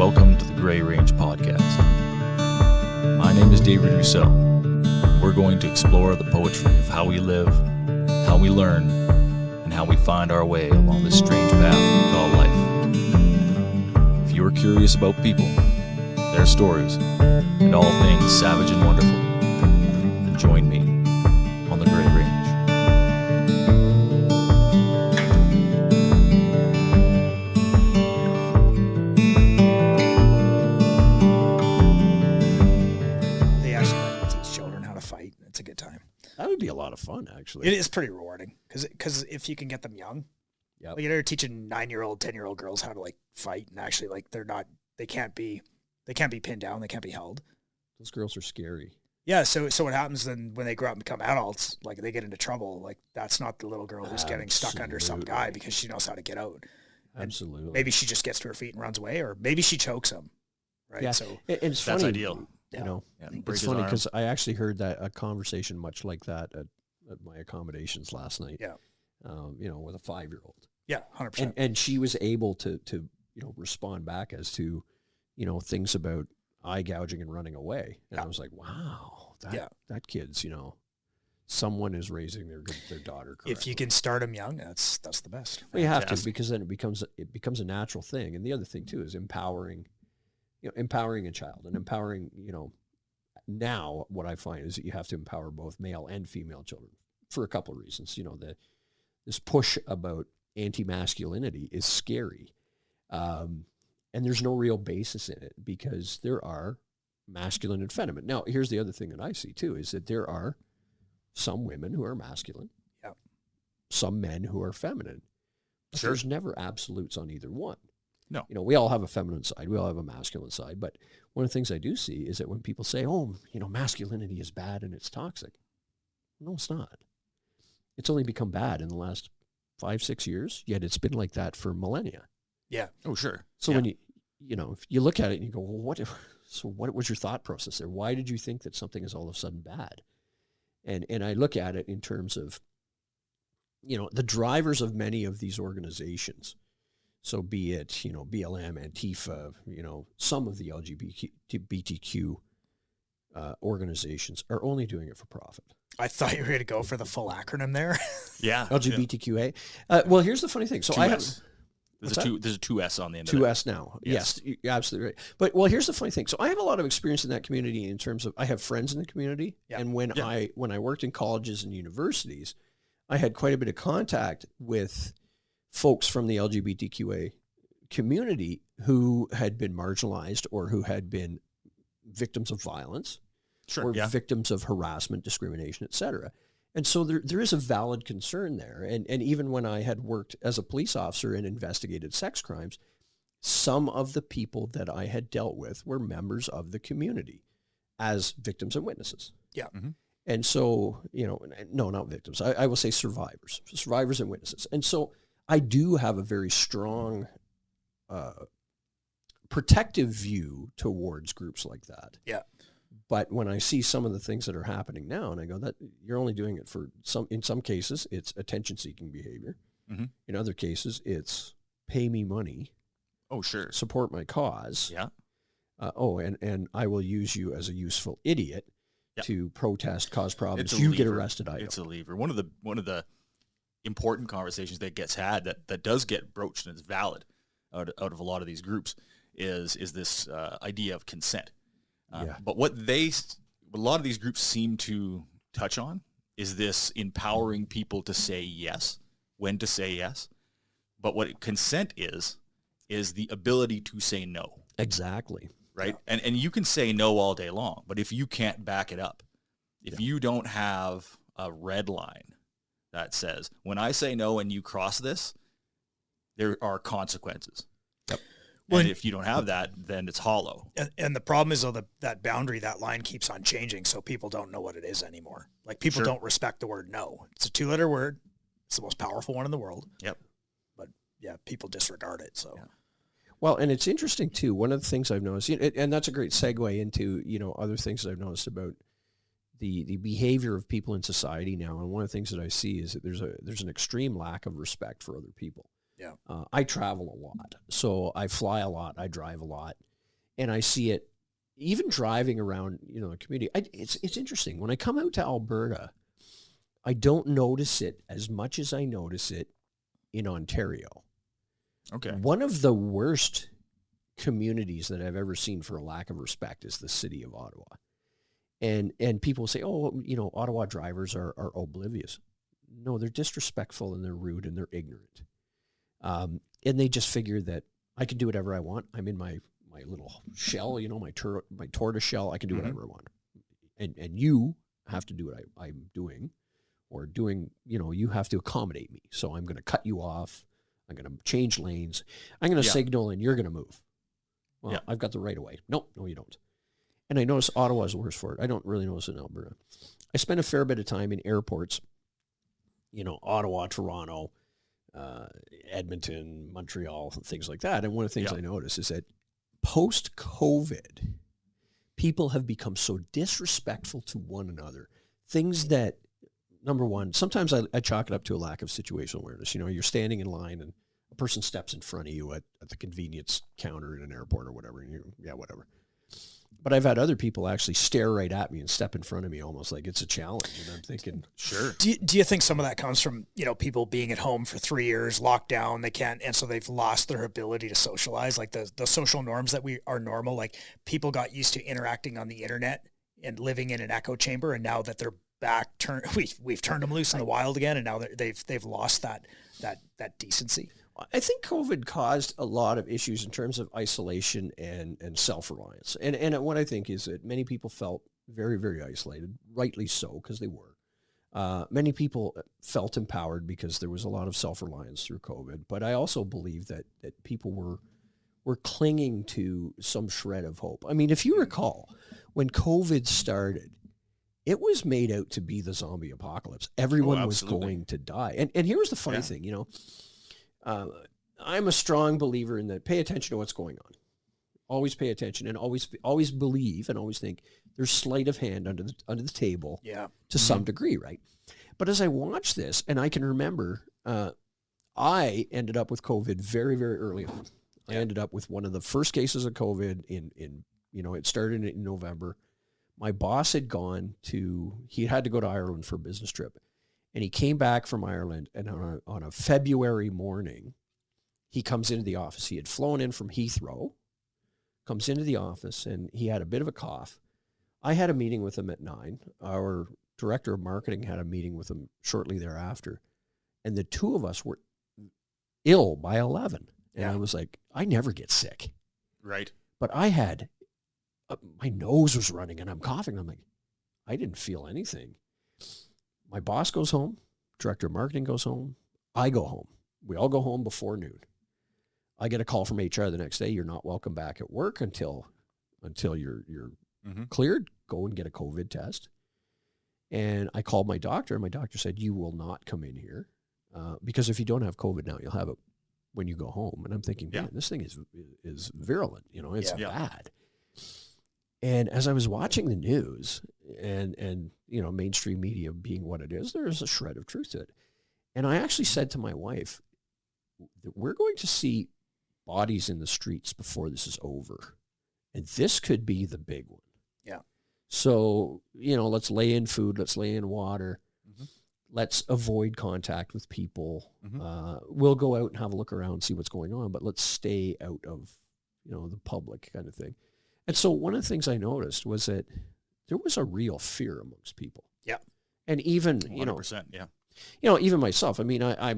Welcome to the Gray Range Podcast. My name is David Rousseau. We're going to explore the poetry of how we live, how we learn, and how we find our way along this strange path we call life. If you are curious about people, their stories, and all things savage and wonderful, then join me on the Gray Range. That would be a lot of fun, actually. It is pretty rewarding because if you can get them young, yeah, like you're teaching 9-year-old, 10-year-old girls how to like fight and actually like they can't be pinned down, they can't be held. Those girls are scary. Yeah, so what happens then when they grow up and become adults, like they get into trouble, like that's not the little girl who's getting stuck under some guy because she knows how to get out. Absolutely. And maybe she just gets to her feet and runs away, or maybe she chokes him. Right. Yeah. So it's that's funny, ideal. You know, break it's his funny arm. because I actually heard that a conversation much like that at my accommodations last night. Yeah. With a 5-year-old. Yeah, 100%. And she was able to respond back as to, things about eye gouging and running away. And I was like, wow, that kid's, someone is raising their daughter correctly. If you can start them young, that's the best. Well, you have to, because then it becomes a natural thing. And the other thing too is empowering a child and empowering, now what I find is that you have to empower both male and female children for a couple of reasons. This push about anti-masculinity is scary. And there's no real basis in it because there are masculine and feminine. Now, here's the other thing that I see too, is that there are some women who are masculine, some men who are feminine. But there's never absolutes on either one. No. We all have a feminine side. We all have a masculine side. But one of the things I do see is that when people say, masculinity is bad and it's toxic. No, it's not. It's only become bad in the last 5-6 years, yet it's been like that for millennia. Yeah. Oh, sure. So when if you look at it and you go, well, what was your thought process there? Why did you think that something is all of a sudden bad? And I look at it in terms of, the drivers of many of these organizations. So be it, BLM, Antifa, some of the LGBTQ organizations are only doing it for profit. I thought you were going to go for the full acronym there. Yeah. LGBTQA. Well, here's the funny thing. So there's a 2S on the end of it. 2S now. Yes, you're absolutely right. But, here's the funny thing. So I have a lot of experience in that community in terms of I have friends in the community. Yeah. And when I worked in colleges and universities, I had quite a bit of contact with folks from the LGBTQA community who had been marginalized or who had been victims of violence or victims of harassment, discrimination, et cetera. And so there is a valid concern there. And even when I had worked as a police officer and investigated sex crimes, some of the people that I had dealt with were members of the community as victims and witnesses. Yeah. Mm-hmm. And so, no, not victims. I will say survivors and witnesses. And so I do have a very strong protective view towards groups like that. Yeah. But when I see some of the things that are happening now, and I go, that you're only doing it for in some cases, it's attention-seeking behavior. Mm-hmm. In other cases, it's pay me money. Oh, sure. Support my cause. Yeah. And I will use you as a useful idiot to protest, cause problems. You get arrested. It's a lever. One of the important conversations that gets had that does get broached and is valid out of a lot of these groups is this idea of consent. But what a lot of these groups seem to touch on is this empowering people to say yes, when to say yes. But what consent is the ability to say no. Exactly. Right? Yeah. And you can say no all day long, but if you can't back it up, if you don't have a red line that says, when I say no and you cross this, there are consequences. Yep. And if you don't have that, then it's hollow. And the problem is, though, that boundary, that line keeps on changing, so people don't know what it is anymore. Like, people don't respect the word no. It's a 2-letter word. It's the most powerful one in the world. Yep. But, people disregard it, so. Yeah. Well, and it's interesting, too. One of the things I've noticed, and that's a great segue into, other things that I've noticed about the behavior of people in society now. And one of the things that I see is that there's an extreme lack of respect for other people. Yeah. I travel a lot, so I fly a lot, I drive a lot. and I see it even driving around, the community. It's interesting. When I come out to Alberta, I don't notice it as much as I notice it in Ontario. Okay. One of the worst communities that I've ever seen for a lack of respect is the city of Ottawa. And people say, oh, Ottawa drivers are oblivious. No, they're disrespectful and they're rude and they're ignorant. And they just figure that I can do whatever I want. I'm in my little shell, my tortoise shell. I can do whatever I want. And you have to do what I'm doing or doing, you have to accommodate me. So I'm going to cut you off. I'm going to change lanes. I'm going to signal and you're going to move. Well, I've got the right of way. No, you don't. And I notice Ottawa's worse for it. I don't really notice it in Alberta. I spend a fair bit of time in airports, Ottawa, Toronto, Edmonton, Montreal, things like that. And one of the things I notice is that post-COVID, people have become so disrespectful to one another. Things that, number one, sometimes I chalk it up to a lack of situational awareness. You're standing in line and a person steps in front of you at the convenience counter in an airport or whatever, and whatever. But I've had other people actually stare right at me and step in front of me almost like it's a challenge. And I'm thinking, sure. Do you think some of that comes from, people being at home for 3 years, locked down, they can't, and so they've lost their ability to socialize, like the social norms that we are normal, like people got used to interacting on the internet and living in an echo chamber, and now that they're back, we've turned them loose in the wild again, and now they've lost that decency. I think COVID caused a lot of issues in terms of isolation and self-reliance. And what I think is that many people felt very, very isolated, rightly so, because they were. Many people felt empowered because there was a lot of self-reliance through COVID. But I also believe that people were clinging to some shred of hope. I mean, if you recall, when COVID started, it was made out to be the zombie apocalypse. Everyone was going to die. And here's the funny thing, I'm a strong believer in that. Pay attention to what's going on. Always pay attention and always believe and always think there's sleight of hand under the table to some degree, right? But as I watch this, and I can remember, I ended up with COVID very, very early on. I ended up with one of the first cases of COVID in it started in November. My boss had he had to go to Ireland for a business trip. And he came back from Ireland, and on a February morning, he comes into the office. He had flown in from Heathrow, comes into the office, and he had a bit of a cough. I had a meeting with him at 9. Our director of marketing had a meeting with him shortly thereafter. And the two of us were ill by 11. And I was like, I never get sick. Right. But I had, my nose was running, and I'm coughing. I'm like, I didn't feel anything. My boss goes home, director of marketing goes home, I go home. We all go home before noon. I get a call from HR the next day. You're not welcome back at work until you're cleared. Go and get a COVID test. And I called my doctor, and my doctor said, you will not come in here because if you don't have COVID now, you'll have it when you go home. And I'm thinking, man, this thing is virulent. It's bad. And as I was watching the news and mainstream media being what it is, there is a shred of truth to it. And I actually said to my wife, we're going to see bodies in the streets before this is over. And this could be the big one. Yeah. So, let's lay in food, let's lay in water. Mm-hmm. Let's avoid contact with people. Mm-hmm. We'll go out and have a look around and see what's going on, but let's stay out of, the public kind of thing. And so one of the things I noticed was that there was a real fear amongst people. Yeah. And even, 100%, even myself, I mean, I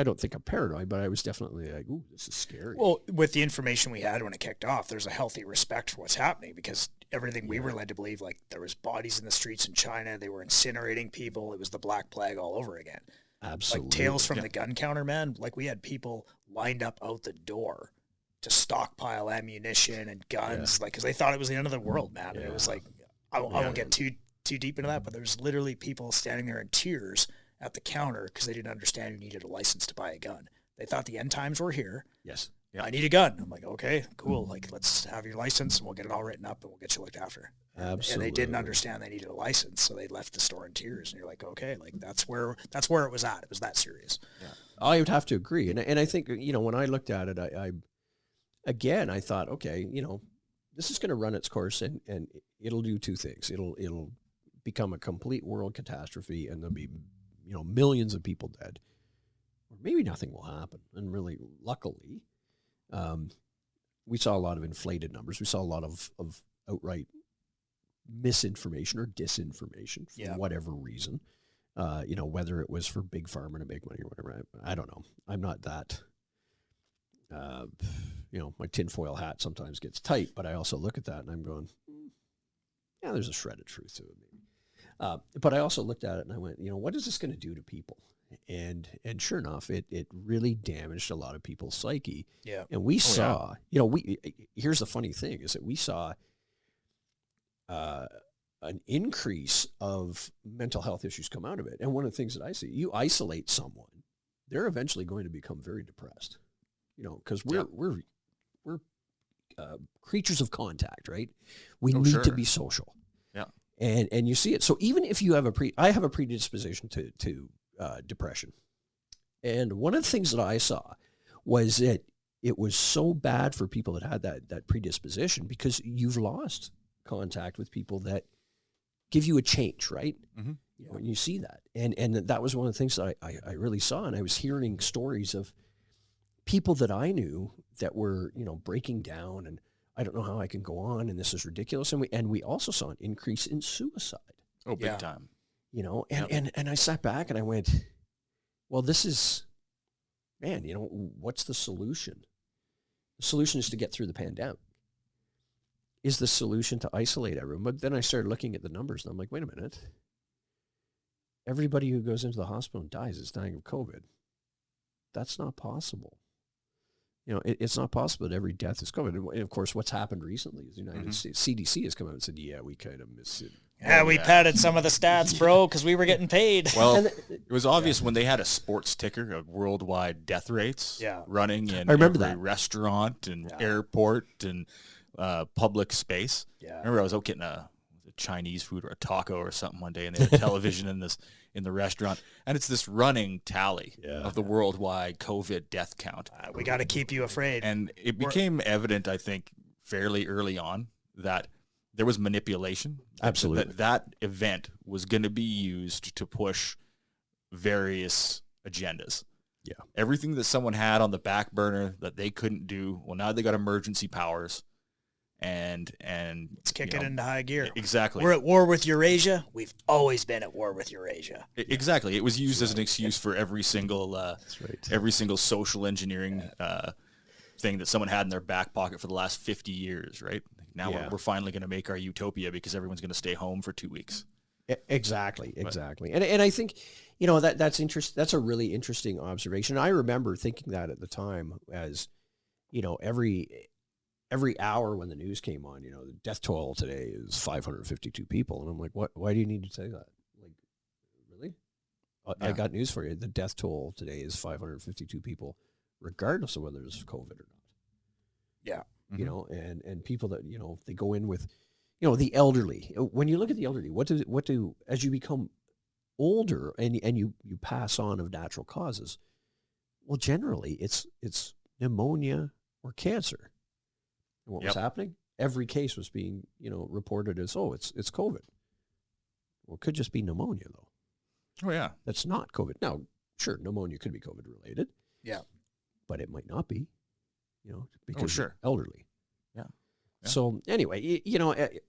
don't think I'm paranoid, but I was definitely like, ooh, this is scary. Well, with the information we had when it kicked off, there's a healthy respect for what's happening because everything we were led to believe, like there was bodies in the streets in China, they were incinerating people. It was the Black Plague all over again. Absolutely. Like tales from the gun counter, man. Like we had people lined up out the door to stockpile ammunition and guns, like, because they thought it was the end of the world, man. And it was like, I won't get too deep into that, but there's literally people standing there in tears at the counter because they didn't understand you needed a license to buy a gun. They thought the end times were here. Yes. Yeah. I need a gun. I'm like, okay, cool. Like, let's have your license and we'll get it all written up and we'll get you looked after. Absolutely. And they didn't understand they needed a license, so they left the store in tears. And you're like, okay, like that's where it was at. It was that serious. Yeah. I would have to agree. And I think, when I looked at it, I thought, okay, this is going to run its course, and it'll do two things. It'll become a complete world catastrophe, and there'll be, millions of people dead, or maybe nothing will happen. And really, luckily, we saw a lot of inflated numbers. We saw a lot of outright misinformation or disinformation for whatever reason. Whether it was for big pharma to make money or whatever, I don't know. I'm not that. My tinfoil hat sometimes gets tight, but I also look at that and I'm going, yeah, there's a shred of truth to it, maybe. But I also looked at it and I went, what is this going to do to people? And sure enough, it really damaged a lot of people's psyche. Yeah. And we saw, here's the funny thing is that we saw an increase of mental health issues come out of it. And one of the things that I see, you isolate someone, they're eventually going to become very depressed. Because we're creatures of contact, right? We need to be social. Yeah. And you see it. So even if you have I have a predisposition to depression. And one of the things that I saw was that it was so bad for people that had that predisposition because you've lost contact with people that give you a change, right? Mm-hmm. When you see that. And that was one of the things that I really saw. And I was hearing stories of people that I knew that were, breaking down and I don't know how I can go on and this is ridiculous. And we also saw an increase in suicide. Oh, big time. And I sat back and I went, well, this is, man, what's the solution? The solution is to get through the pandemic. Is the solution to isolate everyone? But then I started looking at the numbers and I'm like, wait a minute. Everybody who goes into the hospital and dies is dying of COVID. That's not possible. It's not possible that every death is COVID. And of course, what's happened recently is the United States CDC has come out and said, yeah, we kind of missed it. Yeah, we padded some of the stats, bro, because we were getting paid. Well, it was obvious when they had a sports ticker of worldwide death rates running in every restaurant and airport and public space. Yeah. I remember I was out getting a Chinese food or a taco or something one day, and they had a television in the restaurant, and it's this running tally of the worldwide COVID death count. We got to keep you afraid. And it became evident, I think, fairly early on that there was manipulation. Absolutely. That event was going to be used to push various agendas. Yeah. Everything that someone had on the back burner that they couldn't do, well, now they got emergency powers. And let's kick it into high gear. Exactly. We're at war with Eurasia. We've always been at war with Eurasia. Exactly. It was used as an excuse for every single social engineering thing that someone had in their back pocket for the last 50 years, right? Now we're finally going to make our utopia because everyone's going to stay home for 2 weeks. Exactly. And I think, that's interesting. That's a really interesting observation. I remember thinking that at the time as, every hour when the news came on, the death toll today is 552 people. And I'm like, what? Why do you need to say that? Like, really? I got news for you. The death toll today is 552 people, regardless of whether there's COVID or not. Yeah. Mm-hmm. And people that, they go in with, the elderly. When you look at the elderly, what do as you become older and you pass on of natural causes, well, generally it's pneumonia or cancer. And what was happening? Every case was being, reported as, it's COVID. Well, it could just be pneumonia, though. Oh, yeah. That's not COVID. Now, sure, pneumonia could be COVID related. Yeah. But it might not be, because you're elderly. Yeah. So anyway,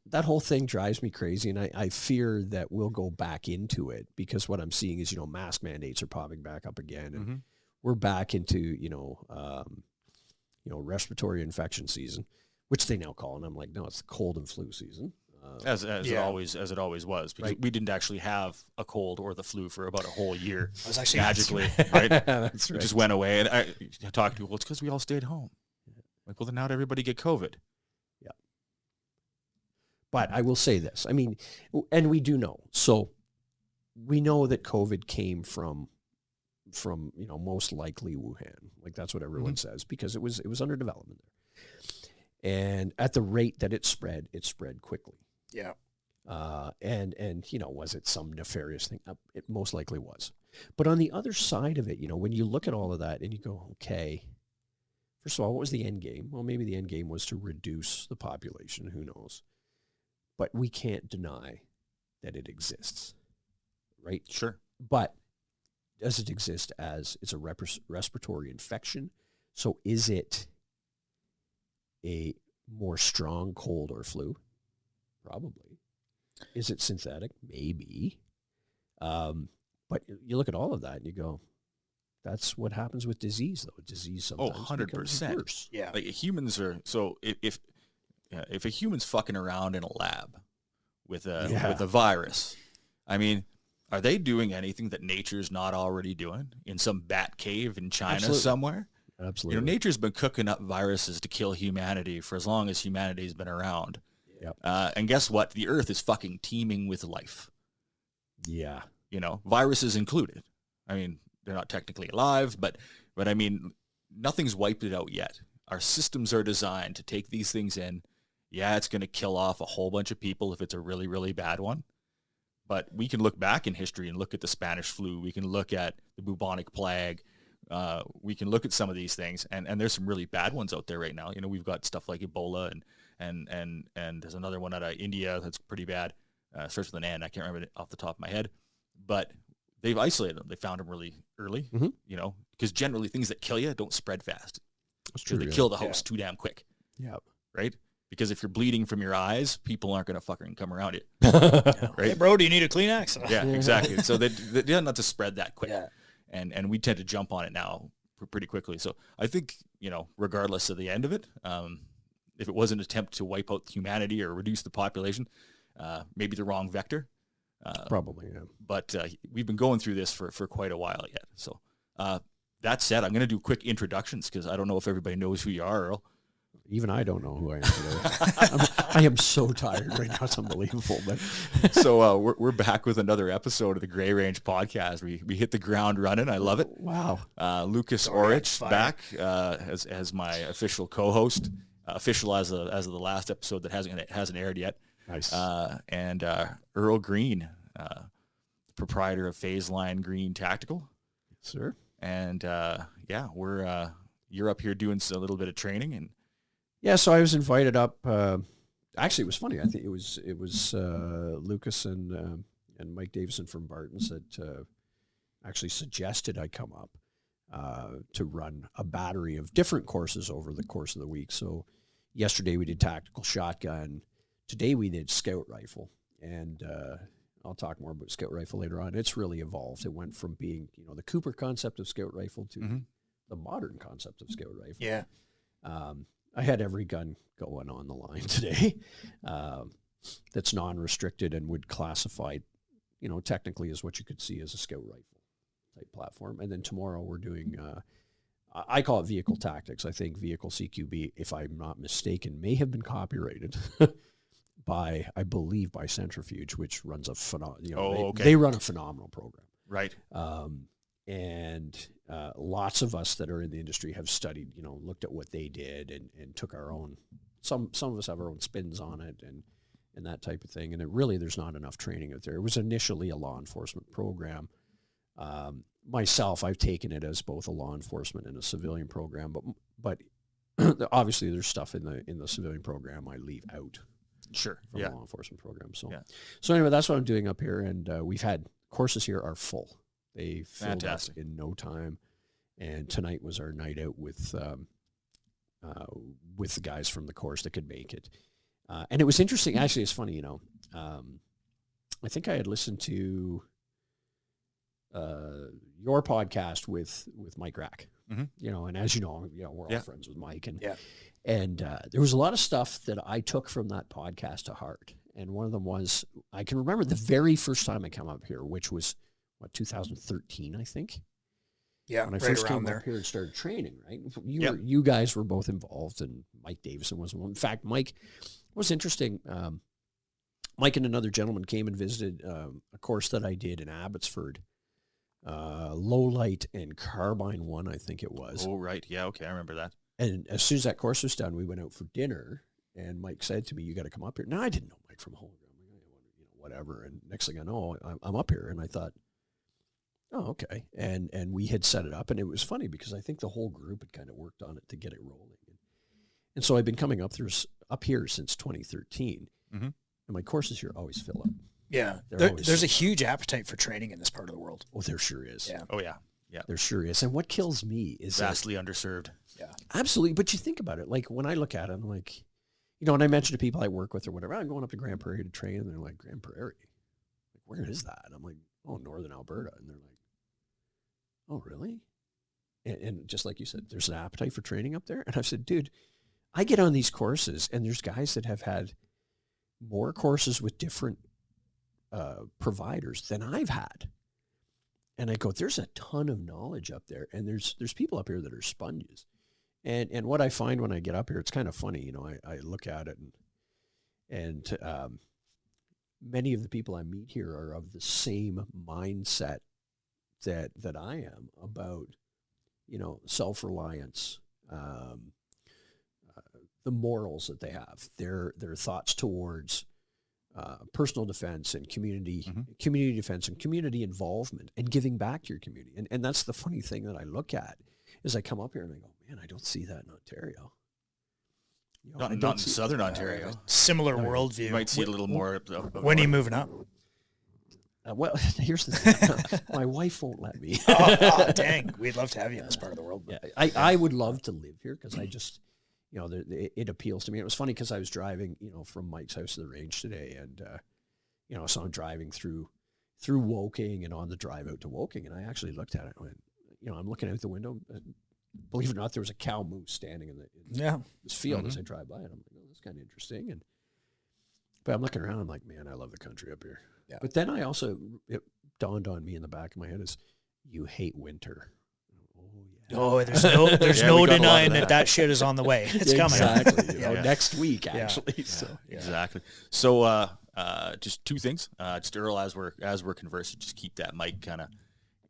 that whole thing drives me crazy, and I fear that we'll go back into it because what I'm seeing is, mask mandates are popping back up again, and we're back into, respiratory infection season, which they now call, and I'm like, no, it's the cold and flu season. As it always was, because we didn't actually have a cold or the flu for about a whole year. I was actually magically, right? That's right. It just went away. And I talked to people, it's because we all stayed home. Like, well, then how'd everybody get COVID? Yeah. But I will say this. I mean, and we do know. So we know that COVID came from most likely Wuhan. Like, that's what everyone says, because it was under development there. And at the rate that it spread quickly. Yeah. And was it some nefarious thing? It most likely was. But on the other side of it, when you look at all of that and you go, okay, first of all, what was the end game? Well, maybe the end game was to reduce the population. Who knows? But we can't deny that it exists, right? Sure. But does it exist as it's a respiratory infection? So is it a more strong cold or flu? Probably. Is it synthetic? Maybe. But you look at all of that and you go, that's what happens with disease, though. Disease sometimes 100%. worse. Yeah. Like humans are, so if a human's fucking around in a lab with a virus, I mean, are they doing anything that nature's not already doing in some bat cave in China somewhere? Absolutely. Nature's been cooking up viruses to kill humanity for as long as humanity's been around. Yep. And guess what? The earth is fucking teeming with life. Yeah. Viruses included. I mean, they're not technically alive, but I mean, nothing's wiped it out yet. Our systems are designed to take these things in. Yeah, it's going to kill off a whole bunch of people if it's a really, really bad one. But we can look back in history and look at the Spanish flu. We can look at the bubonic plague. We can look at some of these things, and there's some really bad ones out there right now. We've got stuff like Ebola, and there's another one out of India that's pretty bad. Starts with an N. I can't remember it off the top of my head, but they've isolated them. They found them really early, because generally things that kill you don't spread fast. That's true. They kill the host too damn quick. Yeah. Right? Because if you're bleeding from your eyes, people aren't going to fucking come around you. Right? Hey, bro, do you need a Kleenex? Yeah, exactly. So they don't have to spread that quick. Yeah. And we tend to jump on it now pretty quickly. So I think, regardless of the end of it, if it was an attempt to wipe out humanity or reduce the population, maybe the wrong vector. Probably, yeah. But we've been going through this for quite a while yet. So that said, I'm going to do quick introductions because I don't know if everybody knows who you are, Earl. Even I don't know who I am today. I am so tired right now. It's unbelievable. But So we're back with another episode of the Gray Range podcast. We hit the ground running. I love it. Wow. Lucas Orich back as my official co-host, official as of the last episode that hasn't aired yet. Nice. And Earl Green, proprietor of Phase Line Green Tactical. Yes, sir. And you're up here doing a little bit of training and. Yeah, so I was invited up. Actually, it was funny. I think it was Lucas and Mike Davison from Barton's that actually suggested I come up to run a battery of different courses over the course of the week. So yesterday we did tactical shotgun. Today we did scout rifle, and I'll talk more about scout rifle later on. It's really evolved. It went from being the Cooper concept of scout rifle to the modern concept of scout rifle. Yeah. I had every gun going on the line today that's non-restricted and would classify, technically as what you could see as a scout rifle type platform. And then tomorrow we're doing, I call it vehicle tactics. I think vehicle CQB, if I'm not mistaken, may have been copyrighted by Centrifuge, which runs a phenomenal, they run a phenomenal program. Right. And lots of us that are in the industry have studied, looked at what they did and took our own, some of us have our own spins on it and that type of thing. And there's not enough training out there. It was initially a law enforcement program. Myself, I've taken it as both a law enforcement and a civilian program, but obviously there's stuff in the civilian program I leave out. Sure. From Yeah. law enforcement program. So anyway, that's what I'm doing up here. And we've had courses here are full. They filled up Fantastic. in no time, and tonight was our night out with the guys from the course that could make it. And it was interesting. Actually, it's funny. I think I had listened to your podcast with Mike Rack. Mm-hmm. And as you know, we're all friends with Mike, and there was a lot of stuff that I took from that podcast to heart. And one of them was I can remember the very first time I came up here, which was. 2013, I think. Yeah, when I right first around came there. up here and started training, right? You guys were both involved, and Mike Davison was one. In fact, Mike was interesting. Mike and another gentleman came and visited a course that I did in Abbotsford, low light and carbine one, I think it was. Oh, right. Yeah. Okay. I remember that. And as soon as that course was done, we went out for dinner, and Mike said to me, "You got to come up here." Now I didn't know Mike from home, whatever. And next thing I know, I'm up here, and I thought. Oh, okay. And we had set it up, and it was funny because I think the whole group had kind of worked on it to get it rolling. And so I've been coming up here since 2013, and my courses here always fill up. Yeah, there's a huge appetite for training in this part of the world. Oh, there sure is. Yeah. Oh yeah. Yeah. There sure is. And what kills me is vastly underserved. Yeah. Absolutely. But you think about it, like when I look at it, I'm like, and I mention to people I work with or whatever, I'm going up to Grand Prairie to train, and they're like, Grand Prairie? Like, where is that? And I'm like, oh, northern Alberta. And they're like, oh, really? And just like you said, there's an appetite for training up there. And I've said, dude, I get on these courses, and there's guys that have had more courses with different providers than I've had. And I go, there's a ton of knowledge up there, and there's people up here that are sponges. And what I find when I get up here, it's kind of funny, I look at it, and many of the people I meet here are of the same mindset that I am about, self-reliance, the morals that they have, their thoughts towards personal defense and community defense and community involvement and giving back to your community. And that's the funny thing that I look at is I come up here and I go, man, I don't see that in Ontario. Not in Southern Ontario. Similar worldview. You might see it a little more. When are you moving up? Well, here's the thing. My wife won't let me. Dang. We'd love to have you in this part of the world. Yeah, I would love to live here because I just, it appeals to me. It was funny because I was driving, from Mike's house to the range today, and, so I'm driving through Woking and on the drive out to Woking, and I actually looked at it and went, I'm looking out the window. Believe it or not, there was a cow moose standing in this field as I drive by, and I'm like, oh, that's kind of interesting. But I'm looking around, I'm like, man, I love the country up here. Yeah. But then it dawned on me in the back of my head is, you hate winter. Oh, there's no denying that shit is on the way. It's coming. Exactly. Next week, actually. Yeah. So exactly. So just two things. Just Earl, as we're conversing, just keep that mic kind of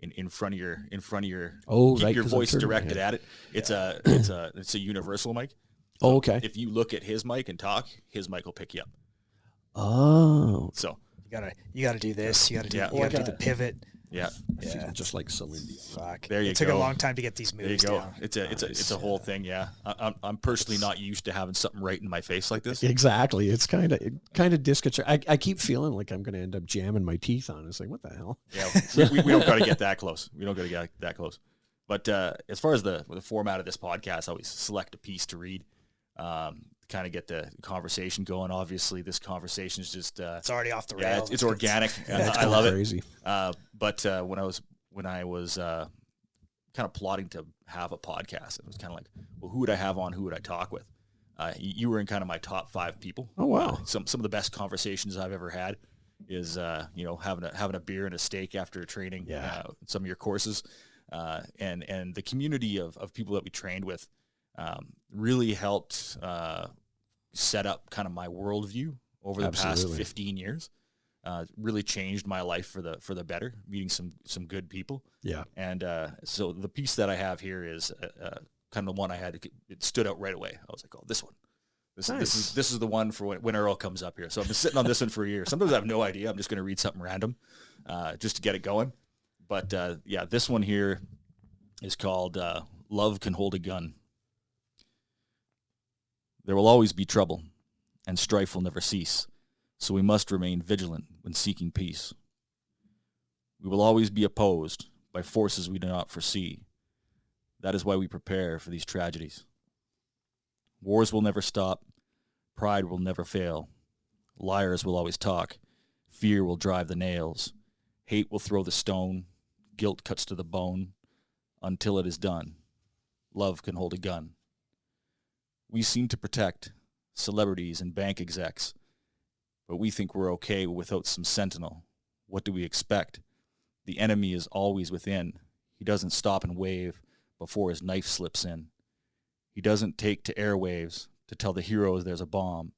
in front of your keep your voice directed at it. It's a universal mic. So okay. If you look at his mic and talk, his mic will pick you up. Oh. So you gotta do this. You gotta do the pivot. Yeah. Just like Celine Dion. Fuck. There you go. It took a long time to get these moves There you go. down. It's a whole thing. Yeah. I'm personally not used to having something right in my face like this. Exactly. It's kind of disconcerting. I keep feeling like I'm going to end up jamming my teeth on it. It's like, what the hell? Yeah. We don't got to get that close. We don't got to get that close. But as far as the format of this podcast, I always select a piece to read. Kind of get the conversation going. Obviously, this conversation is just it's already off the rails. It's organic. I love it. Crazy. But when I was kind of plotting to have a podcast, it was kind of like, well, who would I have on? Who would I talk with? You were in kind of my top 5 people. Oh wow! Some of the best conversations I've ever had is having a beer and a steak after training. Some of your courses, and the community of people that we trained with really helped set up kind of my worldview over the past 15 years. Really changed my life for the better, meeting some good people. Yeah. And so the piece that I have here is kind of the one I had. It stood out right away. I was like, oh, this one. This is the one for when Earl comes up here. So I've been sitting on this one for a year. Sometimes I have no idea. I'm just going to read something random just to get it going. But this one here is called Love Can Hold a Gun. There will always be trouble, and strife will never cease, so we must remain vigilant when seeking peace. We will always be opposed by forces we do not foresee. That is why we prepare for these tragedies. Wars will never stop. Pride will never fail. Liars will always talk. Fear will drive the nails. Hate will throw the stone. Guilt cuts to the bone. Until it is done, love can hold a gun. We seem to protect celebrities and bank execs, but we think we're okay without some sentinel. What do we expect? The enemy is always within. He doesn't stop and wave before his knife slips in. He doesn't take to airwaves to tell the heroes there's a bomb.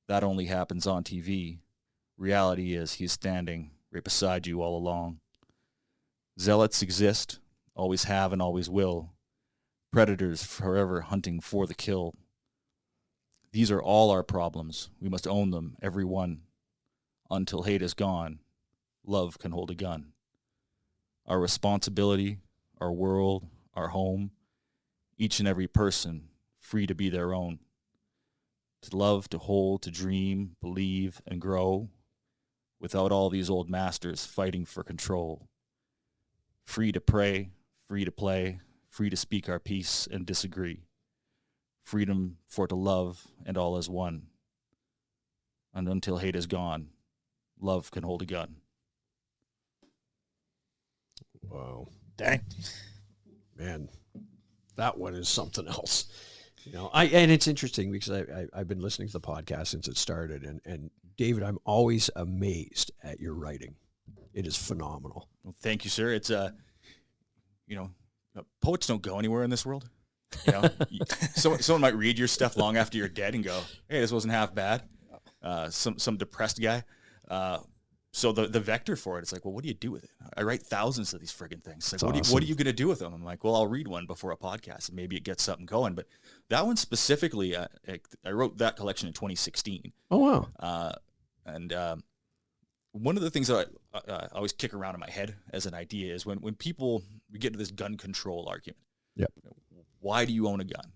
That only happens on TV. Reality is he's standing right beside you all along. Zealots exist, always have and always will. Predators forever hunting for the kill. These are all our problems. We must own them, every one. Until hate is gone, love can hold a gun. our responsibility, our world, our home, each and every person free to be their own, to love, to hold, to dream, believe, and grow, without all these old masters fighting for control. Free to pray, free to play, free to speak our piece and disagree. Freedom for to love and all as one. And until hate is gone, love can hold a gun. Wow. Dang. Man, that one is something else. And it's interesting because I've been listening to the podcast since it started, and David, I'm always amazed at your writing. It is phenomenal. Well, thank you, sir. It's poets don't go anywhere in this world. Someone might read your stuff long after you're dead and go, "Hey, this wasn't half bad." Some depressed guy. So the vector for it, it's like, well, what do you do with it? I write thousands of these friggin' things. Like, what are you going to do with them? I'm like, well, I'll read one before a podcast and maybe it gets something going. But that one specifically, I wrote that collection in 2016. Oh, wow. And one of the things that I always kick around in my head as an idea is when we get to this gun control argument. Yep. Why do you own a gun?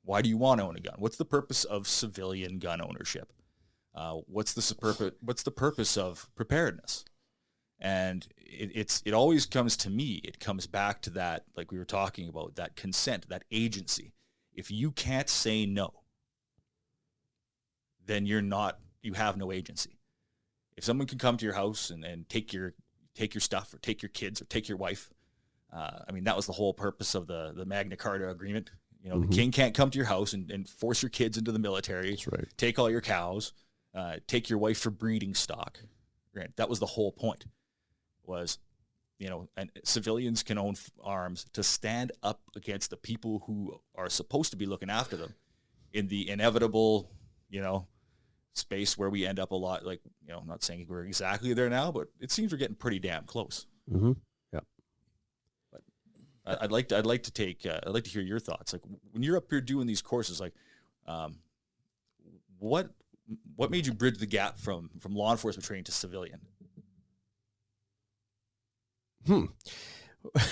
Why do you want to own a gun? What's the purpose of civilian gun ownership? What's the purpose of preparedness? And it always comes to me. It comes back to that, like we were talking about, that consent, that agency. If you can't say no, then you have no agency. If someone can come to your house and take your stuff or take your kids or take your wife, that was the whole purpose of the Magna Carta agreement. The king can't come to your house and force your kids into the military. That's right. Take all your cows. Take your wife for breeding stock. Right? That was the whole point. Was, and civilians can own arms to stand up against the people who are supposed to be looking after them in the inevitable, space where we end up a lot. Like, I'm not saying we're exactly there now, but it seems we're getting pretty damn close. Mm-hmm. Yeah. But I'd like to hear your thoughts. Like, when you're up here doing these courses, like, what made you bridge the gap from law enforcement training to civilian?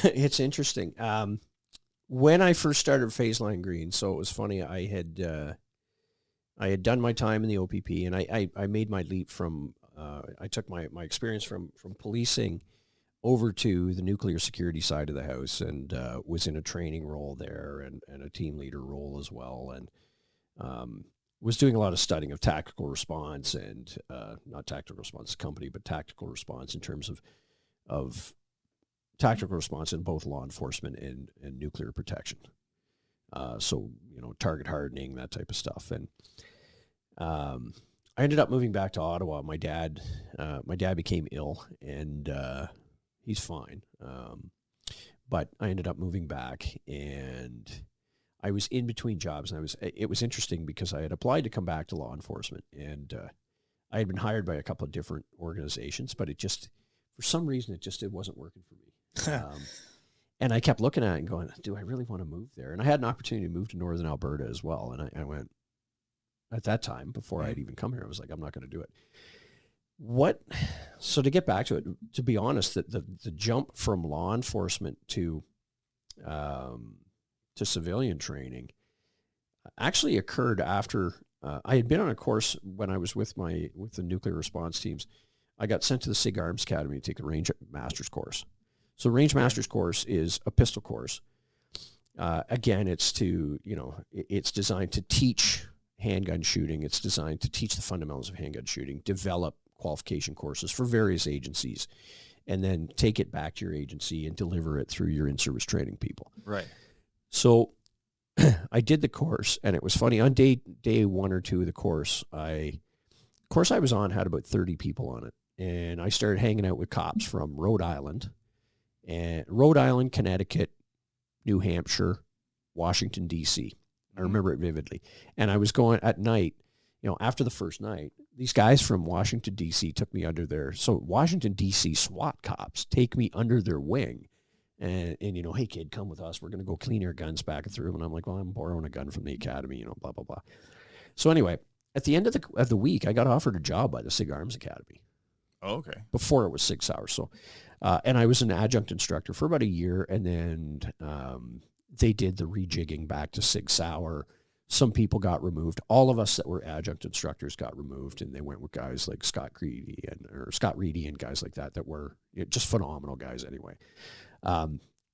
It's interesting. When I first started Phase Line Green, so it was funny. I had done my time in the OPP, and I made my leap from. I took my experience from policing over to the nuclear security side of the house, and was in a training role there and a team leader role as well, and was doing a lot of studying of tactical response and not tactical response company, but tactical response in terms of tactical response in both law enforcement and nuclear protection. So, target hardening, that type of stuff. And I ended up moving back to Ottawa. My dad became ill, and he's fine. But I ended up moving back, and I was in between jobs, and it was interesting because I had applied to come back to law enforcement, and I had been hired by a couple of different organizations, but for some reason, it wasn't working for me. And I kept looking at it and going, do I really want to move there? And I had an opportunity to move to Northern Alberta as well. And I went, at that time, before I'd even come here, I was like, I'm not going to do it. So to get back to it, to be honest, the jump from law enforcement to civilian training actually occurred after I had been on a course when I was with the nuclear response teams. I got sent to the SIG Arms Academy to take the Range Master's course. So Range Master's course is a pistol course. Again, it's designed to teach handgun shooting. It's designed to teach the fundamentals of handgun shooting, develop qualification courses for various agencies, and then take it back to your agency and deliver it through your in-service training people. Right. So I did the course, and it was funny. On day 1 or 2 of the course, I was on had about 30 people on it, and I started hanging out with cops from Rhode Island, Connecticut, New Hampshire, Washington, D.C. I remember it vividly. And I was going at night, after the first night, these guys from Washington, D.C. took me under so Washington, D.C. SWAT cops take me under their wing. And hey, kid, come with us. We're going to go clean your guns back through. And I'm like, well, I'm borrowing a gun from the academy, blah, blah, blah. So anyway, at the end of the week, I got offered a job by the SIG Arms Academy. Oh, okay. Before it was 6 hours. So And I was an adjunct instructor for about a year, and then they did the rejigging back to Sig Sauer. Some people got removed. All of us that were adjunct instructors got removed, and they went with guys like Scott Reedy and guys like that were just phenomenal guys anyway.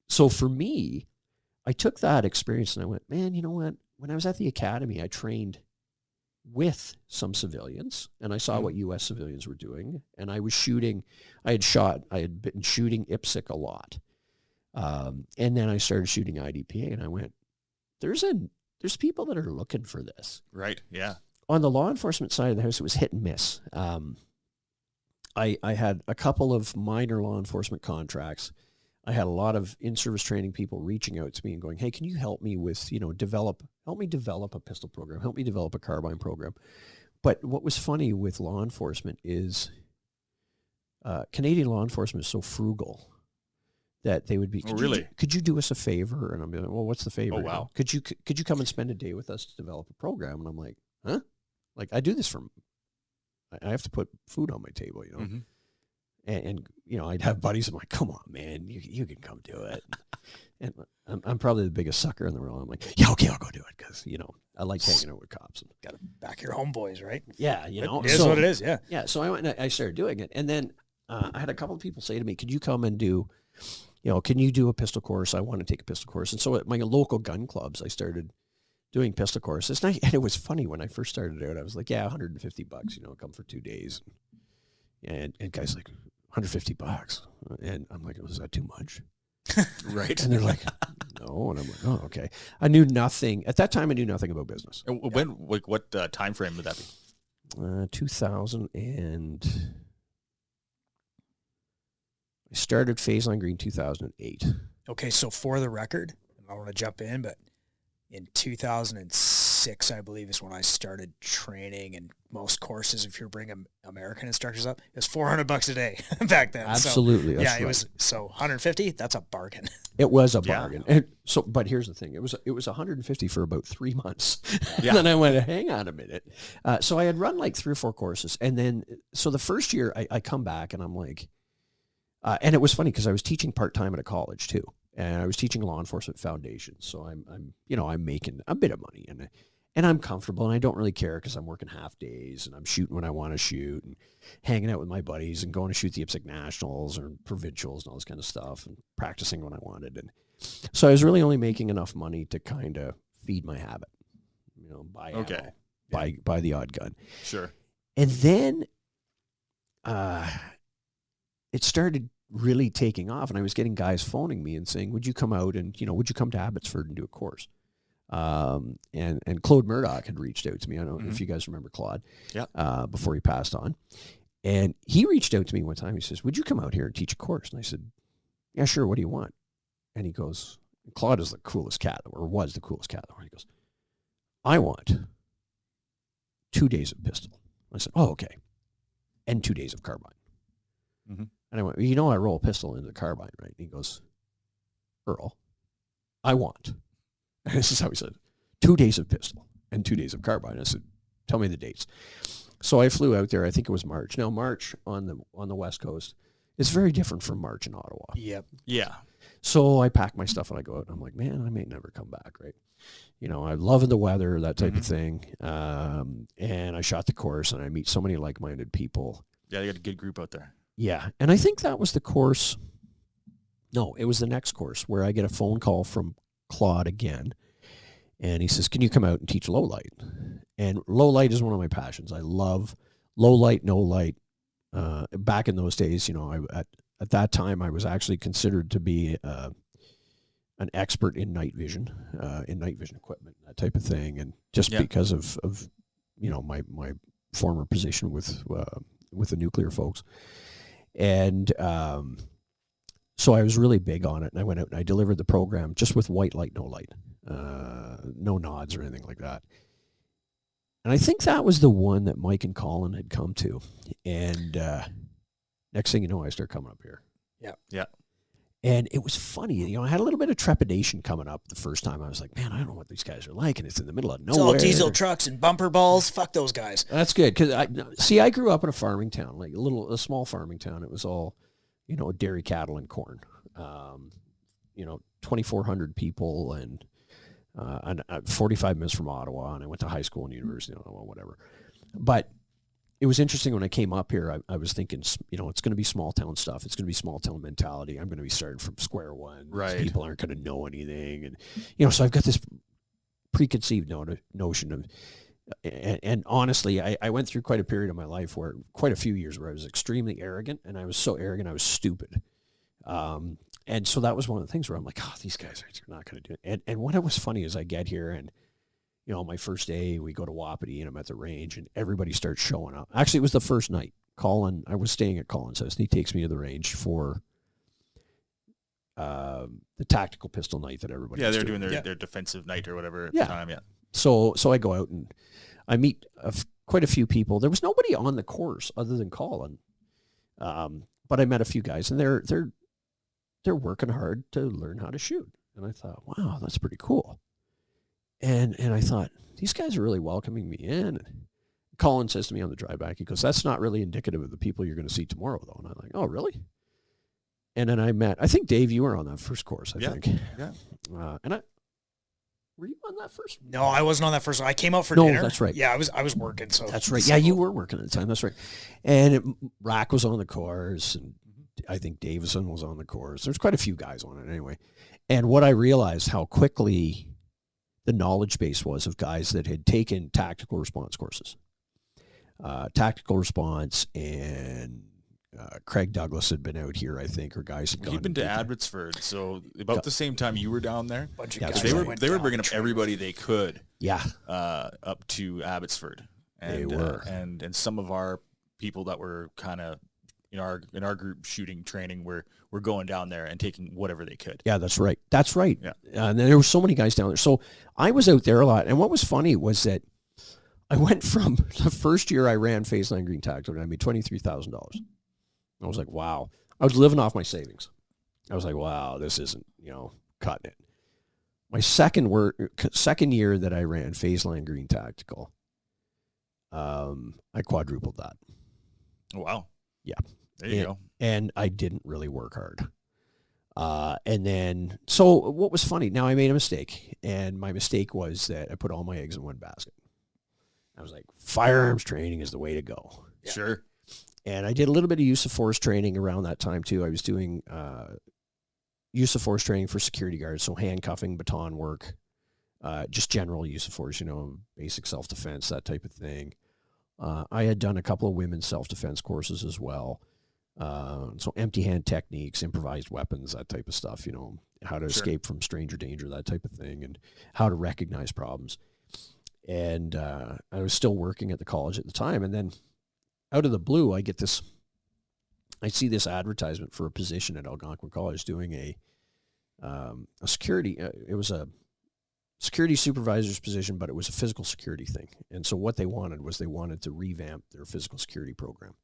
So for me, I took that experience and I went, man, you know what? When I was at the academy, I trained with some civilians, and I saw what U.S. civilians were doing, and I was shooting. I had been shooting IPSC a lot, and then I started shooting IDPA, and I went, there's people that are looking for this. Right. Yeah. On the law enforcement side of the house, it was hit and miss. I had a couple of minor law enforcement contracts. I had a lot of in-service training people reaching out to me and going, hey, can you help me with, help me develop a pistol program, help me develop a carbine program. But what was funny with law enforcement is Canadian law enforcement is so frugal that they would be, could you do us a favor? And I'm like, well, what's the favor? Oh, wow. Could you come and spend a day with us to develop a program? And I'm like, huh? Like, I do this I have to put food on my table, Mm-hmm. And I'd have buddies. I'm like, come on, man, you can come do it. And I'm probably the biggest sucker in the world. I'm like, yeah, okay, I'll go do it because I like hanging out with cops. Got to back your homeboys, right? Yeah, it is what it is. Yeah, yeah. So I went and I started doing it, and then I had a couple of people say to me, "Could you come and do, can you do a pistol course? I want to take a pistol course." And so at my local gun clubs, I started doing pistol courses. And it was funny when I first started out. I was like, yeah, $150, come for 2 days. And guys like, $150. And I'm like, is that too much? Right. And they're like, no. And I'm like, oh, okay. I knew nothing. At that time, I knew nothing about business. When, what time frame would that be? 2000 and... I started Phase Line Green 2008. Okay, so for the record, I want to jump in, but in 2006, I believe, is when I started training, and most courses, if you're bringing American instructors up, it was $400 a day back then. Absolutely. So, it was, so 150, that's a bargain. It was a bargain. And so, but here's the thing. It was 150 for about 3 months. Yeah. And then I went, hang on a minute. So I had run like 3 or 4 courses. And then, so the first year I come back and I'm like, and it was funny because I was teaching part-time at a college too. And I was teaching law enforcement foundation. So I'm making a bit of money and I'm comfortable and I don't really care because I'm working half days and I'm shooting when I want to shoot and hanging out with my buddies and going to shoot the IPSC nationals or provincials and all this kind of stuff and practicing when I wanted. And so I was really only making enough money to kind of feed my habit, buy ammo, buy the odd gun. Sure. And then it started really taking off, and I was getting guys phoning me and saying, would you come out and, would you come to Abbotsford and do a course? And Claude Murdoch had reached out to me. I don't know if you guys remember Claude, before he passed on. And he reached out to me one time. He says, would you come out here and teach a course? And I said, yeah, sure. What do you want? And he goes, Claude is the coolest cat, or was the coolest cat. He goes, I want 2 days of pistol. I said, oh, okay. And 2 days of carbine. Mm-hmm. And I went, I roll a pistol into the carbine, right? And he goes, Earl, I want. And this is how he said, 2 days of pistol and 2 days of carbine. I said, tell me the dates. So I flew out there. I think it was March. Now, March on the West Coast is very different from March in Ottawa. Yep. Yeah. So I pack my stuff and I go out and I'm like, man, I may never come back, right? I love the weather, that type of thing. And I shot the course and I meet so many like-minded people. Yeah, they got a good group out there. Yeah. And I think that was the course. No, it was the next course where I get a phone call from Claude again. And he says, can you come out and teach low light? And low light is one of my passions. I love low light, no light. Back in those days, at that time, I was actually considered to be an expert in night vision equipment, that type of thing. And just because of my former position with the nuclear folks. And so I was really big on it, and I went out and I delivered the program just with white light, no light, no nods or anything like that. And I think that was the one that Mike and Colin had come to. And next thing you know, I start coming up here. Yeah. Yeah. And it was funny. I had a little bit of trepidation coming up the first time. I was like, man, I don't know what these guys are like. And it's in the middle of nowhere. It's all diesel trucks and bumper balls. Fuck those guys. That's good. Because I grew up in a farming town, like a small farming town. It was all, dairy, cattle, and corn. 2,400 people, and 45 minutes from Ottawa, and I went to high school and university, whatever. But it was interesting when I came up here, I was thinking, it's going to be small town stuff. It's going to be small town mentality. I'm going to be starting from square one. Right. These people aren't going to know anything. And, so I've got this preconceived notion of, and honestly, I went through quite a period of my life quite a few years where I was extremely arrogant, and I was so arrogant I was stupid. And so that was one of the things where I'm like, these guys are not going to do it. And what was funny is I get here and, my first day we go to Wapiti and I'm at the range and everybody starts showing up. Actually, it was the first night. I was staying at Colin's house and he takes me to the range for the tactical pistol night that everybody. Yeah, they're doing their defensive night or whatever at the time. Yeah. So I go out and I meet quite a few people. There was nobody on the course other than Colin, but I met a few guys and they're working hard to learn how to shoot. And I thought, wow, that's pretty cool. And I thought, these guys are really welcoming me in. And Colin says to me on the drive back, he goes, that's not really indicative of the people you're going to see tomorrow, though. And I'm like, oh, really? And then I think, Dave, you were on that first course, I think. Yeah. Were you on that first? No, I wasn't on that first one. I came out for dinner. No, that's right. Yeah, I was working. So that's right. Yeah, you were working at the time. That's right. And Rack was on the course, and I think Davison was on the course. There's quite a few guys on it anyway. And what I realized how quickly the knowledge base was of guys that had taken tactical response courses. Tactical response, and Craig Douglas had been out here, I think, or guys had gone. You've been to Abbotsford, so about the same time you were down there. They were bringing up everybody they could. Yeah. Up to Abbotsford, and they were, and some of our people that were kind of in our group shooting training we're going down there and taking whatever they could. Yeah, that's right. That's right. Yeah. And there were so many guys down there. So I was out there a lot. And what was funny was that I went from the first year I ran Phase Line Green Tactical and I made $23,000. I was like, wow. I was living off my savings. I was like, wow, this isn't, cutting it. My second year that I ran Phase Line Green Tactical, I quadrupled that. Oh, wow. Yeah. There you go. And I didn't really work hard. And then, so what was funny, now I made a mistake, and my mistake was that I put all my eggs in one basket. I was like, firearms training is the way to go. Yeah. Sure. And I did a little bit of use of force training around that time too. I was doing use of force training for security guards, so handcuffing, baton work, just general use of force, basic self-defense, that type of thing. I had done a couple of women's self-defense courses as well. So empty hand techniques, improvised weapons, that type of stuff, how to escape from stranger danger, that type of thing, and how to recognize problems. And I was still working at the college at the time. And then out of the blue, I see this advertisement for a position at Algonquin College doing a security, it was a security supervisor's position, but it was a physical security thing. And so what they wanted to revamp their physical security program.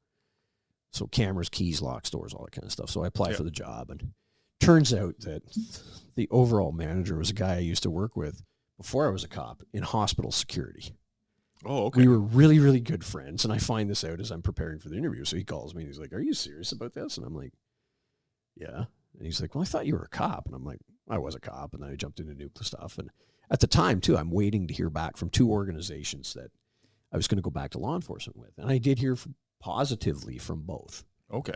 So cameras, keys, locks, doors, all that kind of stuff. So I applied for the job, and turns out that the overall manager was a guy I used to work with before I was a cop in hospital security. Oh, okay. We were really, really good friends, and I find this out as I'm preparing for the interview. So he calls me, and he's like, "Are you serious about this?" And I'm like, "Yeah." And he's like, "Well, I thought you were a cop." And I'm like, "I was a cop," and then I jumped into nuclear stuff. And at the time, too, I'm waiting to hear back from two organizations that I was going to go back to law enforcement with. And I did hear positively from both. Okay.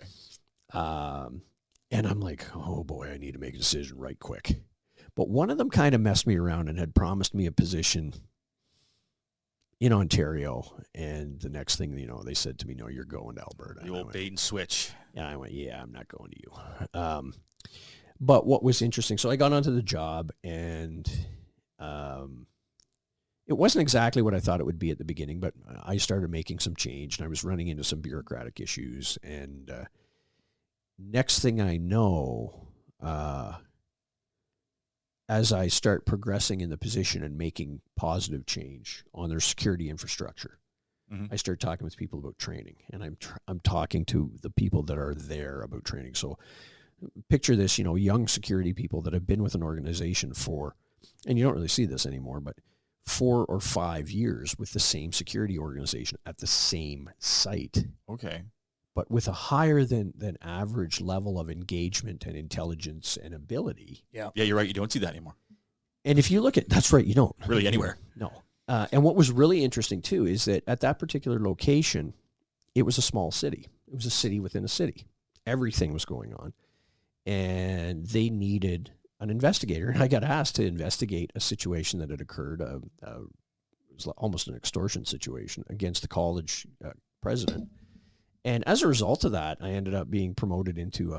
And I'm like, oh, boy, I need to make a decision right quick. But one of them kind of messed me around and had promised me a position in Ontario. And the next thing, they said to me, "No, you're going to Alberta." The old bait and switch. Yeah, I went, "Yeah, I'm not going to you." But what was interesting, so I got onto the job, and it wasn't exactly what I thought it would be at the beginning, but I started making some change, and I was running into some bureaucratic issues. And next thing I know, as I start progressing in the position and making positive change on their security infrastructure, I start talking with people about training, and I'm talking to the people that are there about training. So picture this, young security people that have been with an organization for, and you don't really see this anymore, but 4 or 5 years with the same security organization at the same site. Okay. but with a higher than average level of engagement and intelligence and ability. Yeah. Yeah, you're right. You don't see that anymore. And if you look at, that's right, you don't. Really anywhere. No. And what was really interesting too is that at that particular location, it was a small city. It was a city within a city. Everything was going on. And they needed an investigator. And I got asked to investigate a situation that had occurred. It was almost an extortion situation against the college president. And as a result of that, I ended up being promoted into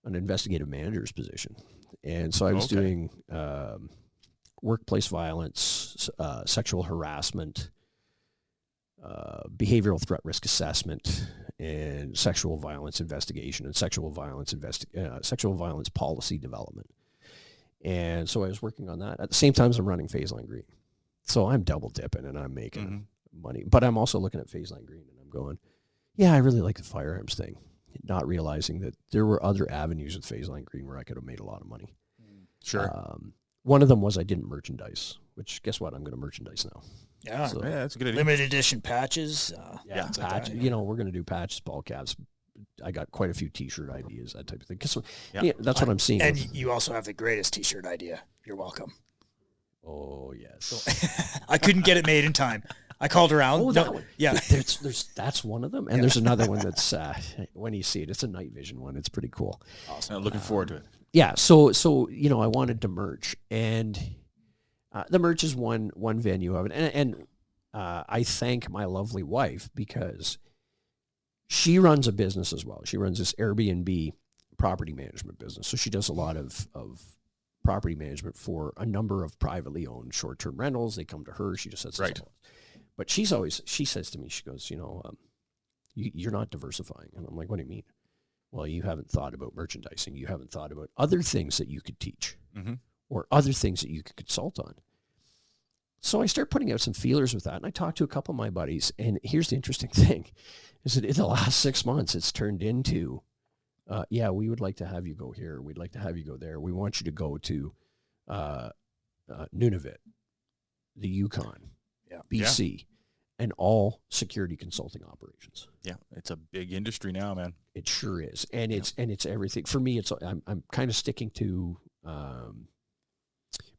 an investigative manager's position. And so I was doing workplace violence, sexual harassment, behavioral threat risk assessment, and sexual violence investigation and sexual violence policy development. And so I was working on that. At the same time as I'm running Phase Line Green. So I'm double dipping and I'm making money. But I'm also looking at Phase Line Green and I'm going, yeah, I really like the firearms thing. Not realizing that there were other avenues with Phase Line Green where I could have made a lot of money. Sure. One of them was I didn't merchandise, which guess what? I'm going to merchandise now. Yeah. So, Yeah, that's a good idea. Limited edition patches. yeah, patch, you know, we're going to do patches, ball caps. I got quite a few T-shirt ideas, that type of thing. Yeah, that's what I'm seeing. And you also have the greatest T-shirt idea. You're welcome. Oh, yes. I couldn't get it made in time. I called around. Oh, that one. Yeah. That's one of them. And there's another one that's, when you see it, it's a night vision one. It's pretty cool. Awesome. I'm looking forward to it. Yeah. So, you know, I wanted to merch, and the merch is one venue of it. And I thank my lovely wife because she runs a business as well. She runs this Airbnb property management business. So she does a lot of property management for a number of privately owned short-term rentals. They come to her. She just sets right. But she says to me, she goes, you know, you're not diversifying. And I'm like, what do you mean? Well, you haven't thought about merchandising. You haven't thought about other things that you could teach or other things that you could consult on. So I start putting out some feelers with that. And I talked to a couple of my buddies. And here's the interesting thing is that in the last 6 months, it's turned into, yeah, we would like to have you go here. We'd like to have you go there. We want you to go to Nunavut, the Yukon, BC, and all security consulting operations. Yeah, it's a big industry now, man. It sure is, and it's everything for me. I'm kind of sticking to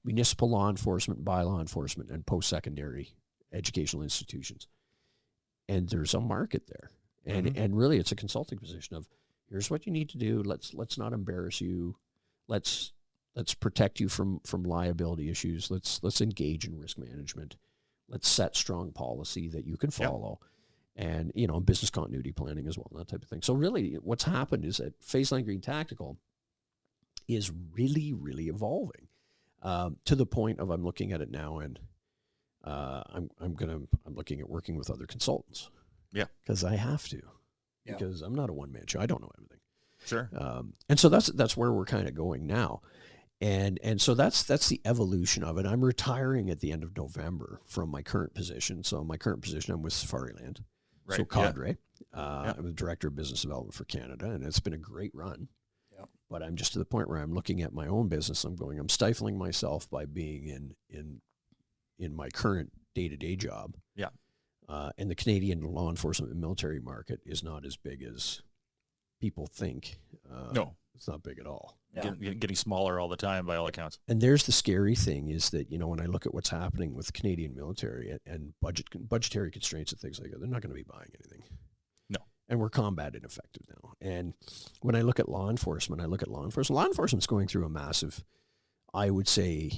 municipal law enforcement, bylaw enforcement, and post-secondary educational institutions, and there's a market there, and really it's a consulting position of here's what you need to do. Let's not embarrass you. Let's protect you from liability issues. Let's engage in risk management. Let's set strong policy that you can follow. And, you know, business continuity planning as well, that type of thing. So really what's happened is that Phase Line Green Tactical is really, really evolving to the point of I'm looking at it now and I'm looking at working with other consultants. Yeah. Because I have to. Yeah. Because I'm not a one-man show. I don't know everything. Sure. And so that's where we're kind of going now. And so that's the evolution of it. I'm retiring at the end of November from my current position. So my current position, I'm with Safariland. Right. So Cadre. I'm the Director of Business Development for Canada, and it's been a great run. Yeah. But I'm just to the point where I'm looking at my own business. I'm stifling myself by being in my current day-to-day job. Yeah. And the Canadian law enforcement and military market is not as big as people think. No. It's not big at all. Yeah. Getting smaller all the time by all accounts. And there's the scary thing is that, you know, when I look at what's happening with the Canadian military and budgetary constraints and things like that, they're not going to be buying anything. No. And we're combat ineffective now. And when I look at law enforcement, law enforcement's going through a massive, I would say,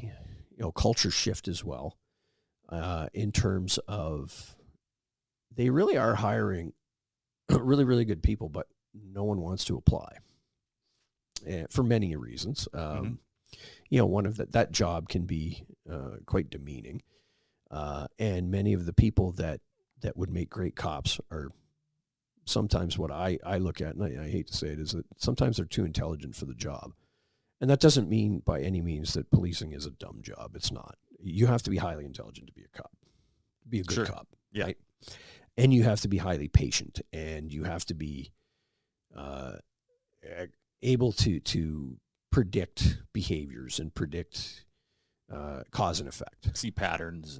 you know, culture shift as well, in terms of they really are hiring really, really good people, but no one wants to apply. For many reasons. You know, one of that job can be quite demeaning. And many of the people that would make great cops are sometimes what I look at, and I hate to say it, is that sometimes they're too intelligent for the job. And that doesn't mean by any means that policing is a dumb job. It's not. You have to be highly intelligent to be a cop, be a good cop. Yeah. Right? And you have to be highly patient, and you have to be able to predict behaviors and predict cause and effect. See patterns.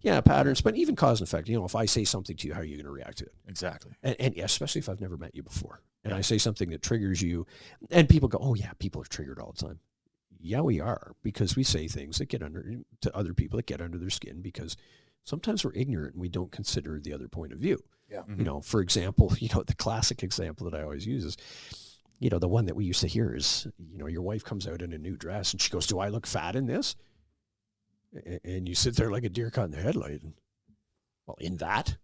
Yeah, patterns, but even cause and effect. You know, if I say something to you, how are you going to react to it? Exactly. And especially if I've never met you before, and I say something that triggers you, and people go, "Oh yeah, people are triggered all the time." Yeah, we are, because we say things that get under to other people, that get under their skin, because sometimes we're ignorant and we don't consider the other point of view. Yeah. You know, for example, you know, the classic example that I always use is, you know, the one that we used to hear is, you know, your wife comes out in a new dress and she goes, "Do I look fat in this?" And you sit there like a deer caught in the headlight. And, well, in that?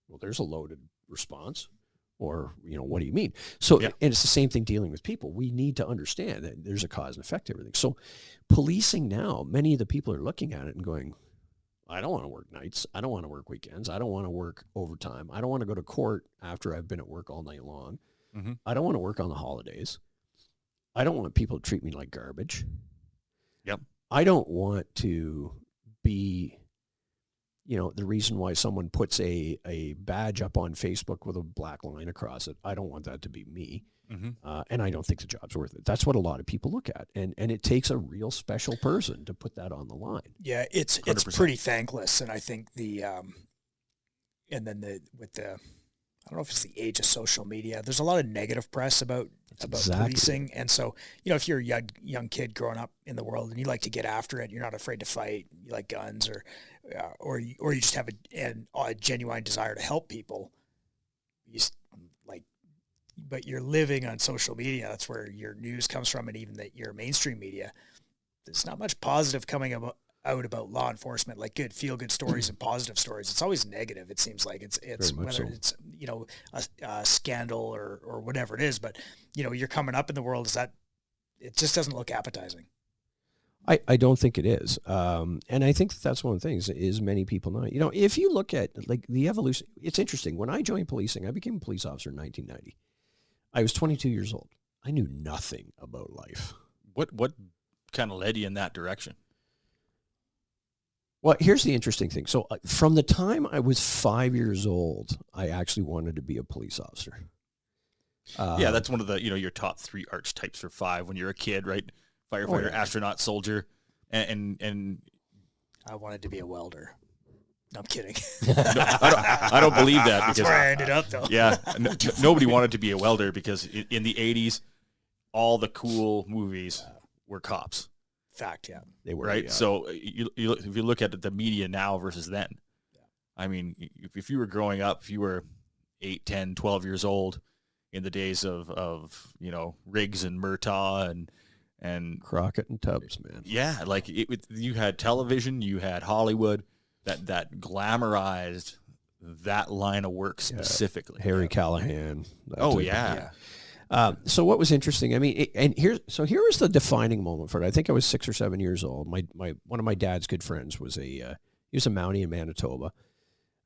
Well, there's a loaded response. Or, you know, what do you mean? So, and it's the same thing dealing with people. We need to understand that there's a cause and effect to everything. So policing now, many of the people are looking at it and going, I don't want to work nights. I don't want to work weekends. I don't want to work overtime. I don't want to go to court after I've been at work all night long. Mm-hmm. I don't want to work on the holidays. I don't want people to treat me like garbage. Yep. I don't want to be, you know, the reason why someone puts a badge up on Facebook with a black line across it. I don't want that to be me. Mm-hmm. And I don't think the job's worth it. That's what a lot of people look at. And it takes a real special person to put that on the line. Yeah, it's 100%. Pretty thankless. And I think and then I don't know if it's the age of social media. There's a lot of negative press about policing. And so, you know, if you're a young kid growing up in the world and you like to get after it, you're not afraid to fight, you like guns, or you just have a genuine desire to help people, but you're living on social media. That's where your news comes from, and even your mainstream media. There's not much positive coming out about law enforcement, like good feel-good stories and positive stories. It's always negative. It seems like it's whether it's, you know, a scandal or whatever it is, but, you know, you're coming up in the world, it just doesn't look appetizing. I don't think it is. And I think that's one of the things is many people know. You know, if you look at like the evolution, it's interesting. When I joined policing, I became a police officer in 1990. I was 22 years old. I knew nothing about life. What kind of led you in that direction? Well, here's the interesting thing. So from the time I was 5 years old, I actually wanted to be a police officer. Yeah, that's one of the, you know, your top 3 archetypes for 5 when you're a kid, right? Firefighter, astronaut, soldier, and I wanted to be a welder. No, I'm kidding. No, I don't believe that. Because, that's where I ended up, though. Yeah, nobody wanted to be a welder because in the 80s, all the cool movies were cops. Fact, yeah. They were, right? Yeah. So if you look at the media now versus then, I mean, if you were growing up, if you were 8, 10, 12 years old in the days of you know, Riggs and Murtaugh and Crockett and Tubbs, man. Yeah, like you had television, you had Hollywood that glamorized that line of work specifically. Harry Callahan. Oh yeah. So what was interesting? I mean, here was the defining moment for it. I think I was 6 or 7 years old. One of my dad's good friends was he was a Mountie in Manitoba,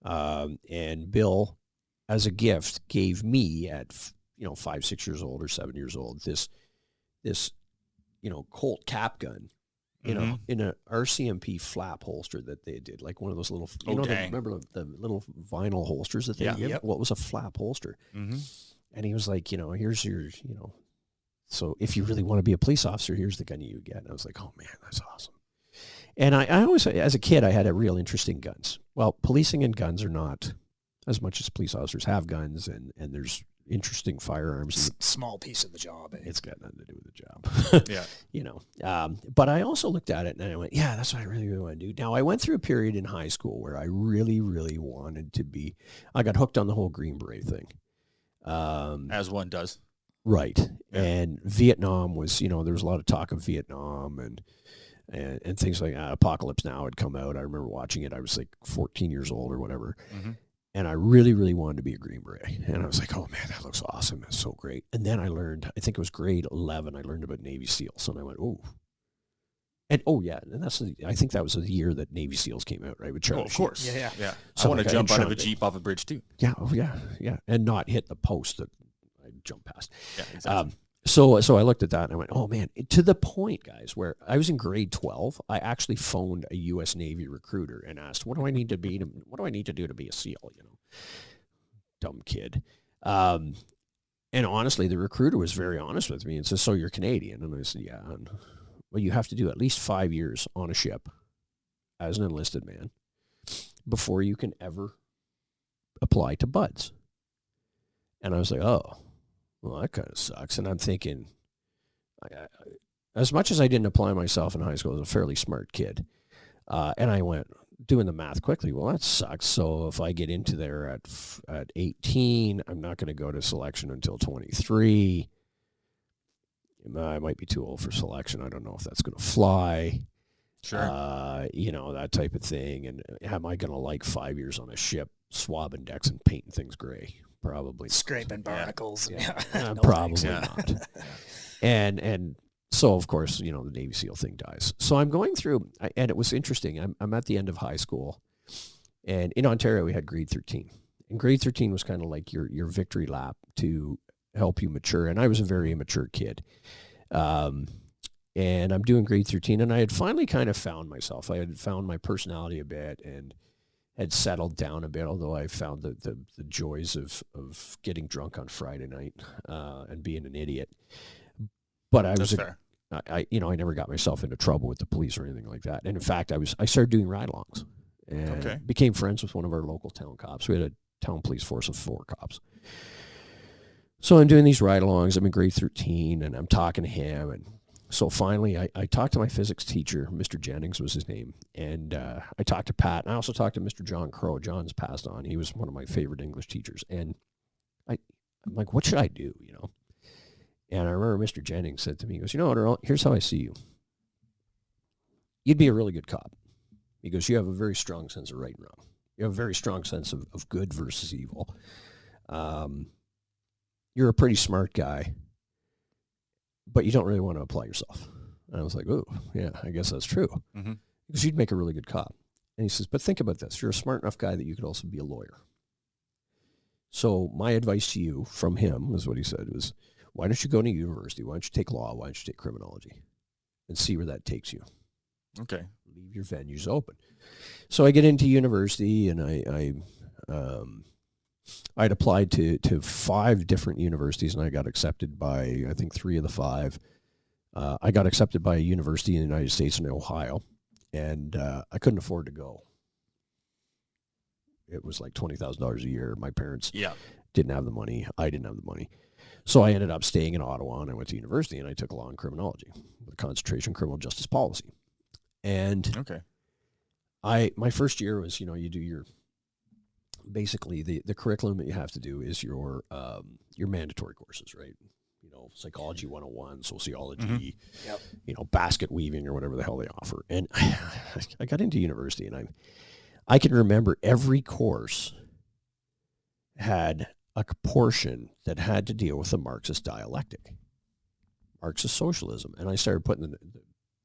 and Bill, as a gift, gave me at 5, 6 years old or 7 years old this Colt cap gun, in a RCMP flap holster that they did, like one of those little, remember the little vinyl holsters that they give? Yep. Well, it was a flap holster. Mm-hmm. And he was like, here's your, so if you really want to be a police officer, here's the gun you get. And I was like, oh man, that's awesome. And I always, as a kid, I had a real interest in guns. Well, policing and guns are not as much as police officers have guns, and there's interesting firearms. Small piece of the job. It's got nothing to do with the job. Yeah. But I also looked at it and I went, yeah, that's what I really, really want to do. Now, I went through a period in high school where I really, really wanted to be, I got hooked on the whole Green Beret thing. As one does. Right. Yeah. And Vietnam was, there was a lot of talk of Vietnam and things like that. Apocalypse Now had come out. I remember watching it. I was like 14 years old or whatever. Mm-hmm. And I really, really wanted to be a Green Beret. And I was like, oh man, that looks awesome. That's so great. And then I learned, I think it was grade 11, I learned about Navy SEALs. And I went, oh. And I think that was the year that Navy SEALs came out, right? With Charlie. Oh, of course. Yeah. So I want to jump out of a Jeep off a bridge too. Yeah. Oh, yeah. And not hit the post that I jumped past. Yeah, exactly. So I looked at that and I went, oh man, to the point, guys, where I was in grade 12, I actually phoned a U.S. Navy recruiter and asked, what do I need to do to be a SEAL? Dumb kid. And honestly, the recruiter was very honest with me and said, so you're Canadian? And I said, yeah. And, well, you have to do at least 5 years on a ship as an enlisted man before you can ever apply to buds. And I was like, oh, well, that kind of sucks. And I'm thinking, as much as I didn't apply myself in high school, I was a fairly smart kid. And I went, doing the math quickly, well, that sucks. So if I get into there at 18, I'm not going to go to selection until 23. I might be too old for selection. I don't know if that's going to fly. Sure. That type of thing. And am I going to like 5 years on a ship, swabbing decks and painting things gray? Probably. Scraping barnacles. Yeah. No probably not. And so, of course, the Navy SEAL thing dies. So I'm going through, and it was interesting. I'm at the end of high school, and in Ontario, we had grade 13. And grade 13 was kind of like your victory lap to help you mature. And I was a very immature kid. And I'm doing grade 13, and I had finally kind of found myself. I had found my personality a bit and had settled down a bit, although I found the joys of getting drunk on Friday night and being an idiot. But I was fair. I never got myself into trouble with the police or anything like that. And in fact, I started doing ride-alongs and became friends with one of our local town cops. We had a town police force of 4 cops. So I'm doing these ride-alongs. I'm in grade 13, and I'm talking to him. And so finally, I talked to my physics teacher, Mr. Jennings was his name, and I talked to Pat. And I also talked to Mr. John Crow. John's passed on. He was one of my favorite English teachers. And I'm like, what should I do, And I remember Mr. Jennings said to me, he goes, Earl, here's how I see you. You'd be a really good cop. He goes, you have a very strong sense of right and wrong. You have a very strong sense of good versus evil. You're a pretty smart guy, but you don't really want to apply yourself. And I was like, oh, yeah, I guess that's true. Mm-hmm. Because you'd make a really good cop. And he says, but think about this. You're a smart enough guy that you could also be a lawyer. So my advice to you from him was what he said was, why don't you go to university? Why don't you take law? Why don't you take criminology? And see where that takes you. Okay. Leave your venues open. So I get into university, and I'd applied to 5 different universities, and I got accepted by, I think, 3 of the 5. I got accepted by a university in the United States in Ohio, and I couldn't afford to go. It was like $20,000 a year. My parents didn't have the money. I didn't have the money. So I ended up staying in Ottawa, and I went to university, and I took law and criminology with a concentration in criminal justice policy. And my first year was, you do your, basically the curriculum that you have to do is your mandatory courses, right? Psychology 101, sociology, basket weaving or whatever the hell they offer. And I got into university, and I can remember every course had a portion that had to deal with the Marxist dialectic, Marxist socialism. And I started putting the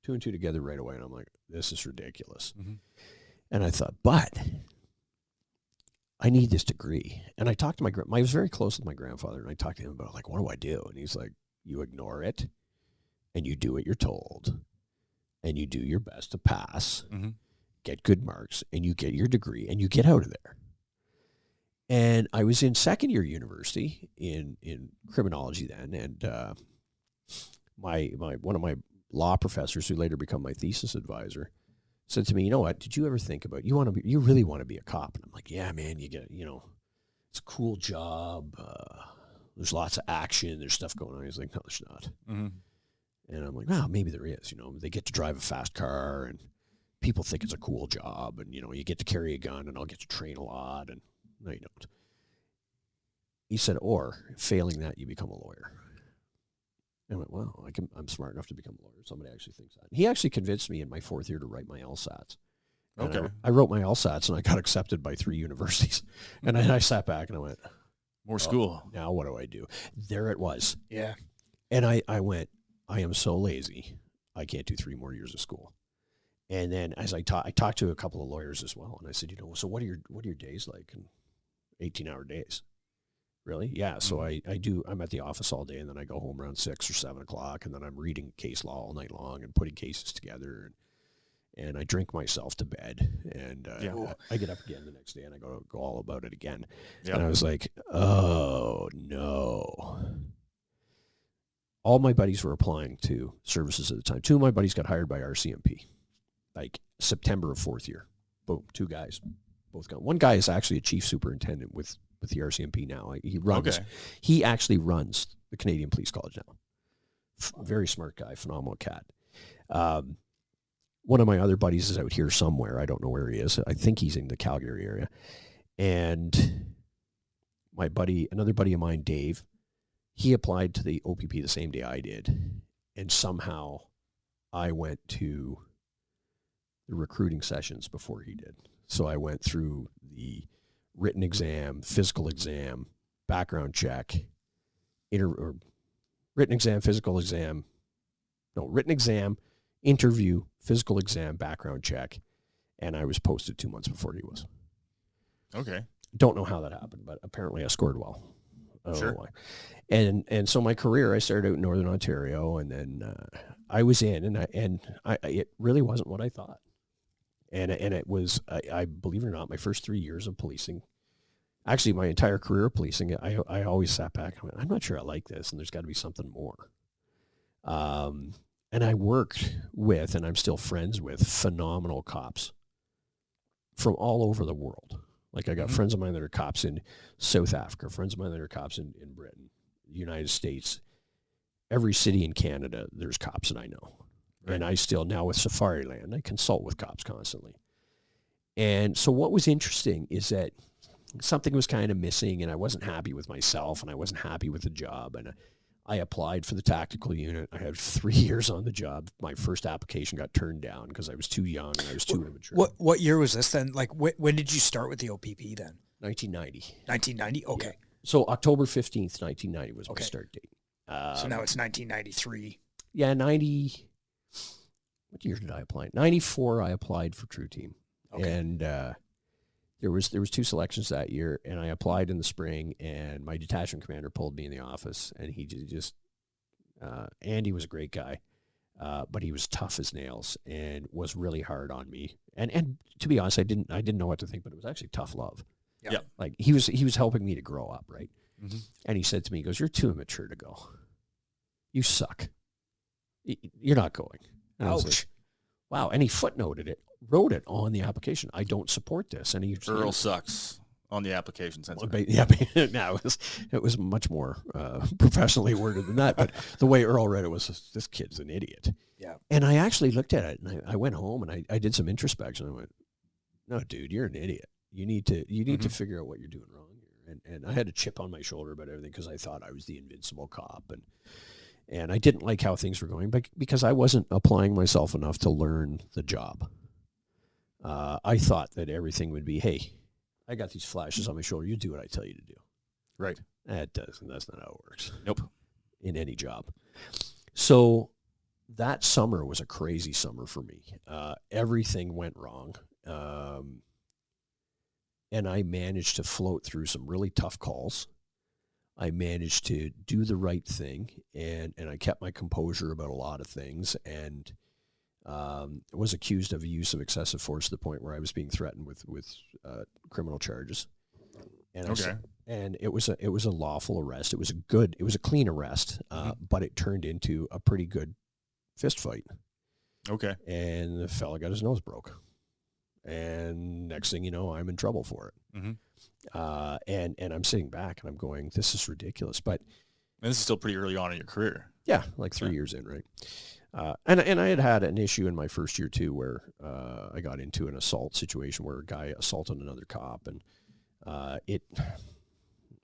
2 and 2 together right away, and I'm like, this is ridiculous. Mm-hmm. And I thought, but I need this degree. And I talked to I was very close with my grandfather, and I talked to him about, like, what do I do? And he's like, you ignore it, and you do what you're told, and you do your best to pass, get good marks, and you get your degree, and you get out of there. And I was in second year university in criminology then, and my one of my law professors, who later became my thesis advisor, said to me, you know what, did you ever think about, you really want to be a cop? And I'm like, yeah, man, you get, it's a cool job. There's lots of action. There's stuff going on. He's like, no, there's not. Mm-hmm. And I'm like, well, maybe there is. They get to drive a fast car, and people think it's a cool job, and, you get to carry a gun, and I'll get to train a lot, and no, you don't. He said, or failing that, you become a lawyer. I went, well, I'm smart enough to become a lawyer. Somebody actually thinks that. He actually convinced me in my 4th year to write my LSATs. Okay. I wrote my LSATs, and I got accepted by 3 universities. And I sat back, and I went, more school. Now what do I do? There it was. Yeah. And I went, I am so lazy. I can't do 3 more years of school. And then as I talked to a couple of lawyers as well, and I said, so what are your days like? And 18-hour days. Really? Yeah. So I'm at the office all day, and then I go home around 6 or 7 o'clock, and then I'm reading case law all night long and putting cases together, and I drink myself to bed, and I get up again the next day, and I go all about it again. Yep. And I was like, oh no. All my buddies were applying to services at the time. 2 of my buddies got hired by RCMP. like September of 4th year. Boom, 2 guys, both gone. One guy is actually a chief superintendent with the RCMP now. He actually runs the Canadian Police College now. Very smart guy, phenomenal cat. One of my other buddies is out here somewhere. I don't know where he is. I think he's in the Calgary area. And another buddy of mine, Dave, he applied to the OPP the same day I did. And somehow I went to the recruiting sessions before he did. So I went through the written exam, physical exam, background check, written exam, interview, physical exam, background check, and I was posted 2 months before he was. Okay. Don't know how that happened, but apparently I scored well. Sure. And so my career, I started out in Northern Ontario, and then I was in, and it really wasn't what I thought. And it was, I believe it or not, my first 3 years of policing, actually my entire career of policing, I always sat back and went, I'm not sure I like this, and there's got to be something more. And I worked with, and I'm still friends with, phenomenal cops from all over the world. Like I got friends of mine that are cops in South Africa, friends of mine that are cops in Britain, the United States, every city in Canada, there's cops that I know. Right. And I still, now with Safariland, I consult with cops constantly. And so what was interesting is that something was kind of missing, and I wasn't happy with myself, and I wasn't happy with the job. And I applied for the tactical unit. I had 3 years on the job. My first application got turned down because I was too young and I was too immature. What year was this then? Like, when did you start with the OPP then? 1990. 1990? Okay. Yeah. So October 15th, 1990 was my start date. So now it's 1993. Yeah, 90. What year did I apply? 94, I applied for True Team. Okay. And there was 2 selections that year, and I applied in the spring, and my detachment commander pulled me in the office, and he just Andy was a great guy, but he was tough as nails and was really hard on me. And to be honest, I didn't know what to think, but it was actually tough love. Yeah. Like he was helping me to grow up, right? Mm-hmm. And he said to me, he goes, "You're too immature to go. You suck. You're not going." And Ouch. Like, wow. And he wrote it on the application. I don't support this. And Earl sucks on the application. Yeah, no, it was much more professionally worded than that. But the way Earl read it was, this kid's an idiot. Yeah. And I actually looked at it, and I went home, and I did some introspection. I went, no, dude, you're an idiot. You need to figure out what you're doing wrong here. And I had a chip on my shoulder about everything because I thought I was the invincible cop. And I didn't like how things were going, but because I wasn't applying myself enough to learn the job. I thought that everything would be, hey, I got these flashes on my shoulder. You do what I tell you to do. Right. That's not how it works. Nope. In any job. So that summer was a crazy summer for me. Everything went wrong. And I managed to float through some really tough calls. I managed to do the right thing, and I kept my composure about a lot of things, and was accused of use of excessive force to the point where I was being threatened with criminal charges. And and it was a lawful arrest. It was a clean arrest, but it turned into a pretty good fist fight. Okay. And the fella got his nose broke. And next thing you know, I'm in trouble for it. Mm-hmm. And I'm sitting back and I'm going, this is ridiculous. But and this is still pretty early on in your career. Yeah, like 3 years in, right? And I had an issue in my first year too, where I got into an assault situation where a guy assaulted another cop, and it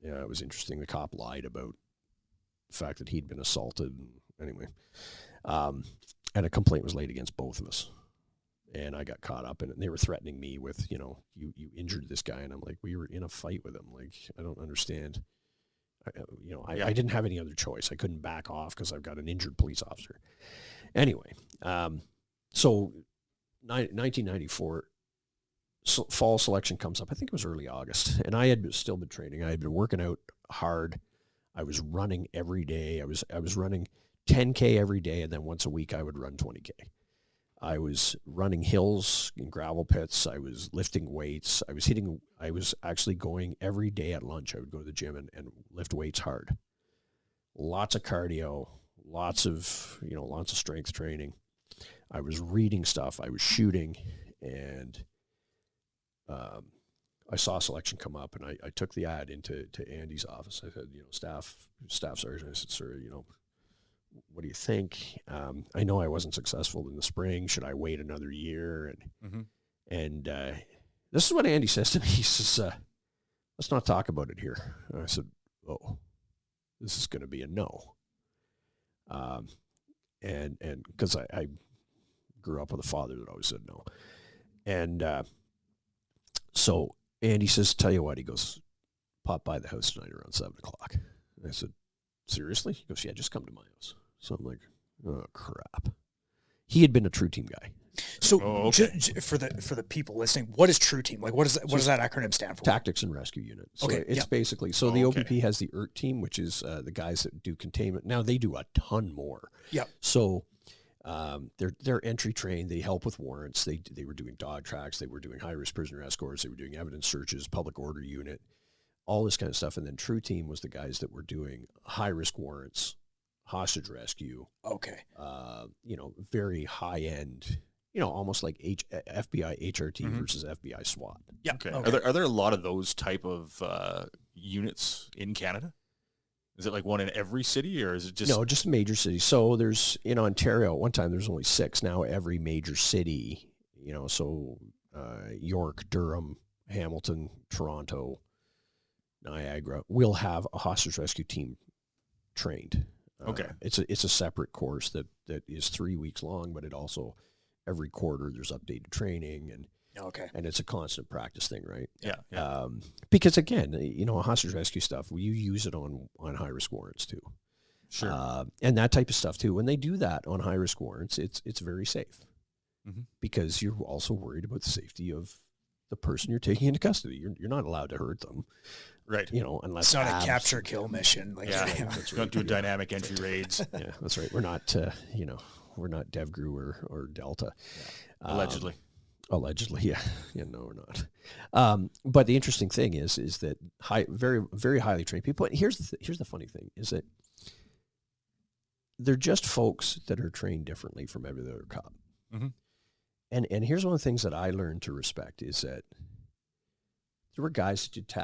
was interesting. The cop lied about the fact that he'd been assaulted. Anyway, and a complaint was laid against both of us. And I got caught up in it. And they were threatening me with, you injured this guy. And I'm like, we were in a fight with him. Like, I don't understand. I didn't have any other choice. I couldn't back off because I've got an injured police officer. Anyway, so 1994, fall selection comes up. I think it was early August. And I had still been training. I had been working out hard. I was running every day. I was running 10K every day. And then once a week, I would run 20K. I was running hills in gravel pits. I was lifting weights. I was actually going every day at lunch. I would go to the gym and lift weights hard. Lots of cardio, lots of strength training. I was reading stuff, I was shooting, and I saw a selection come up, and I took the ad into Andy's office. I said, staff sergeant, I said, sir, what do you think? I know I wasn't successful in the spring. Should I wait another year? And this is what Andy says to me. He says, let's not talk about it here. And I said, oh, this is going to be a no. And because I grew up with a father that always said no. And so Andy says, tell you what, he goes, pop by the house tonight around 7 o'clock. And I said, seriously? He goes, yeah, just come to my house. So I'm like, oh, crap. He had been a True Team guy. So for the people listening, what is True Team? Like, what does that acronym stand for? Tactics and Rescue Unit. So it's basically, the OPP has the ERT team, which is the guys that do containment. Now they do a ton more. Yep. So they're entry trained. They help with warrants. They were doing dog tracks. They were doing high-risk prisoner escorts. They were doing evidence searches, public order unit, all this kind of stuff. And then True Team was the guys that were doing high-risk warrants, hostage rescue. Okay. Very high-end, almost like FBI HRT versus FBI SWAT. Yeah. Okay. Are there a lot of those type of units in Canada? Is it like one in every city, or is it just... No, just major cities. So there's, in Ontario, at one time there's only 6. Now every major city, York, Durham, Hamilton, Toronto, Niagara, will have a hostage rescue team trained. Okay. It's a separate course that is 3 weeks long, but it also, every quarter there's updated training, and and it's a constant practice thing, right? Yeah. Because again, hostage rescue stuff, you use it on high risk warrants too. Sure. And that type of stuff too. When they do that on high risk warrants, it's very safe because you're also worried about the safety of the person you're taking into custody. You're not allowed to hurt them, right? Unless it's not a capture kill mission. Don't do dynamic entry raids. Yeah, that's right. We're not, we're not DevGru or Delta. Yeah. Allegedly, yeah. No, we're not. But the interesting thing is that very, very highly trained people. And here's the funny thing is that they're just folks that are trained differently from every other cop. And here's one of the things that I learned to respect is that there were guys that did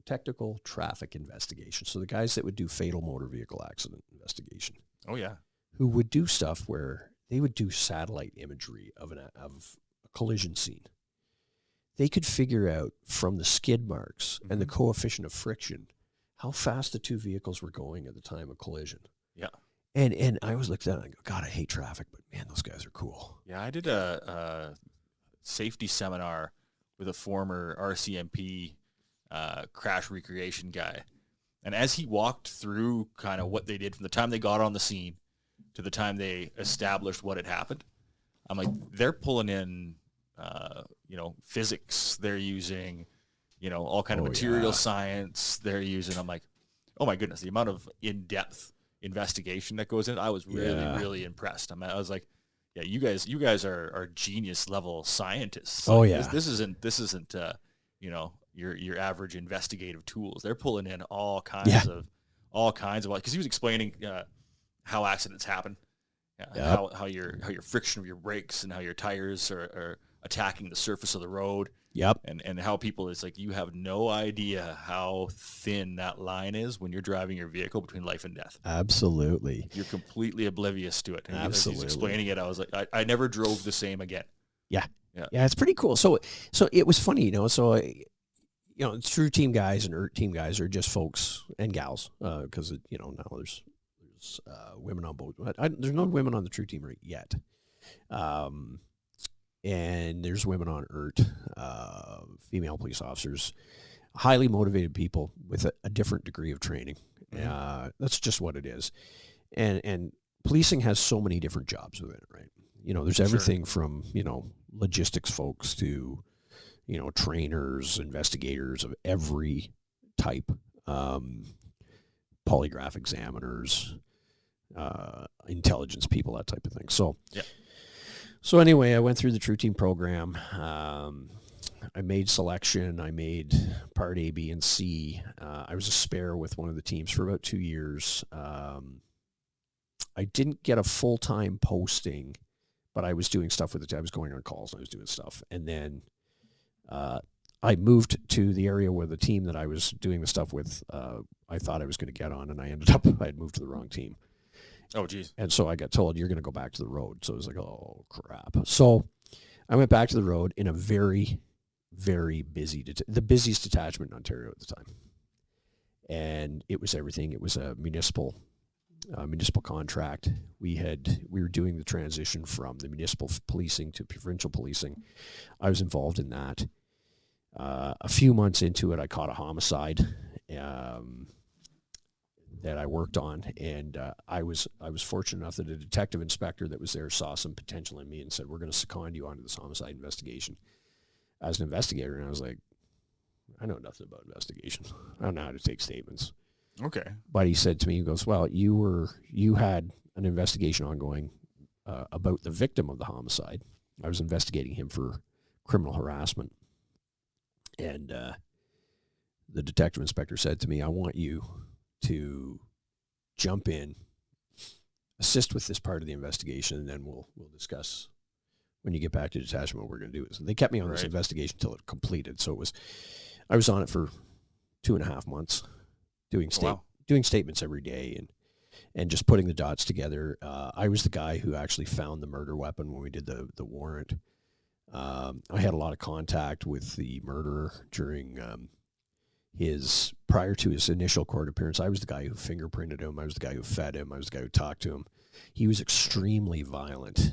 technical traffic investigation. So the guys that would do fatal motor vehicle accident investigation. Oh yeah. Who would do stuff where they would do satellite imagery of a collision scene. They could figure out from the skid marks and the coefficient of friction how fast the two vehicles were going at the time of collision. Yeah. And I always looked at it and I go, God, I hate traffic, but man, those guys are cool. Yeah, I did a safety seminar with a former RCMP crash recreation guy. And as he walked through kind of what they did from the time they got on the scene to the time they established what had happened, I'm like, they're pulling in physics, they're using, all kind of material science they're using. I'm like, oh my goodness, the amount of in-depth investigation that goes in. I was really impressed. I was like, yeah, you guys are genius level scientists. Oh like, yeah. This isn't your average investigative tools. They're pulling in all kinds of because he was explaining how accidents happen. How your friction of your brakes and how your tires are attacking the surface of the road. Yep. And how people, it's like you have no idea how thin that line is when you're driving your vehicle between life and death. Absolutely. You're completely oblivious to it. And Absolutely. As he's explaining it, I was like, I never drove the same again. Yeah. It's pretty cool. So it was funny, True Team guys and ERT team guys are just folks and gals because now there's women on both. There's no women on the True Team right yet. And there's women on ERT, female police officers, highly motivated people with a different degree of training. That's just what it is. And policing has so many different jobs within it, right? There's everything from, logistics folks to, trainers, investigators of every type, polygraph examiners, intelligence people, that type of thing. So, So anyway, I went through the True Team program. I made selection. I made part A, B, and C. I was a spare with one of the teams for about 2 years. I didn't get a full-time posting but I was doing stuff with it. I was going on calls and I was doing stuff. And then I moved to the area where the team that I was doing the stuff with, I thought I was going to get on, and I ended up, I had moved to the wrong team. Oh, geez. And so I got told, you're going to go back to the road. So I was like, oh, crap. So I went back to the road in a very, very busy, the busiest detachment in Ontario at the time. And it was everything. It was a municipal contract. We were doing the transition from the municipal policing to provincial policing. I was involved in that. A few months into it, I caught a homicide that I worked on, and I was fortunate enough that a detective inspector that was there saw some potential in me and said, we're going to second you onto this homicide investigation as an investigator. And I was like, I know nothing about investigation. I don't know how to take statements. Okay. But he said to me, he goes, well, you had an investigation ongoing about the victim of the homicide. I was investigating him for criminal harassment. And the detective inspector said to me, I want you to jump in, assist with this part of the investigation, and then we'll discuss when you get back to detachment what we're going to do. So they kept me on this investigation until it completed. So I was on it for 2.5 months, doing statements every day and just putting the dots together. I was the guy who actually found the murder weapon when we did the warrant. I had a lot of contact with the murderer during prior to his initial court appearance. I was the guy who fingerprinted him. I was the guy who fed him. I was the guy who talked to him. He was extremely violent.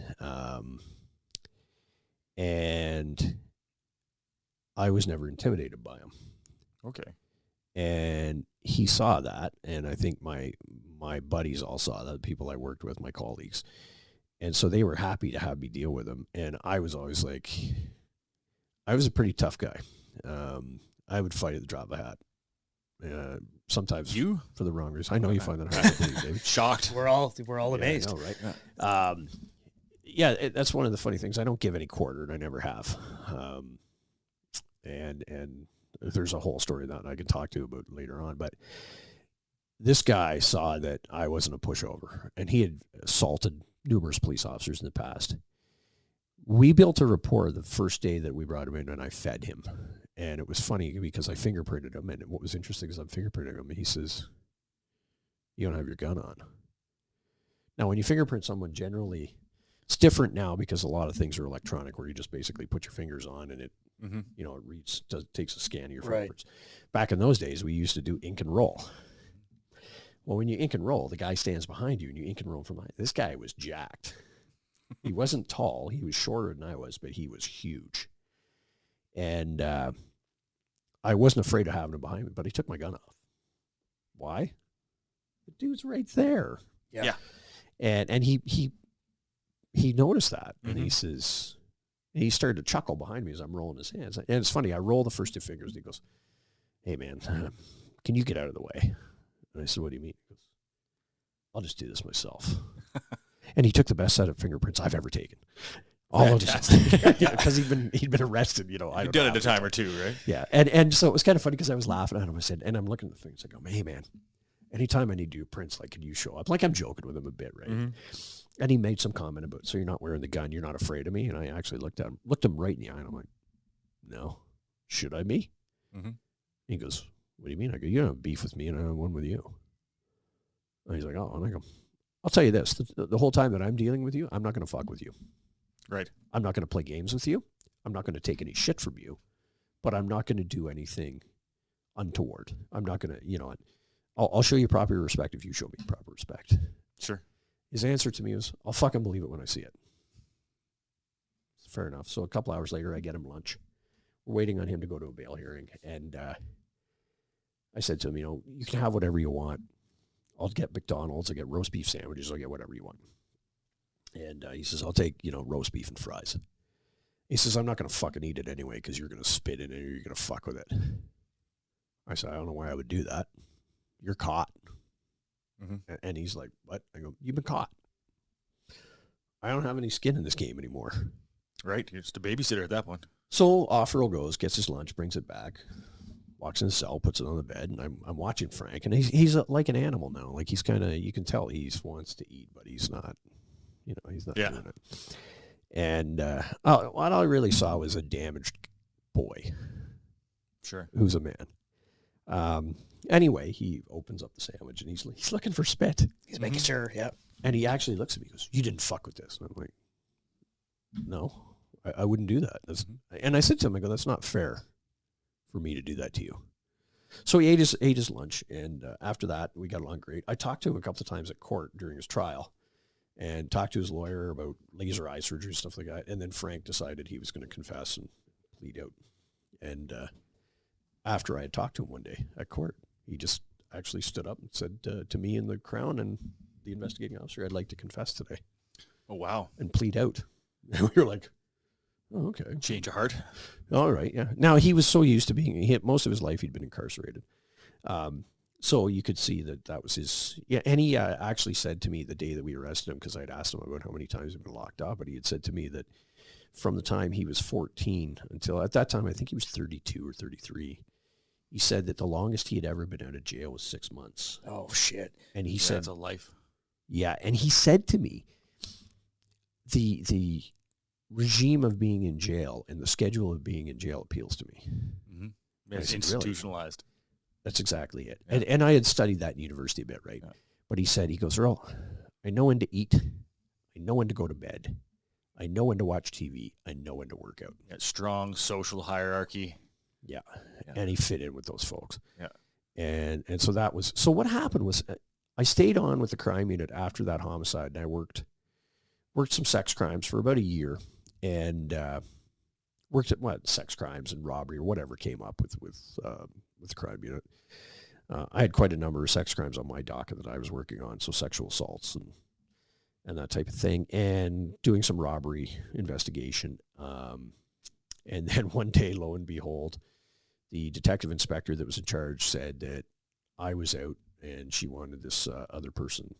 And I was never intimidated by him. Okay. And he saw that, and I think my buddies all saw that, the people I worked with, my colleagues. And so they were happy to have me deal with him. And I was always like, I was a pretty tough guy. I would fight at the drop of a hat. Sometimes for the wrong reason. I know you find that hard to believe, David. Shocked. We're all amazed. I know, right? Yeah. That's one of the funny things. I don't give any quarter, and I never have. And there's a whole story that I can talk to you about later on. But this guy saw that I wasn't a pushover, and he had assaulted numerous police officers in the past. We built a rapport the first day that we brought him in, and I fed him. And it was funny because I fingerprinted him, and what was interesting is I'm fingerprinting him, and he says, you don't have your gun on. Now, when you fingerprint someone, generally, it's different now because a lot of things are electronic, where you just basically put your fingers on, and it, it reads, takes a scan of your fingerprints. Back in those days, we used to do ink and roll. Well, when you ink and roll, the guy stands behind you, and you ink and roll from behind. This guy was jacked. He wasn't tall. He was shorter than I was, but he was huge. And I wasn't afraid of having him behind me, but he took my gun off. Why? The dude's right there. Yeah. And he noticed that, and he says, he started to chuckle behind me as I'm rolling his hands. And it's funny, I roll the first 2 fingers, and he goes, hey, man, can you get out of the way? And I said, what do you mean? He goes, I'll just do this myself. And he took the best set of fingerprints I've ever taken. All of them. Because he'd been arrested, You'd done it a time or two, right? Yeah. And so it was kind of funny because I was laughing at him. I said, and I'm looking at the things. I go, hey, man, anytime I need to do prints, like, can you show up? Like, I'm joking with him a bit, right? And he made some comment about, so you're not wearing the gun, you're not afraid of me? And I actually looked him right in the eye, and I'm like, no. Should I be? He goes, what do you mean? I go, you don't have beef with me, and I have one with you. And he's like, oh. And I go, I'll tell you this, the whole time that I'm dealing with you, I'm not going to fuck with you. Right. I'm not going to play games with you. I'm not going to take any shit from you, but I'm not going to do anything untoward. I'm not going to, I'll show you proper respect if you show me proper respect. Sure. His answer to me was, I'll fucking believe it when I see it. Fair enough. So a couple hours later, I get him lunch. We're waiting on him to go to a bail hearing. And I said to him, you can have whatever you want. I'll get McDonald's, I'll get roast beef sandwiches, I'll get whatever you want. And he says, I'll take, roast beef and fries. He says, I'm not going to fucking eat it anyway because you're going to spit in it or you're going to fuck with it. I said, I don't know why I would do that. You're caught. And he's like, what? I go, you've been caught. I don't have any skin in this game anymore. Right. You're just a babysitter at that point. So off Earl goes, gets his lunch, brings it back, walks in the cell, puts it on the bed, and I'm watching Frank, and he's like an animal now. Like, he's kind of, you can tell he wants to eat, but he's not, he's not doing it. And what I really saw was a damaged boy. Sure. Who's a man. Anyway, he opens up the sandwich and he's looking for spit. He's making sure, yeah. And he actually looks at me and goes, "You didn't fuck with this." And I'm like, "No, I wouldn't do that." And I said to him, I go, "That's not fair for me to do that to you." So he ate his lunch, and after that, we got along great. I talked to him a couple of times at court during his trial and talked to his lawyer about laser eye surgery, stuff like that. And then Frank decided he was going to confess and plead out. And after I had talked to him one day at court, he just actually stood up and said to me and the Crown and the investigating officer, "I'd like to confess today." Oh, wow. And plead out. And we were like, "Oh, okay. Change of heart. All right, yeah." Now, he was so used to being, most of his life he'd been incarcerated. So you could see that was his, yeah. And he actually said to me the day that we arrested him, because I'd asked him about how many times he'd been locked up, but he had said to me that from the time he was 14 until at that time, I think he was 32 or 33, he said that the longest he had ever been out of jail was 6 months. Oh, shit. And he said, that's a life. Yeah, and he said to me, the regime of being in jail and the schedule of being in jail appeals to me. Mm-hmm. It's institutionalized. Really? That's exactly it. Yeah. And I had studied that in university a bit, right? Yeah. But he goes, "Earl, I know when to eat. I know when to go to bed. I know when to watch TV. I know when to work out." Yeah, strong social hierarchy. Yeah. And he fit in with those folks. Yeah. And so that was, so what happened was I stayed on with the crime unit after that homicide, and I worked some sex crimes for about a year, and worked at sex crimes and robbery or whatever came up with the crime unit. I had quite a number of sex crimes on my docket that I was working on, so sexual assaults and that type of thing, and doing some robbery investigation. And then one day, lo and behold, the detective inspector that was in charge said that I was out and she wanted this other person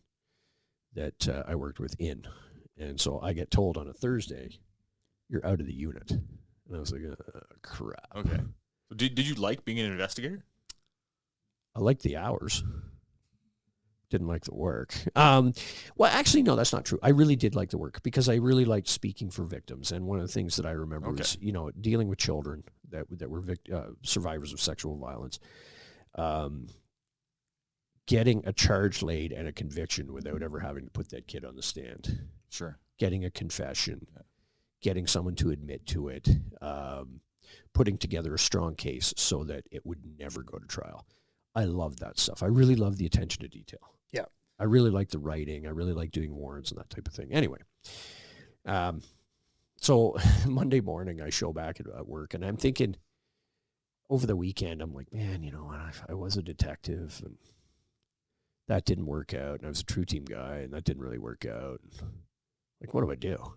that I worked with in. And so I get told on a Thursday, "You're out of the unit." And I was like, crap. Okay. So did you like being an investigator? I liked the hours. Didn't like the work. Well, actually, no, that's not true. I really did like the work because I really liked speaking for victims. And one of the things that I remember was, dealing with children that were survivors of sexual violence, getting a charge laid and a conviction without ever having to put that kid on the stand. Sure. Getting a confession, getting someone to admit to it, putting together a strong case so that it would never go to trial. I love that stuff. I really love the attention to detail. Yeah. I really like the writing. I really like doing warrants and that type of thing. Anyway, so Monday morning I show back at work, and I'm thinking over the weekend, I'm like, man, I was a detective and that didn't work out. And I was a True Team guy and that didn't really work out. Like, what do I do?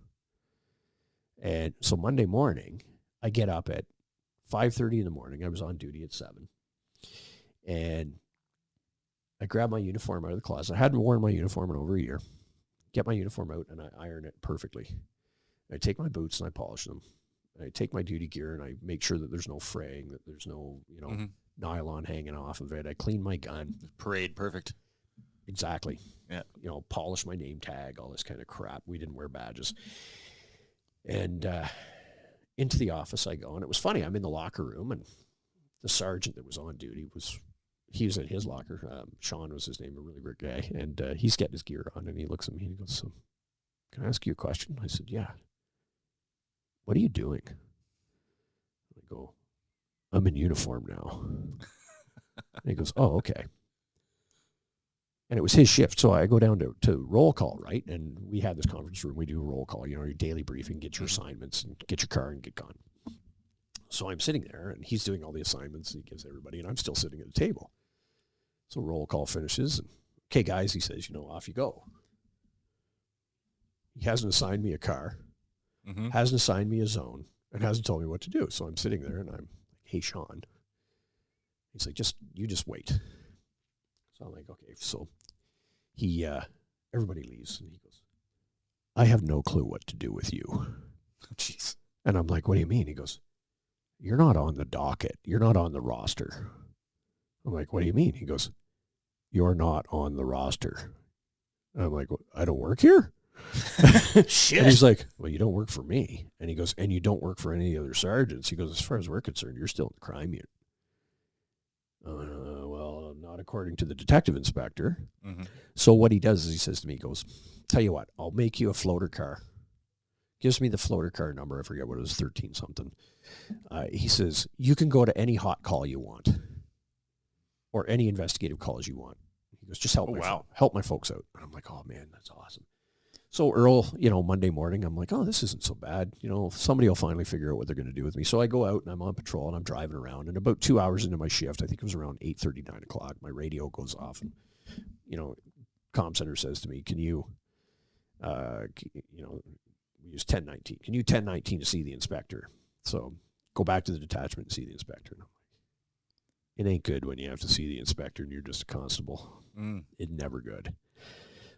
And so Monday morning, I get up at 5:30 in the morning. I was on duty at 7. And I grab my uniform out of the closet. I hadn't worn my uniform in over a year. Get my uniform out and I iron it perfectly. I take my boots and I polish them. I take my duty gear and I make sure that there's no fraying, that there's no, nylon hanging off of it. I clean my gun. Parade, perfect. Exactly. Yeah. Polish my name tag, all this kind of crap. We didn't wear badges. And into the office I go. And it was funny. I'm in the locker room and the sergeant that was on duty he was in his locker. Sean was his name, a really great guy. And he's getting his gear on and he looks at me and he goes, "So, can I ask you a question?" I said, "Yeah." "What are you doing?" I go, "I'm in uniform now." And he goes, "Oh, okay." And it was his shift. So I go down to roll call, right? And we had this conference room. We do a roll call, your daily briefing, get your assignments, and get your car and get gone. So I'm sitting there, and he's doing all the assignments he gives everybody, and I'm still sitting at the table. So roll call finishes. And, "Okay, guys," he says, "off you go." He hasn't assigned me a car, hasn't assigned me a zone, and hasn't told me what to do. So I'm sitting there, and I'm like, "Hey, Sean." He's like, you just wait." So I'm like, okay. So everybody leaves, and he goes, "I have no clue what to do with you." Jeez. And I'm like, "What do you mean?" He goes, "You're not on the docket. You're not on the roster." I'm like, "What do you mean?" He goes, "You're not on the roster." And I'm like, "I don't work here?" Shit. And he's like, well, you don't work for me. And he goes, and you don't work for any other sergeants. He goes, as far as we're concerned, you're still in the crime unit. Well, not according to the detective inspector. Mm-hmm. So what he does is he says to me, he goes, tell you what, I'll make you a floater car. Gives me the floater car number. I forget what it was, 13 something. He says, you can go to any hot call you want or any investigative calls you want. He goes, just help my folks out. And I'm like, oh man, that's awesome. So Earl, Monday morning, I'm like, oh, this isn't so bad. Somebody will finally figure out what they're going to do with me. So I go out and I'm on patrol and I'm driving around. And about 2 hours into my shift, I think it was around 8:30, 9 o'clock, my radio goes off. And, comm center says to me, can you, we use 1019. Can you 1019 to see the inspector? So go back to the detachment and see the inspector. It ain't good when you have to see the inspector and you're just a constable. It's never good.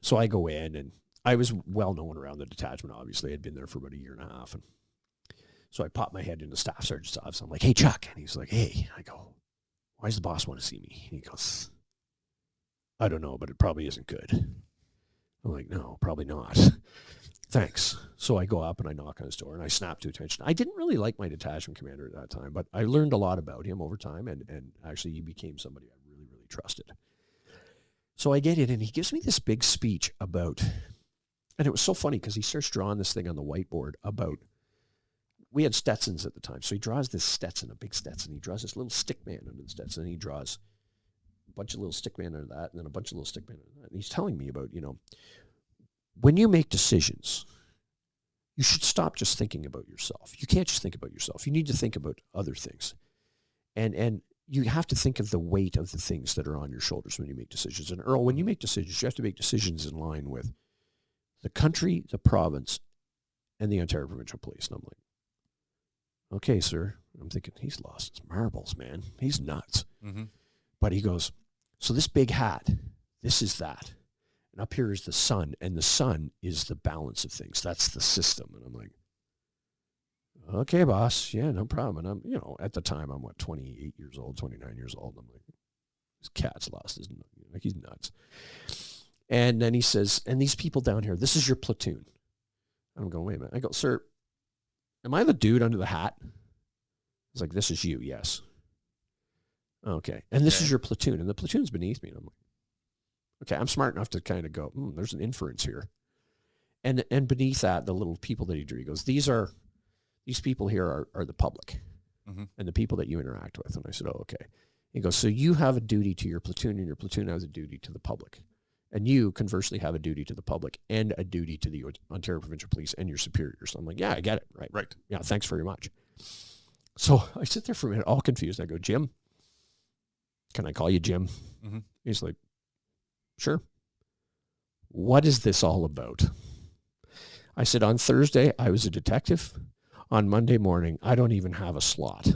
So I go in and I was well known around the detachment, obviously. I'd been there for about a year and a half. And so I pop my head in the staff sergeant's office. I'm like, hey, Chuck. And he's like, hey. I go, why does the boss want to see me? And he goes, I don't know, but it probably isn't good. I'm like, no, probably not. Thanks. So I go up and I knock on his door and I snap to attention. I didn't really like my detachment commander at that time, but I learned a lot about him over time. And actually he became somebody I really, really trusted. So I get in and he gives me this big speech about... And it was so funny because he starts drawing this thing on the whiteboard about, we had Stetsons at the time. So he draws this Stetson, a big Stetson. He draws this little stick man under the Stetson. And he draws a bunch of little stick man under that and then a bunch of little stick man under that. And he's telling me about, when you make decisions, you should stop just thinking about yourself. You can't just think about yourself. You need to think about other things. And you have to think of the weight of the things that are on your shoulders when you make decisions. And Earl, when you make decisions, you have to make decisions in line with the country, the province, and the Ontario Provincial Police. And I'm like, okay, sir. I'm thinking, he's lost his marbles, man. He's nuts. Mm-hmm. But he goes, so this big hat, this is that. And up here is the sun, and the sun is the balance of things. That's the system. And I'm like, okay, boss. Yeah, no problem. And I'm, at the time, I'm 28 years old, 29 years old. I'm like, this cat's lost his, like, he's nuts. And then he says, and these people down here, this is your platoon. I'm going, wait a minute. I go, sir, am I the dude under the hat? He's like, this is you, yes. Okay. And this is your platoon. And the platoon's beneath me. And I'm like, okay, I'm smart enough to kind of go, there's an inference here. And beneath that, the little people that he drew, he goes, these people here are the public and the people that you interact with. And I said, oh, okay. He goes, so you have a duty to your platoon and your platoon has a duty to the public. And you, conversely, have a duty to the public and a duty to the Ontario Provincial Police and your superiors. So I'm like, yeah, I get it. Right. Yeah, thanks very much. So I sit there for a minute, all confused. I go, Jim, can I call you Jim? Mm-hmm. He's like, sure. What is this all about? I said, on Thursday, I was a detective. On Monday morning, I don't even have a slot.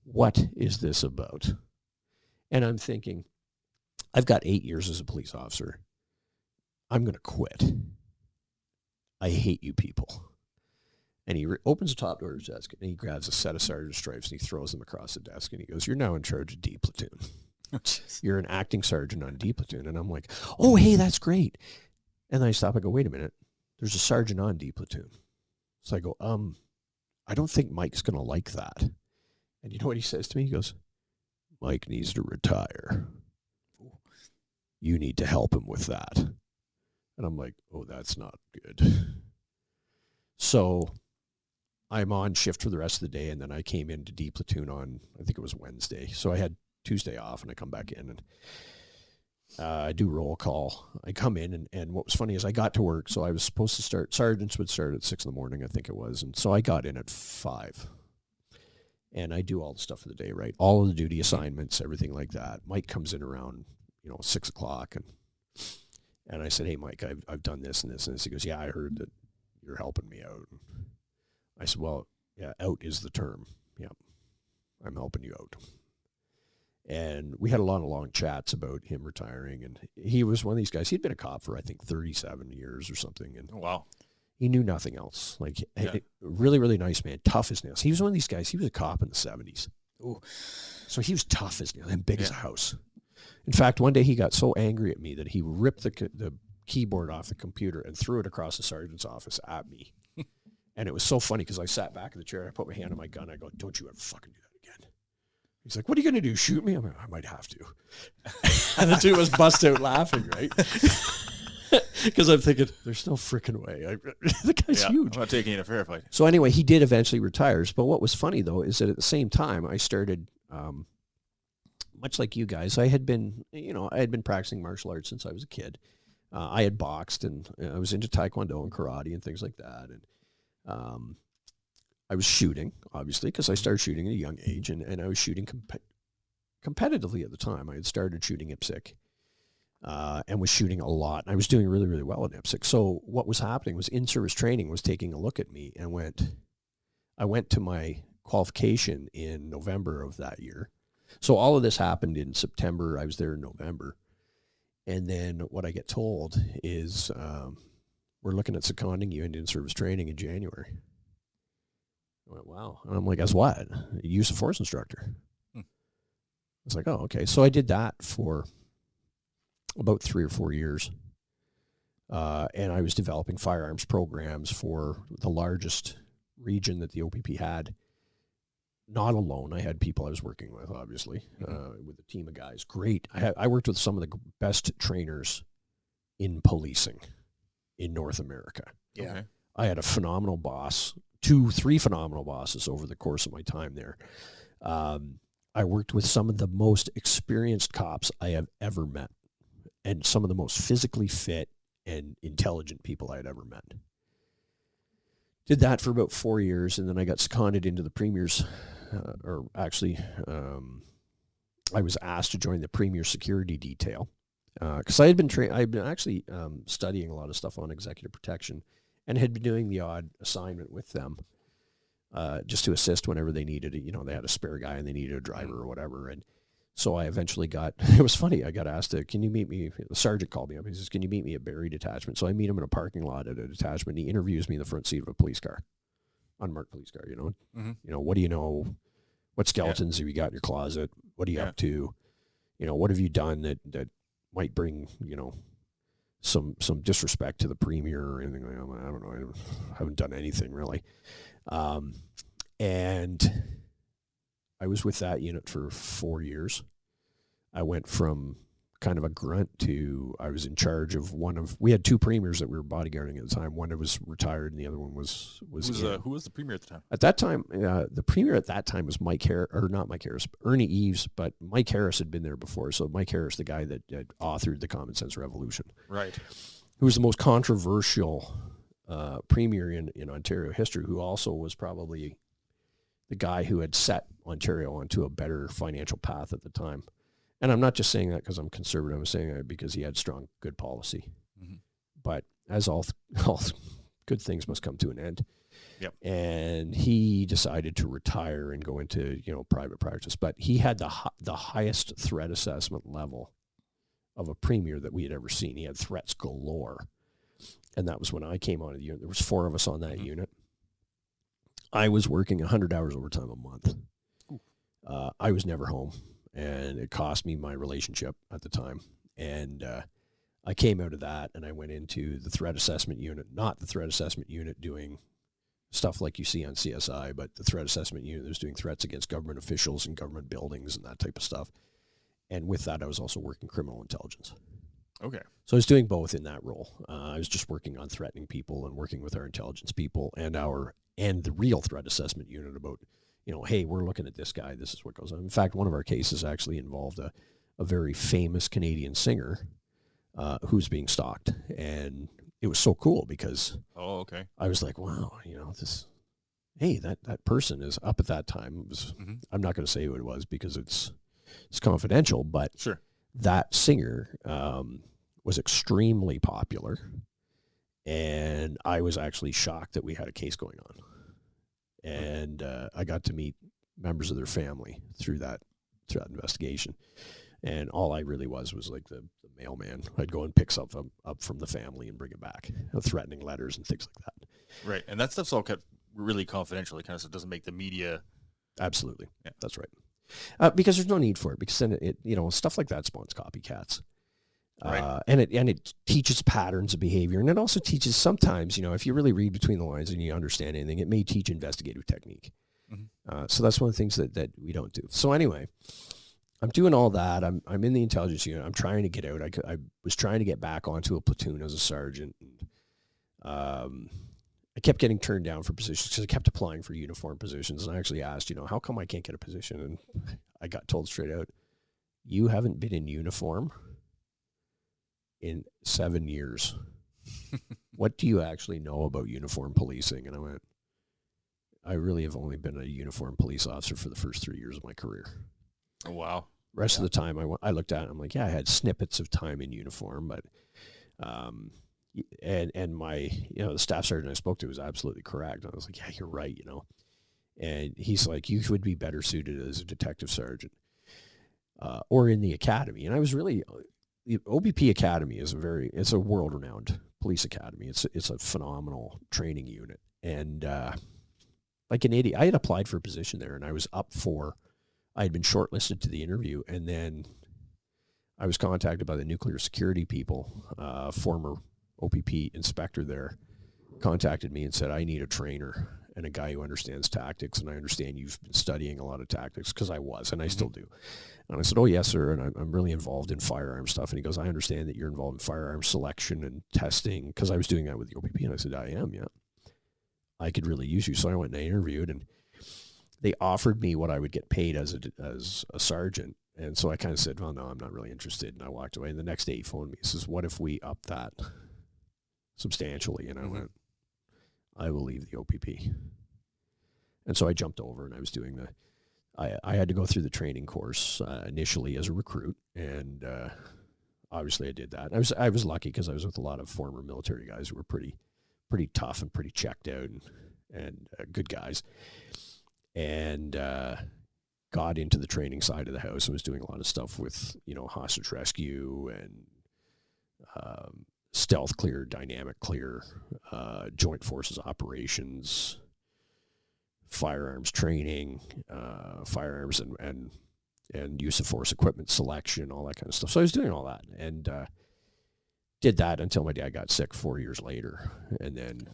What is this about? And I'm thinking, I've got 8 years as a police officer. I'm going to quit. I hate you people. And he opens the top door of his desk and he grabs a set of sergeant stripes and he throws them across the desk and he goes, you're now in charge of D platoon. You're an acting sergeant on D platoon. And I'm like, oh, hey, that's great. And then I stop. I go, wait a minute. There's a sergeant on D platoon. So I go, I don't think Mike's going to like that. And you know what he says to me? He goes, Mike needs to retire. You need to help him with that. And I'm like, oh, that's not good. So I'm on shift for the rest of the day, and then I came into D platoon on, I think it was Wednesday. So I had Tuesday off, and I come back in, and I do roll call. I come in, and what was funny is I got to work, so I was supposed to start, sergeants would start at 6 in the morning, I think it was, and so I got in at 5. And I do all the stuff for the day, right? All of the duty assignments, everything like that. Mike comes in around 6 o'clock, and I said, hey, Mike, I've done this and this and this. He goes, yeah, I heard that you're helping me out. I said, well, yeah, out is the term. Yeah, I'm helping you out. And we had a lot of long chats about him retiring, and he was one of these guys. He'd been a cop for, I think, 37 years or something. And oh, wow. He knew nothing else. Like, really, really nice man, tough as nails. He was one of these guys. He was a cop in the 70s. Ooh. So he was tough as nails and big as a house. In fact, one day he got so angry at me that he ripped the keyboard off the computer and threw it across the sergeant's office at me. And it was so funny because I sat back in the chair and I put my hand on my gun. I go, don't you ever fucking do that again. He's like, what are you going to do? Shoot me? I'm like, I might have to. And the two of us bust out laughing, right? Because I'm thinking, there's no freaking way. The guy's huge. I'm not taking it a fair fight. So anyway, he did eventually retire. But what was funny, though, is that at the same time, I started, much like you guys, I had been practicing martial arts since I was a kid. I had boxed, and I was into Taekwondo and karate and things like that. And I was shooting, obviously, because I started shooting at a young age, and I was shooting competitively at the time. I had started shooting IPSC. And was shooting a lot. I was doing really, really well at IPSC. So what was happening was in-service training was taking a look at me and I went to my qualification in November of that year. So all of this happened in September. I was there in November. And then what I get told is we're looking at seconding you into in-service training in January. I went, wow. And I'm like, as what? A use of force instructor. I was like, oh, okay. So I did that for about 3 or 4 years. And I was developing firearms programs for the largest region that the OPP had. Not alone. I had people I was working with, obviously, with a team of guys. Great. I worked with some of the best trainers in policing in North America. Yeah. Okay. I had a phenomenal boss, 2-3 phenomenal bosses over the course of my time there. I worked with some of the most experienced cops I have ever met, and some of the most physically fit and intelligent people I had ever met. Did that for about 4 years, and then I got seconded into the Premier's, I was asked to join the Premier security detail, because I had been actually studying a lot of stuff on executive protection, and had been doing the odd assignment with them, just to assist whenever they needed it. They had a spare guy and they needed a driver or whatever, and so I eventually it was funny, I got asked can you meet me, the sergeant called me up, he says, can you meet me at Barrie Detachment? So I meet him in a parking lot at a detachment, and he interviews me in the front seat of a police car, unmarked police car, what do you know, what skeletons have you got in your closet, what are you up to, what have you done that might bring, some disrespect to the Premier or anything like that. I don't know, I haven't done anything really. And I was with that unit for 4 years. I went from kind of a grunt to, I was in charge of we had 2 premiers that we were bodyguarding at the time. One was retired and the other one was who was the Premier at the time? At that time, the Premier at that time was Ernie Eves, but Mike Harris had been there before. So Mike Harris, the guy that authored the Common Sense Revolution. Right. Who was the most controversial Premier in Ontario history, who also was probably the guy who had set Ontario onto a better financial path at the time. And I'm not just saying that because I'm conservative. I'm saying that because he had strong, good policy. Mm-hmm. But as all good things must come to an end. Yep. And he decided to retire and go into private practice. But he had the highest threat assessment level of a Premier that we had ever seen. He had threats galore. And that was when I came on the unit. There was 4 of us on that unit. I was working 100 hours overtime a month. I was never home, and it cost me my relationship at the time. And I came out of that, and I went into the threat assessment unit, not the threat assessment unit doing stuff like you see on CSI, but the threat assessment unit that was doing threats against government officials and government buildings and that type of stuff. And with that, I was also working criminal intelligence. Okay. So I was doing both in that role. I was just working on threatening people and working with our intelligence people and the real threat assessment unit about, hey, we're looking at this guy. This is what goes on. In fact, one of our cases actually involved a very famous Canadian singer who's being stalked. And it was so cool because I was like, wow, that person is up at that time. It was, I'm not going to say who it was because it's confidential, but sure. That singer was extremely popular, and I was actually shocked that we had a case going on. And I got to meet members of their family through that investigation. And all I really was like the mailman. I'd go and pick something up from the family and bring it back, threatening letters and things like that. Right, and that stuff's all kept really confidential. It kind of doesn't make the media. Absolutely, yeah, that's right. Because there's no need for it. Because then it stuff like that spawns copycats. Right. And it teaches patterns of behavior, and it also teaches sometimes, if you really read between the lines and you understand anything, it may teach investigative technique. Mm-hmm. So that's one of the things that we don't do. So anyway, I'm doing all that. I'm in the intelligence unit. I'm trying to get out. I was trying to get back onto a platoon as a sergeant. And, I kept getting turned down for positions because I kept applying for uniform positions. And I actually asked, how come I can't get a position? And I got told straight out, you haven't been in uniform in 7 years. What do you actually know about uniform policing? And I went, I really have only been a uniform police officer for the first 3 years of my career. Oh, wow. Rest of the time I looked at it, I'm like, yeah, I had snippets of time in uniform, but, and my, the staff sergeant I spoke to was absolutely correct. I was like, yeah, you're right, and he's like, you would be better suited as a detective sergeant, or in the academy. And I was really, the OPP Academy is it's a world-renowned police academy. It's a phenomenal training unit. And, like an idiot, I had applied for a position there, and I had been shortlisted to the interview, and then I was contacted by the nuclear security people. Former OPP inspector there contacted me and said, I need a trainer and a guy who understands tactics, and I understand you've been studying a lot of tactics, because I was, and I still do. And I said, oh, yes, sir, and I'm really involved in firearm stuff. And he goes, I understand that you're involved in firearm selection and testing, because I was doing that with the OPP. And I said, I am, yeah. I could really use you. So I went and I interviewed, and they offered me what I would get paid as a sergeant. And so I kind of said, well, no, I'm not really interested. And I walked away. And the next day he phoned me. He says, what if we up that substantially? And I went, I will leave the OPP. And so I jumped over, and I was doing I had to go through the training course initially as a recruit. And obviously I did that. I was lucky because I was with a lot of former military guys who were pretty tough and pretty checked out and good guys. And got into the training side of the house and was doing a lot of stuff with, hostage rescue and stealth clear, dynamic clear, joint forces operations, firearms training, firearms and use of force equipment selection, all that kind of stuff. So I was doing all that, and did that until my dad got sick 4 years later. And then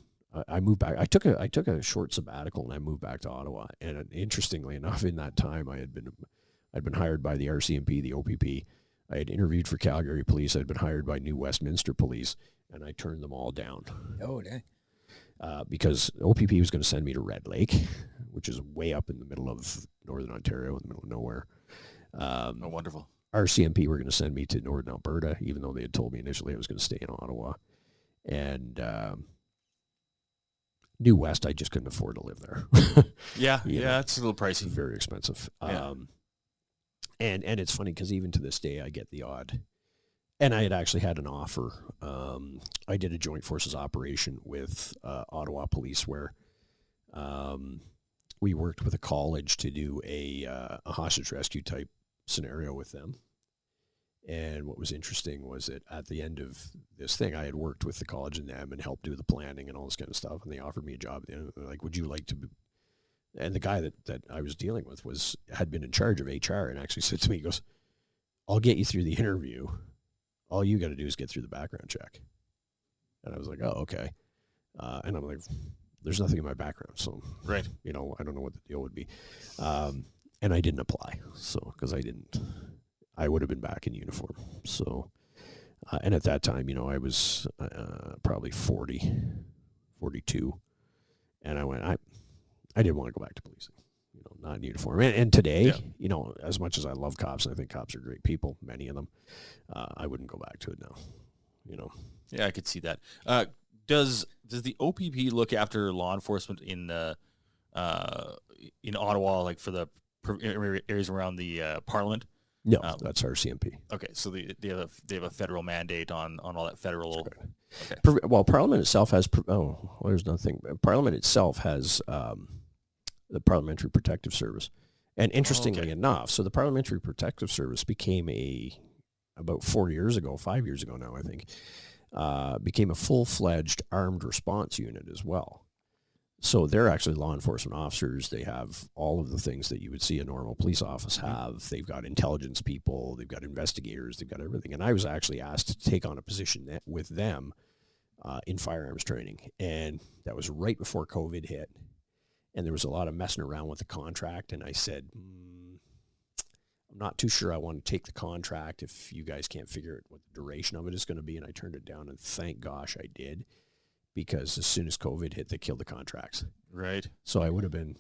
I moved back. I took a short sabbatical, and I moved back to Ottawa. And interestingly enough, in that time, I'd been hired by the RCMP, the OPP. I had interviewed for Calgary Police. I'd been hired by New Westminster Police, and I turned them all down. Oh, dang. Because OPP was going to send me to Red Lake, which is way up in the middle of Northern Ontario, in the middle of nowhere. Oh, wonderful. RCMP were going to send me to Northern Alberta, even though they had told me initially I was going to stay in Ottawa. And New West, I just couldn't afford to live there. Yeah, it's a little pricey. Very expensive. Yeah. And it's funny because even to this day I get the odd. And I had actually had an offer. I did a joint forces operation with Ottawa Police where we worked with a college to do a hostage rescue type scenario with them. And what was interesting was that at the end of this thing, I had worked with the college and them and helped do the planning and all this kind of stuff. And they offered me a job. And they're like, would you like to be? And the guy that I was dealing with had been in charge of HR and actually said to me, he goes, I'll get you through the interview. All you got to do is get through the background check. And I was like, oh, okay. And I'm like, there's nothing in my background. So, right. I don't know what the deal would be. And I didn't apply. So, because I would have been back in uniform. So, and at that time, I was probably 40, 42. And I went, I didn't want to go back to policing, not in uniform. And today, as much as I love cops, and I think cops are great people, many of them, I wouldn't go back to it now, Yeah, I could see that. Does the OPP look after law enforcement in Ottawa, like for the areas around the Parliament? No, that's RCMP. Okay, so they have a federal mandate on all that federal. Okay. Well, Parliament itself has. There's nothing. Parliament itself has the Parliamentary Protective Service, and interestingly enough, so the Parliamentary Protective Service became about 5 years ago now, I think, became a full-fledged armed response unit as well. So they're actually law enforcement officers. They have all of the things that you would see a normal police office have. They've got intelligence people. They've got investigators. They've got everything. And I was actually asked to take on a position with them in firearms training. And that was right before COVID hit. And there was a lot of messing around with the contract. And I said, I'm not too sure I want to take the contract if you guys can't figure out what the duration of it is going to be. And I turned it down, and thank gosh I did, because as soon as COVID hit, they killed the contracts. Right. So I would have been,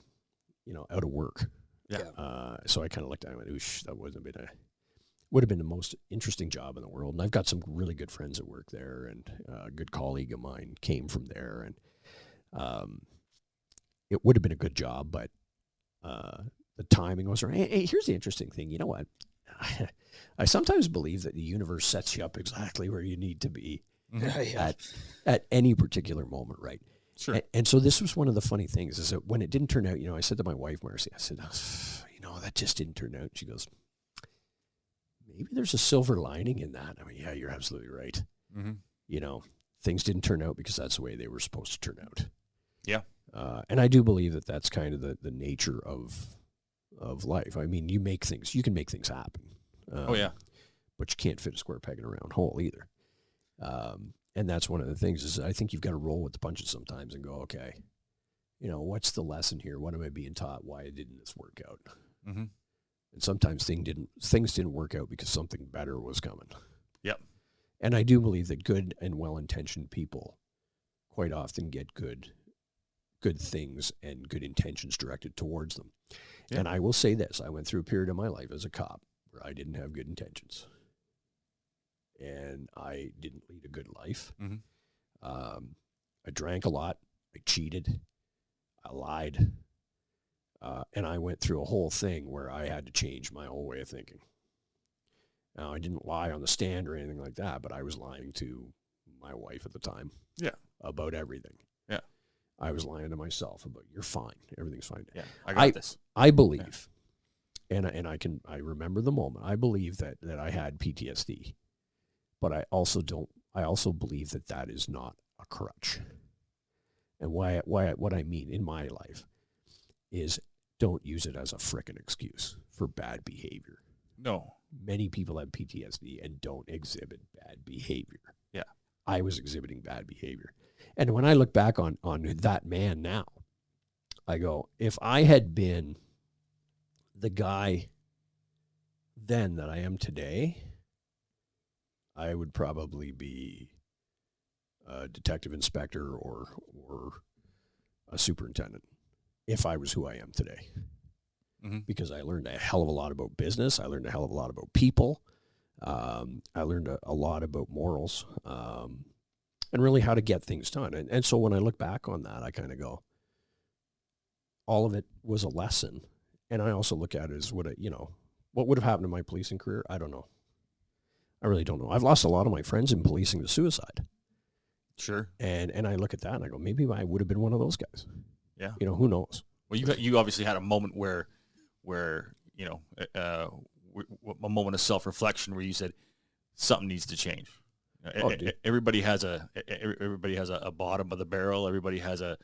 out of work. Yeah. So I kind of looked at it and went, oosh, that would have been the most interesting job in the world. And I've got some really good friends that work there, and a good colleague of mine came from there. And it would have been a good job, but the timing was right. Hey, here's the interesting thing. You know what? I sometimes believe that the universe sets you up exactly where you need to be at any particular moment, right? Sure. And so this was one of the funny things, is that when it didn't turn out, I said to my wife, Marcy, I said, that just didn't turn out. She goes, maybe there's a silver lining in that. I mean, yeah, you're absolutely right. Mm-hmm. Things didn't turn out because that's the way they were supposed to turn out. Yeah. And I do believe that that's kind of the nature of life. I mean, you can make things happen. Oh yeah. But you can't fit a square peg in a round hole either. And that's one of the things, is I think you've got to roll with the punches sometimes and go, okay, what's the lesson here? What am I being taught? Why didn't this work out? Mm-hmm. And sometimes things didn't work out because something better was coming. Yep. And I do believe that good and well-intentioned people quite often get good things and good intentions directed towards them. Yeah. And I will say this, I went through a period of my life as a cop where I didn't have good intentions. And I didn't lead a good life. Mm-hmm. I drank a lot. I cheated. I lied. And I went through a whole thing where I had to change my whole way of thinking. Now, I didn't lie on the stand or anything like that, but I was lying to my wife at the time. Yeah. About everything. Yeah. I was lying to myself about, you're fine. Everything's fine. Yeah. I got this. I believe, and I remember the moment. I believe that I had PTSD, but I also believe that is not a crutch. And what I mean in my life is, don't use it as a frickin' excuse for bad behavior. No. Many people have PTSD and don't exhibit bad behavior. Yeah. I was exhibiting bad behavior. And when I look back on that man now, I go, if I had been the guy then that I am today, I would probably be a detective inspector or a superintendent if I was who I am today. Mm-hmm. Because I learned a hell of a lot about business. I learned a hell of a lot about people. I learned a lot about morals and really how to get things done. And so when I look back on that, I kind of go, all of it was a lesson. And I also look at it as what would have happened to my policing career? I don't know. I really don't know. I've lost a lot of my friends in policing to suicide. Sure. And I look at that and I go, maybe I would have been one of those guys. Yeah. Who knows? Well, you obviously had a moment where a moment of self-reflection where you said something needs to change. Everybody has a bottom of the barrel. Everybody has a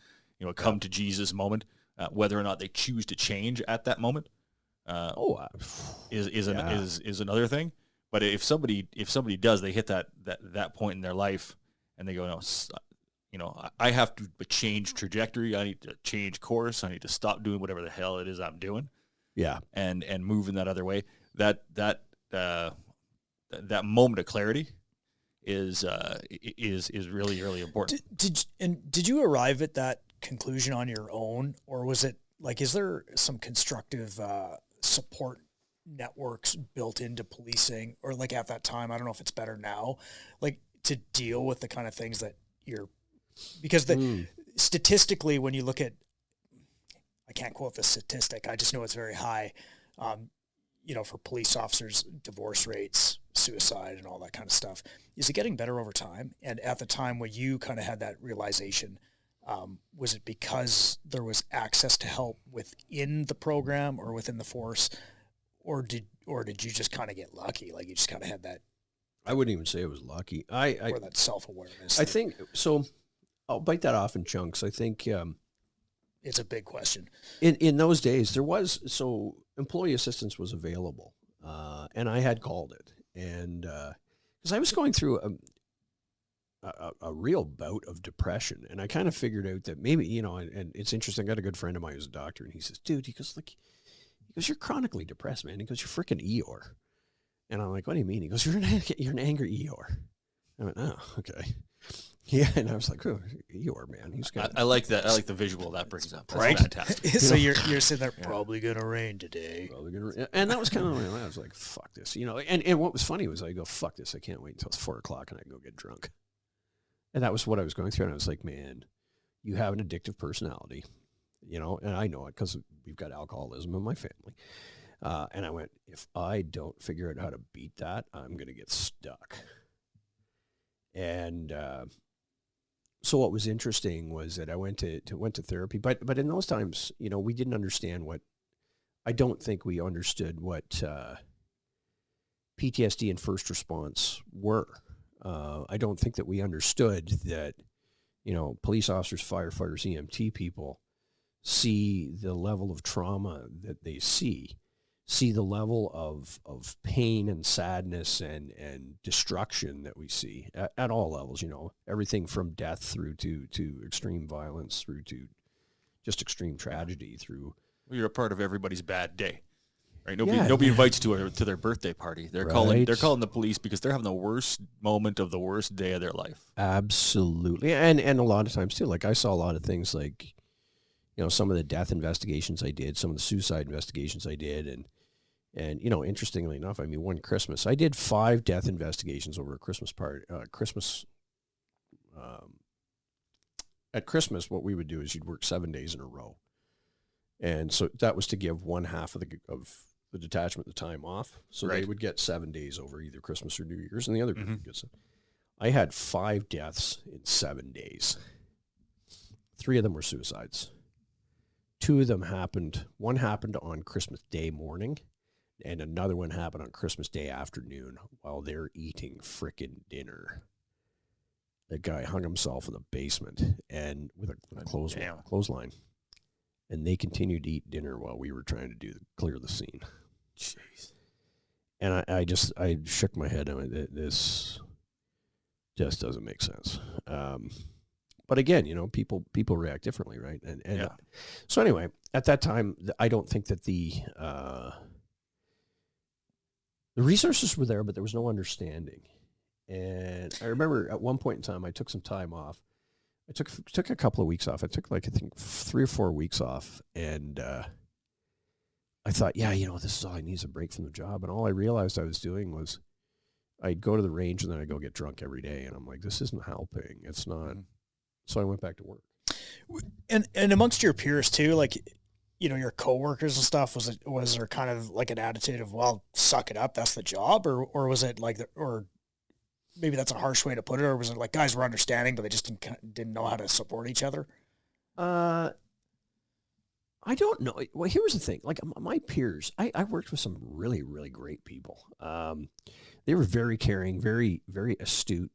come to Jesus moment. Whether or not they choose to change at that moment is another thing. But if somebody does, they hit that point in their life and they go, no, I have to change trajectory. I need to change course. I need to stop doing whatever the hell it is I'm doing. Yeah. And move in that other way. That moment of clarity is really, really important. Did you arrive at that conclusion on your own, or was it like, is there some constructive support networks built into policing, or like at that time, I don't know if it's better now, like to deal with the kind of things that because statistically, when you look at, I can't quote the statistic, I just know it's very high, for police officers, divorce rates, suicide and all that kind of stuff. Is it getting better over time? And at the time when you kind of had that realization, was it because there was access to help within the program or within the force, or did you just kind of get lucky? Like you just kind of had that? I wouldn't even say it was lucky. Or that self-awareness. I think so. I'll bite that off in chunks. I think it's a big question. In those days, employee assistance was available, and I had called it, and because I was going through a real bout of depression, and I kind of figured out that maybe, and it's interesting. I got a good friend of mine who's a doctor, and he says, "Dude," he goes, "you're chronically depressed, man." He goes, "You're freaking Eeyore," and I'm like, "What do you mean?" He goes, "You're an angry Eeyore." I went, "Oh, okay." Yeah, and I was like, "Oh, Eeyore, man, he's good." I like that. I like the visual that brings up. That's right? fantastic. So you're sitting there, probably gonna rain today. And that was kind of I was like, "Fuck this," And what was funny was I go, "Fuck this! I can't wait until it's 4:00 and I go get drunk." And that was what I was going through, and I was like, "Man, you have an addictive personality, and I know it because we've got alcoholism in my family." And I went, "If I don't figure out how to beat that, I'm gonna get stuck." And so what was interesting was that I went to therapy, but in those times, we didn't understand I don't think we understood what PTSD and first response were. I don't think that we understood that, police officers, firefighters, EMT people see the level of trauma that they see the level of pain and sadness and destruction that we see at all levels, everything from death through to extreme violence, through to just extreme tragedy, through. Well, you're a part of everybody's bad day, right? Nobody invites to their birthday party. They're calling the police because they're having the worst moment of the worst day of their life. Absolutely. And a lot of times too, like I saw a lot of things like, some of the death investigations I did, some of the suicide investigations I did, and interestingly enough, I mean, one Christmas, I did 5 death investigations over a Christmas party. At Christmas, what we would do is you'd work 7 days in a row, and so that was to give one half of the detachment the time off, so they would get 7 days over either Christmas or New Year's, and the other people would get some. I had 5 deaths in 7 days. 3 of them were suicides. 2 of them happened. One happened on Christmas Day morning, and another one happened on Christmas Day afternoon while they're eating frickin' dinner. The guy hung himself in the basement and with a clothesline. And they continued to eat dinner while we were trying to clear the scene. Jeez. And I shook my head. I went, this just doesn't make sense. But again, people react differently, right? And so anyway, at that time, I don't think that the resources were there, but there was no understanding. And I remember at one point in time, I took some time off. I took a couple of weeks off. I took I think 3 or 4 weeks off, and I thought, this is all I need is a break from the job. And all I realized I was doing was I'd go to the range and then I'd go get drunk every day. And I'm like, this isn't helping. It's not. So I went back to work. And amongst your peers too, like, your coworkers and stuff, was there kind of like an attitude of, well, suck it up, that's the job, or was it like, or maybe that's a harsh way to put it, or was it like, guys were understanding, but they just didn't know how to support each other? I don't know. Well, here's the thing. Like my peers, I worked with some really, really great people. They were very caring, very, very astute,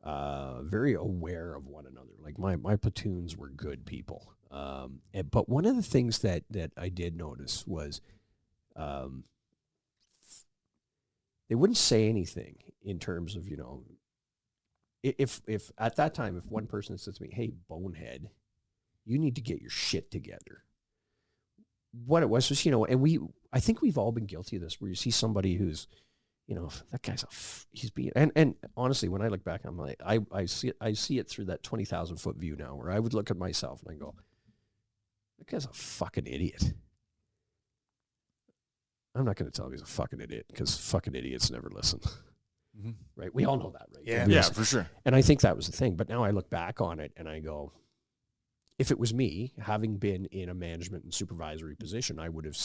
very aware of one another. Like my platoons were good people. But one of the things that I did notice was they wouldn't say anything in terms of, if at that time, if one person said to me, "Hey, bonehead, you need to get your shit together." What it was, and I think we've all been guilty of this, where you see somebody who's, that guy's he's being, and honestly, when I look back, I'm like, I see it through that 20,000 foot view now, where I would look at myself and I go, that guy's a fucking idiot. I'm not going to tell him he's a fucking idiot, because fucking idiots never listen. Mm-hmm. Right? We all know that, right? Yeah, for sure. And I think that was the thing. But now I look back on it and I go, if it was me, having been in a management and supervisory position, I would have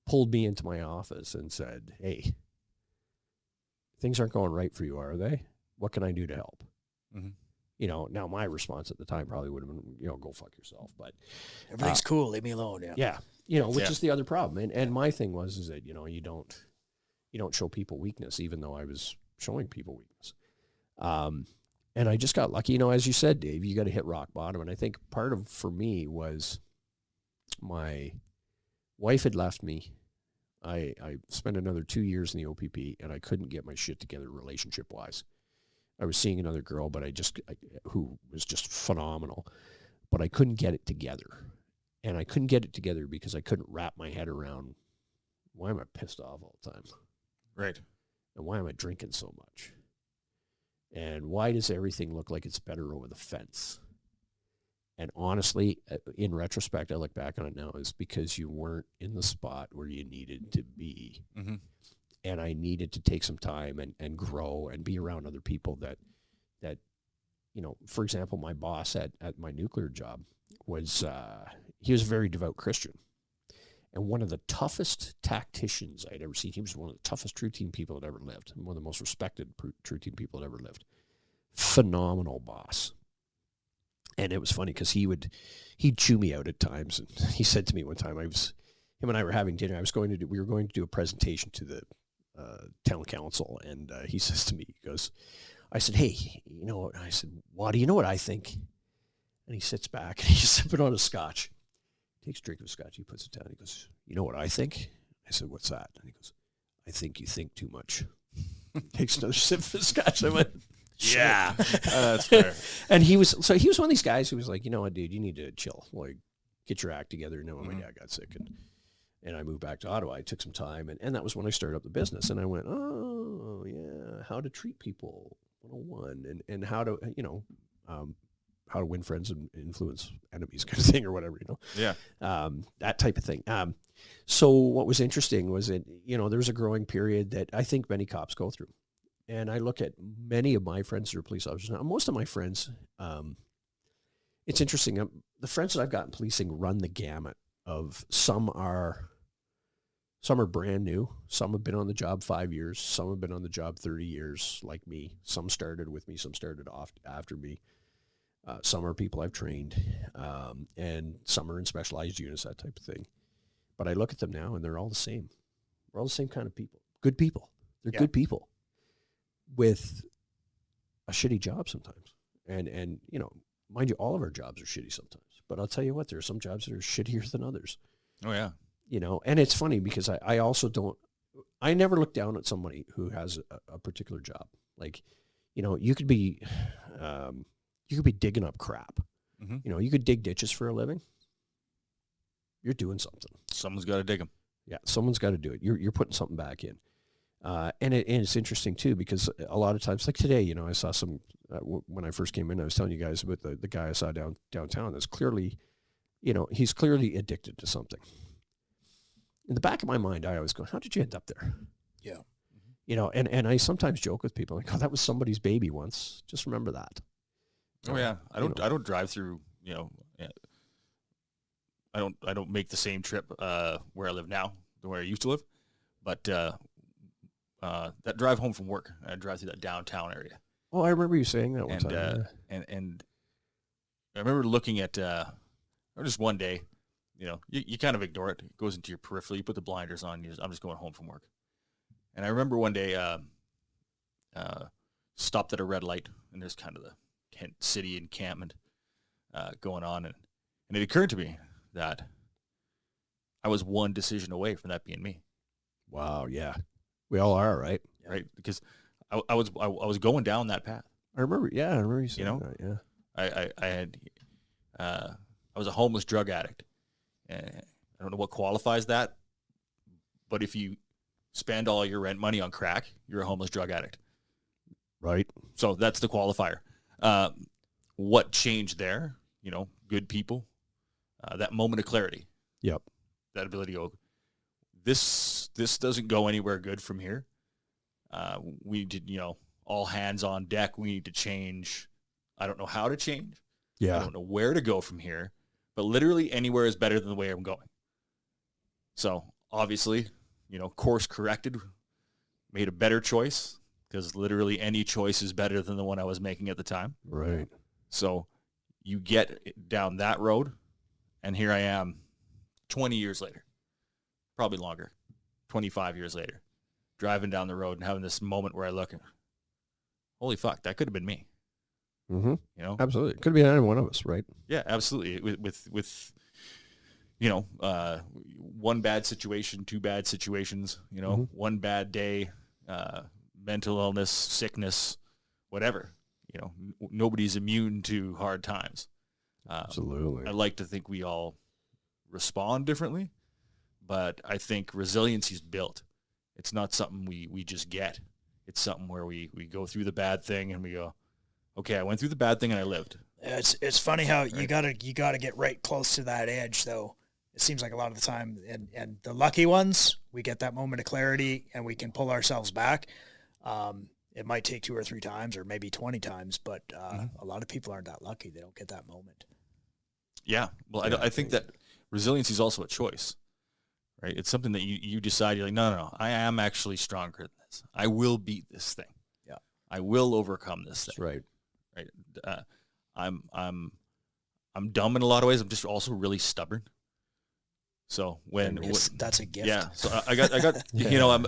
pulled me into my office and said, "Hey, things aren't going right for you, are they? What can I do to help?" Mm-hmm. Now my response at the time probably would have been, "Go fuck yourself." But everything's cool. Leave me alone. Yeah. Which is the other problem. And my thing is that, you don't show people weakness, even though I was showing people weakness. And I just got lucky. You know, as you said, Dave, you got to hit rock bottom. And I think part of, for me, was my wife had left me. I spent another 2 years in the OPP, and I couldn't get my shit together relationship-wise. I was seeing another girl, but who was just phenomenal, but I couldn't get it together. And I couldn't get it together because I couldn't wrap my head around, why am I pissed off all the time? Right. And why am I drinking so much? And why does everything look like it's better over the fence? And honestly, in retrospect, I look back on it now, is because you weren't in the spot where you needed to be. Mm-hmm. And I needed to take some time and grow and be around other people that, you know, for example, my boss at my nuclear job was, he was a very devout Christian. And one of the toughest tacticians I'd ever seen. He was one of the toughest true team people that ever lived. One of the most respected true team people that ever lived. Phenomenal boss. And it was funny because he'd chew me out at times. And he said to me one time, him and I were having dinner. We were going to do a presentation to the town council. And he says to me, I said, hey, you know what? I said, Waddy, you know what I think? And he sits back and he's sipping on a scotch. Takes a drink of scotch, he puts it down. He goes, you know what I think? I said, what's that? And he goes, I think you think too much. Takes another sip of the scotch. I went, yeah, that's fair. And he was one of these guys who was like, you know what, dude, you need to chill. Like, get your act together. You know, when my dad got sick and I moved back to Ottawa, I took some time. And that was when I started up the business. And I went, oh, yeah, how to treat people 101 and how to, you know, how to win friends and influence enemies kind of thing or whatever, you know? Yeah. That type of thing. So what was interesting was that, you know, there's a growing period that I think many cops go through. And I look at many of my friends that are police officers now. Most of my friends, it's interesting. The friends that I've got in policing run the gamut of some are brand new. Some have been on the job 5 years. Some have been on the job 30 years like me. Some started with me. Some started off after me. Some are people I've trained, and some are in specialized units, that type of thing. But I look at them now, and they're all the same. We're all the same kind of people. Good people. They're good people with a shitty job sometimes. And you know, mind you, all of our jobs are shitty sometimes. But I'll tell you what, there are some jobs that are shittier than others. Oh, yeah. You know, and it's funny because I also don't, I never look down at somebody who has a particular job. Like, you know, you could be digging up crap. Mm-hmm. You know, you could dig ditches for a living. You're doing something. Someone's got to dig them. Yeah, someone's got to do it. You're putting something back in. And it's interesting, too, because a lot of times, like today, you know, I saw some, when I first came in, I was telling you guys about the guy I saw downtown that's clearly, you know, he's clearly addicted to something. In the back of my mind, I always go, how did you end up there? Yeah. Mm-hmm. You know, and I sometimes joke with people, like, oh, that was somebody's baby once. Just remember that. Oh yeah, I don't drive through. You know, I don't make the same trip where I live now than where I used to live, but that drive home from work, I drive through that downtown area. Oh, I remember you saying that one time. And I remember looking at or just one day, you know, you kind of ignore it. It goes into your peripheral. You put the blinders on. I'm just going home from work, and I remember one day stopped at a red light, and there's kind of the tent city encampment going on, and it occurred to me that I was one decision away from that being me. Wow, yeah, we all are, right? Right, because I was going down that path. I remember you saying that. Yeah, I was a homeless drug addict, and I don't know what qualifies that, but if you spend all your rent money on crack, you're a homeless drug addict. Right. So that's the qualifier. What changed there? You know, good people, that moment of clarity. Yep. That ability to go, this doesn't go anywhere good from here. We did, you know, all hands on deck. We need to change. I don't know how to change. Yeah. I don't know where to go from here, but literally anywhere is better than the way I'm going. So obviously, you know, course corrected, made a better choice, because literally any choice is better than the one I was making at the time. Right. So you get down that road, and here I am 20 years later, probably longer, 25 years later, driving down the road and having this moment where I look and, holy fuck, that could have been me. Mm-hmm. You know, absolutely. It could be any one of us, right? Yeah, absolutely. With you know, one bad situation, two bad situations. You know, one bad day, mental illness, sickness, whatever. You know, nobody's immune to hard times. Absolutely. I like to think we all respond differently, but I think resiliency is built. It's not something we just get. It's something where we go through the bad thing and we go, okay, I went through the bad thing and I lived. It's funny how you gotta get right close to that edge though. It seems like a lot of the time, and the lucky ones, we get that moment of clarity and we can pull ourselves back. It might take 2 or 3 times or maybe 20 times, but a lot of people aren't that lucky. They don't get that moment. Yeah. Well, I think that resiliency is also a choice, right? It's something that you decide, you're like, no, I am actually stronger than this. I will beat this thing. Yeah. I will overcome this thing. That's right. Right. I'm dumb in a lot of ways. I'm just also really stubborn. So that's a gift. Yeah. So I got you know, I'm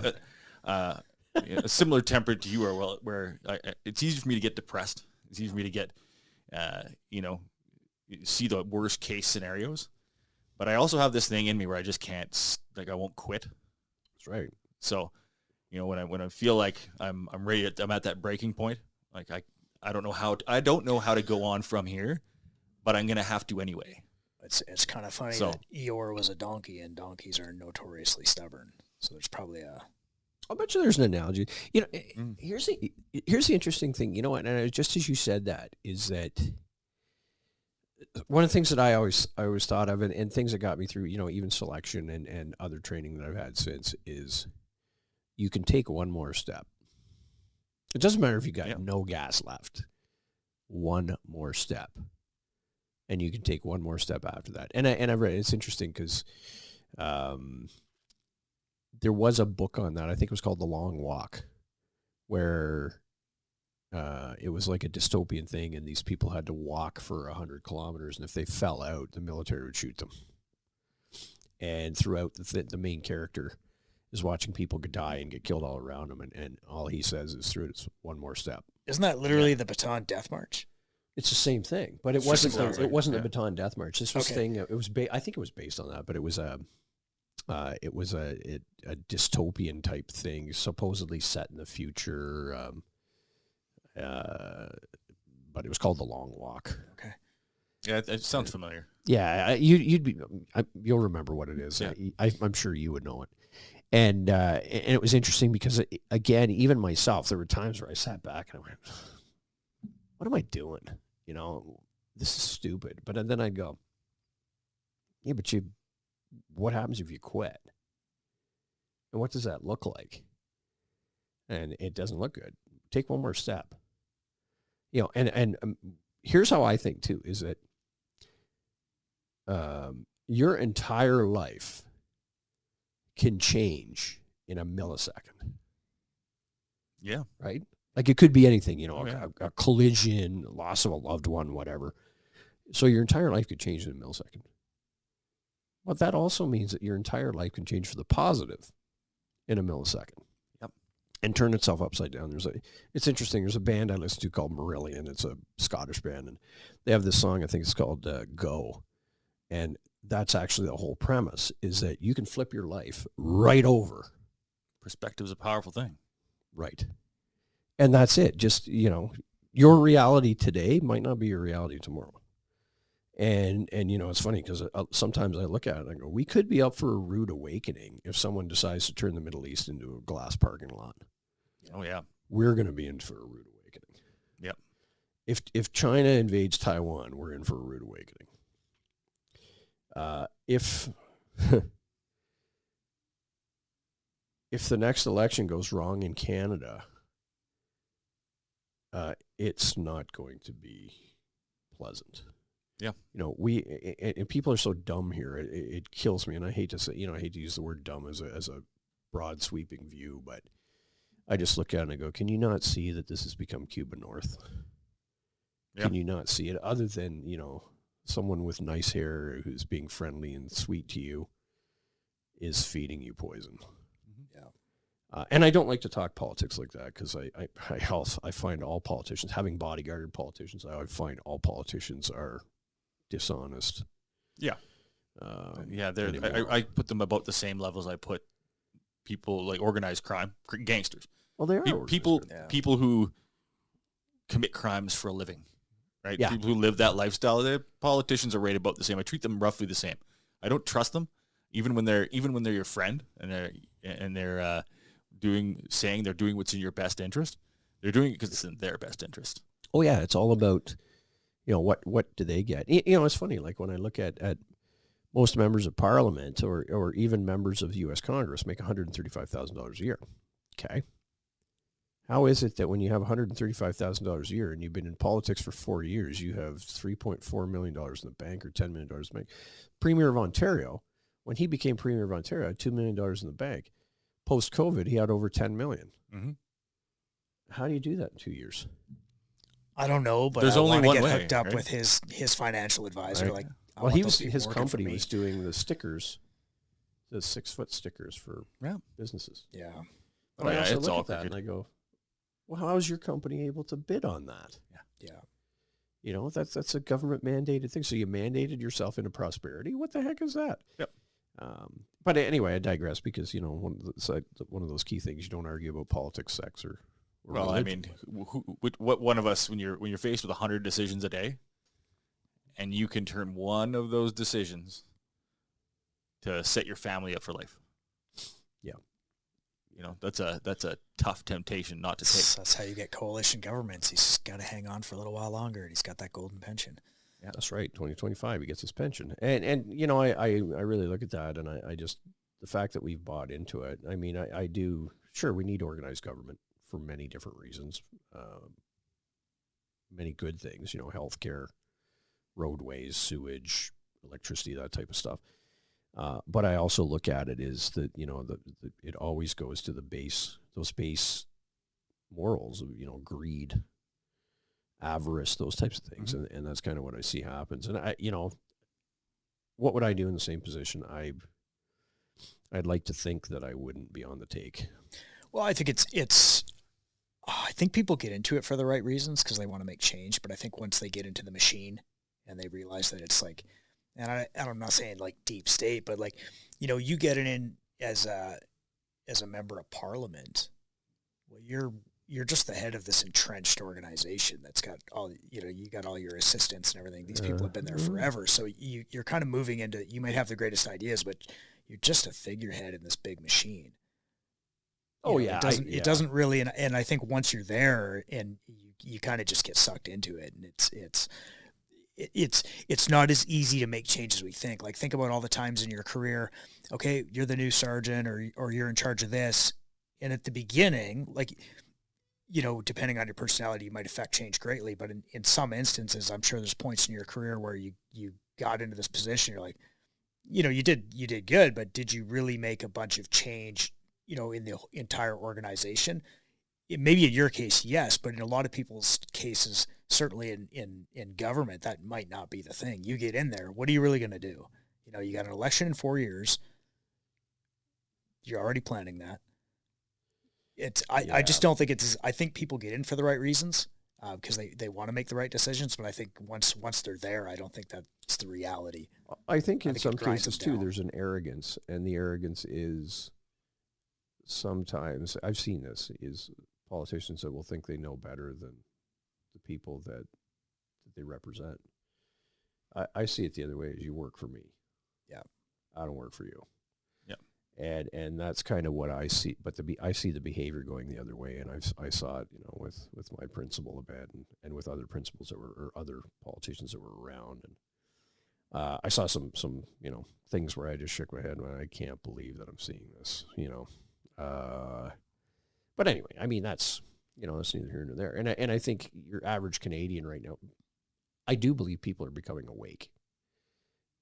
a similar temperament to you are, where it's easy for me to get depressed. It's easy for me to get, you know, see the worst case scenarios. But I also have this thing in me where I just can't, like, I won't quit. That's right. So, you know, when I feel like I'm ready, I'm at that breaking point. Like I don't know how to go on from here, but I'm gonna have to anyway. It's kind of funny that Eeyore was a donkey, and donkeys are notoriously stubborn. So there's probably I'll bet you there's an analogy. You know, here's the interesting thing. You know what? And just as you said that, is that one of the things that I always thought of, and things that got me through, you know, even selection and other training that I've had since, is you can take one more step. It doesn't matter if you got no gas left. One more step. And you can take one more step after that. And I've read, it's interesting because there was a book on that. I think it was called The Long Walk, where it was like a dystopian thing, and these people had to walk for 100 kilometers, and if they fell out, the military would shoot them. And throughout, the main character is watching people die and get killed all around him, and all he says is, through this one more step. Isn't that literally the Bataan Death March? It's the same thing, but it wasn't the Bataan Death March. This was thing. It was I think it was based on that, but it was a dystopian type thing, supposedly set in the future. But it was called The Long Walk. Okay. Yeah, it sounds familiar. Yeah, you'll remember what it is. Yeah. I'm sure you would know it. And it was interesting because, again, even myself, there were times where I sat back and I went, what am I doing? You know, this is stupid. But then I'd go, yeah, but what happens if you quit? And what does that look like? And it doesn't look good. Take one more step. You know, and here's how I think too, is that your entire life can change in a millisecond. Yeah. Right? Like it could be anything, you know, a collision, loss of a loved one, whatever. So your entire life could change in a millisecond. But that also means that your entire life can change for the positive in a millisecond. Yep. And turn itself upside down. It's interesting. There's a band I listen to called Marillion. It's a Scottish band, and they have this song, I think it's called Go. And that's actually the whole premise, is that you can flip your life right over. Perspective is a powerful thing. Right. And that's it. Just, you know, your reality today might not be your reality tomorrow. And you know, it's funny because sometimes I look at it and I go, we could be up for a rude awakening if someone decides to turn the Middle East into a glass parking lot. Oh, yeah. We're going to be in for a rude awakening. Yep. If China invades Taiwan, we're in for a rude awakening. If the next election goes wrong in Canada, it's not going to be pleasant. Yeah. You know, and people are so dumb here. It kills me. And I hate to say, you know, I hate to use the word dumb as a broad sweeping view, but I just look at it and I go, can you not see that this has become Cuba North? Yeah. Can you not see it, other than, you know, someone with nice hair who's being friendly and sweet to you is feeding you poison? Yeah. And I don't like to talk politics like that because I find all politicians, having bodyguarded politicians, I find all politicians are dishonest. Yeah. I put them about the same levels I put people like organized crime, gangsters. Well, they are people who commit crimes for a living, right? Yeah. People who live that lifestyle. The politicians are rated about the same. I treat them roughly the same. I don't trust them, even when they're your friend and they're saying they're doing what's in your best interest. They're doing it because it's in their best interest. Oh yeah, it's all about, what do they get? It's funny. Like when I look at most members of Parliament or even members of the U.S. Congress make $135,000 a year. Okay. How is it that when you have $135,000 a year and you've been in politics for 4 years, you have $3.4 million in the bank or $10 million in the bank? Premier of Ontario, when he became Premier of Ontario, had $2 million in the bank. Post-COVID, he had over $10 million. Mm-hmm. How do you do that in 2 years? I don't know, but there's only one way. Hooked up with his financial advisor. Right. Like, his company was doing the stickers, the 6-foot stickers for businesses. Yeah. But I also look at that and I go, well, how is your company able to bid on that? Yeah. That's a government mandated thing. So you mandated yourself into prosperity. What the heck is that? Yep. But anyway, I digress because one of those key things, you don't argue about politics, sex, or well, religion. I mean, what one of us when you're faced with 100 decisions a day, and you can turn one of those decisions to set your family up for life. Yeah. That's a tough temptation not to take. That's how you get coalition governments. He's got to hang on for a little while longer, and he's got that golden pension. Yeah, that's right. 2025, he gets his pension, and I really look at that, and I just the fact that we've bought into it. I mean, I do. Sure, we need organized government for many different reasons, many good things. Healthcare, roadways, sewage, electricity, that type of stuff. But I also look at it is that it always goes to those base morals of greed, avarice, those types of things, mm-hmm. and that's kind of what I see happens. And what would I do in the same position? I'd like to think that I wouldn't be on the take. Well, I think I think people get into it for the right reasons because they want to make change. But I think once they get into the machine and they realize that it's like, and I'm not saying like deep state, but like, you get it in as a member of Parliament. Well, you're just the head of this entrenched organization that's got all, you got all your assistants and everything. These people have been there forever. So you're kind of moving into, you might have the greatest ideas, but you're just a figurehead in this big machine. It doesn't really, and I think once you're there and you kind of just get sucked into it, and it's not as easy to make changes as we think. Like, think about all the times in your career, okay, you're the new sergeant or you're in charge of this. And at the beginning, like, depending on your personality, you might affect change greatly. But in some instances, I'm sure there's points in your career where you got into this position. You're like, you did good, but did you really make a bunch of change, in the entire organization? Maybe in your case, yes, but in a lot of people's cases, certainly in government, that might not be the thing. You get in there, what are you really going to do? You got an election in 4 years. You're already planning that. I just don't think I think people get in for the right reasons because they want to make the right decisions. But I think once they're there, I don't think that's the reality. I think in some cases too, there's an arrogance, and the arrogance is sometimes, I've seen this, is politicians that will think they know better than the people that they represent. I see it the other way, as you work for me. Yeah. I don't work for you. Yeah. And that's kind of what I see, but I see the behavior going the other way, and I saw it, with my principal a bit, and with other principals or other politicians that were around, and I saw some things where I just shook my head, and I can't believe that I'm seeing this, But anyway, I mean, that's neither here nor there, and I think your average Canadian right now, I do believe people are becoming awake.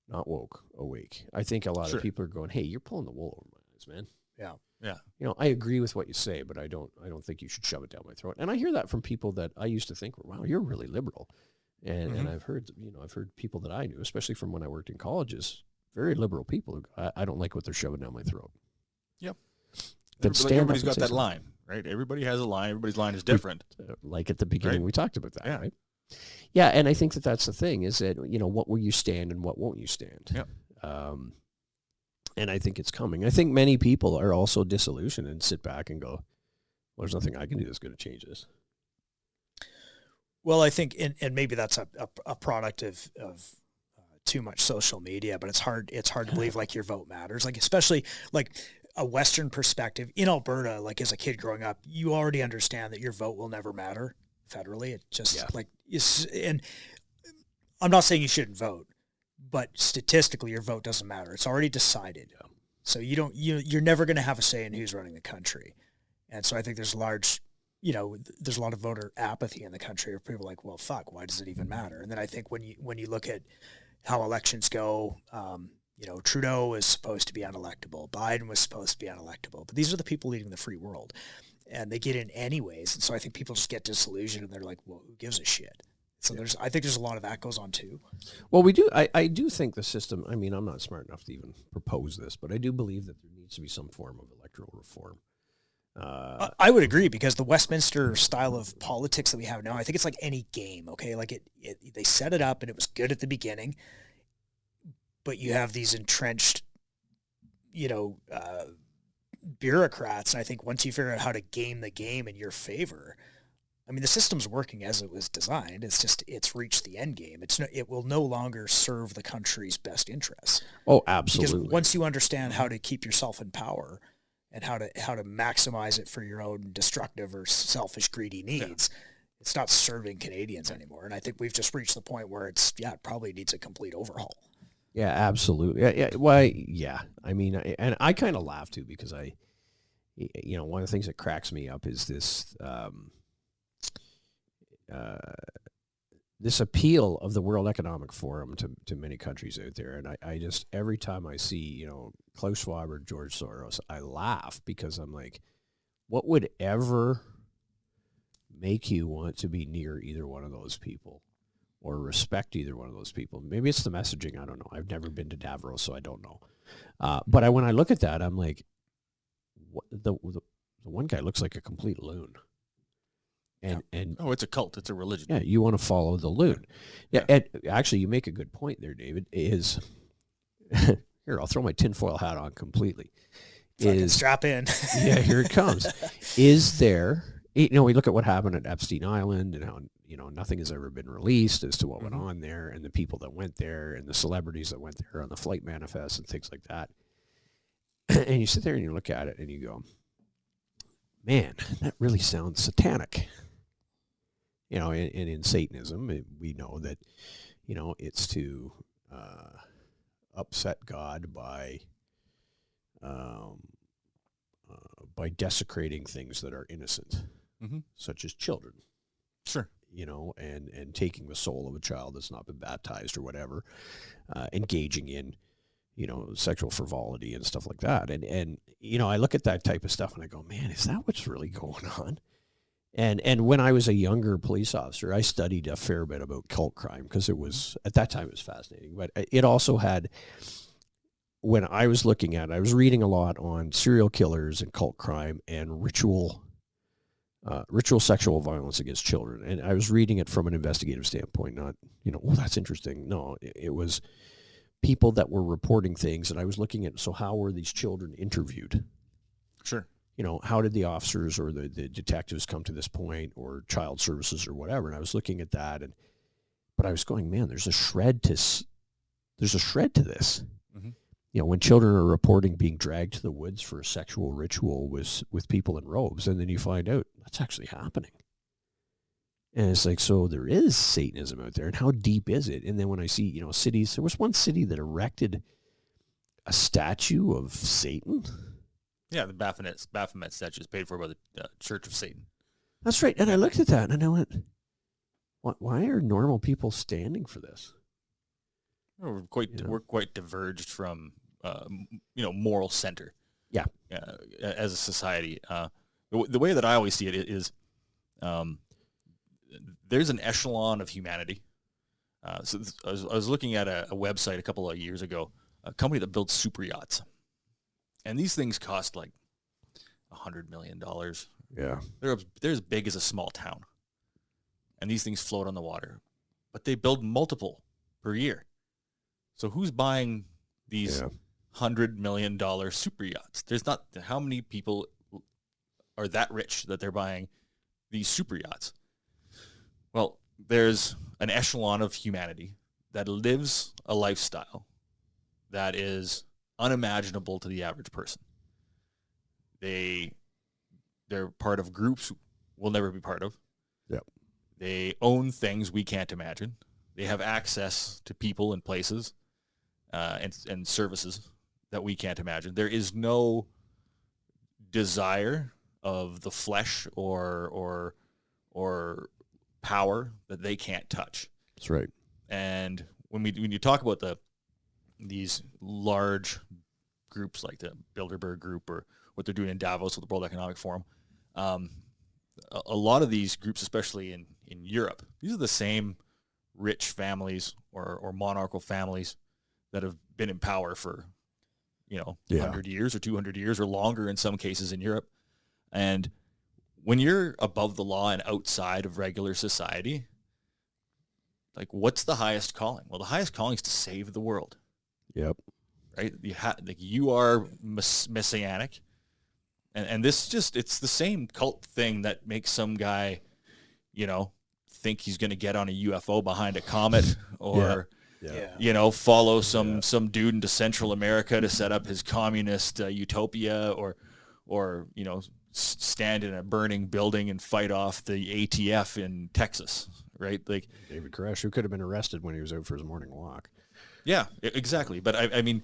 Not woke, awake. I think a lot of people are going, hey, you're pulling the wool over my eyes, man. Yeah. Yeah. I agree with what you say, but I don't think you should shove it down my throat. And I hear that from people that I used to think were, wow, you're really liberal. And I've heard people that I knew, especially from when I worked in colleges, very liberal people who I don't like what they're shoving down my throat. Yep. Everybody's got that line, right? Everybody has a line. Everybody's line is different. Like at the beginning, we talked about that, yeah. right? Yeah, and I think that's the thing is that, what will you stand and what won't you stand? Yeah. And I think it's coming. I think many people are also disillusioned and sit back and go, well, there's nothing I can do that's going to change this. Well, I think, and maybe that's a product of too much social media, but it's hard to believe like your vote matters. Like, especially like a Western perspective in Alberta, like as a kid growing up, you already understand that your vote will never matter federally. It just and I'm not saying you shouldn't vote, but statistically your vote doesn't matter. It's already decided. Yeah. So you're never going to have a say in who's running the country. And so I think there's a lot of voter apathy in the country where people are like, well, fuck, why does it even matter? And then I think when you look at how elections go, Trudeau was supposed to be unelectable. Biden was supposed to be unelectable. But these are the people leading the free world. And they get in anyways. And so I think people just get disillusioned and they're like, well, who gives a shit? So I think there's a lot of that goes on too. Well, I do think the system, I mean, I'm not smart enough to even propose this, but I do believe that there needs to be some form of electoral reform. I would agree, because the Westminster style of politics that we have now, I think it's like any game, okay? Like they set it up and it was good at the beginning, but you have these entrenched, bureaucrats. And I think once you figure out how to game the game in your favor, I mean, the system's working as it was designed. It's just, it's reached the end game. It will no longer serve the country's best interests. Oh, absolutely. Because once you understand how to keep yourself in power and how to maximize it for your own destructive or selfish, greedy needs, it's not serving Canadians anymore. And I think we've just reached the point where it probably needs a complete overhaul. Yeah, absolutely. Yeah. Why? Yeah. I mean, and I kind of laugh too, because one of the things that cracks me up is this, this appeal of the World Economic Forum to many countries out there. And I just, every time I see, Klaus Schwab or George Soros, I laugh, because I'm like, what would ever make you want to be near either one of those people or respect either one of those people? Maybe it's the messaging. I don't know. I've never been to Davros, so I don't know. But when I look at that, I'm like, the one guy looks like a complete loon. And it's a cult. It's a religion. Yeah, you want to follow the loon. Yeah, and actually, you make a good point there, David. Is here, I'll throw my tinfoil hat on completely. Strap in. Yeah, here it comes. Is there? We look at what happened at Epstein Island and how nothing has ever been released as to what went on there, and the people that went there, and the celebrities that went there on the flight manifest and things like that. And you sit there and you look at it and you go, man, that really sounds satanic. And in Satanism, we know that, it's to upset God by desecrating things that are innocent, such as children. Sure. And taking the soul of a child that's not been baptized or whatever, engaging in, sexual frivolity and stuff like that. And I look at that type of stuff and I go, man, is that what's really going on? And when I was a younger police officer, I studied a fair bit about cult crime, because at that time it was fascinating. But it also had, when I was looking at it, I was reading a lot on serial killers and cult crime and ritual sexual violence against children. And I was reading it from an investigative standpoint, not, that's interesting. No, it was people that were reporting things. And I was looking at, so how were these children interviewed? Sure. How did the officers or the detectives come to this point, or child services or whatever? And I was looking at that, but I was going, man, there's a shred to this. Mm-hmm. When children are reporting being dragged to the woods for a sexual ritual with people in robes, and then you find out that's actually happening. And it's like, so there is Satanism out there, and how deep is it? And then when I see, cities, there was one city that erected a statue of Satan. Yeah, the Baphomet statue is paid for by the Church of Satan. That's right. And I looked at that and I went, why are normal people standing for this? We're quite diverged from, moral center. Yeah. As a society. The way that I always see it is there's an echelon of humanity. So I was looking at a website a couple of years ago, a company that builds super yachts. And these things cost like $100 million. Yeah. They're as big as a small town. And these things float on the water. But they build multiple per year. So who's buying these $100 million super yachts? There's not, how many people are that rich that they're buying these super yachts? Well, there's an echelon of humanity that lives a lifestyle that is unimaginable to the average person. They're part of groups we'll never be part of. Yep. They own things we can't imagine. They have access to people and places and services that we can't imagine. There is no desire of the flesh or power that they can't touch. That's right. And when you talk about these large groups like the Bilderberg Group or what they're doing in Davos with the World Economic Forum, a lot of these groups, especially in Europe, these are the same rich families or monarchical families that have been in power for 100 years or 200 years or longer in some cases in Europe. And when you're above the law and outside of regular society, like, what's the highest calling? Well, the highest calling is to save the world. Yep. Right? You are messianic. And this it's the same cult thing that makes some guy, think he's going to get on a UFO behind a comet or, follow some dude into Central America to set up his communist utopia or stand in a burning building and fight off the ATF in Texas, right? Like David Koresh, who could have been arrested when he was out for his morning walk. Yeah, exactly. But I mean,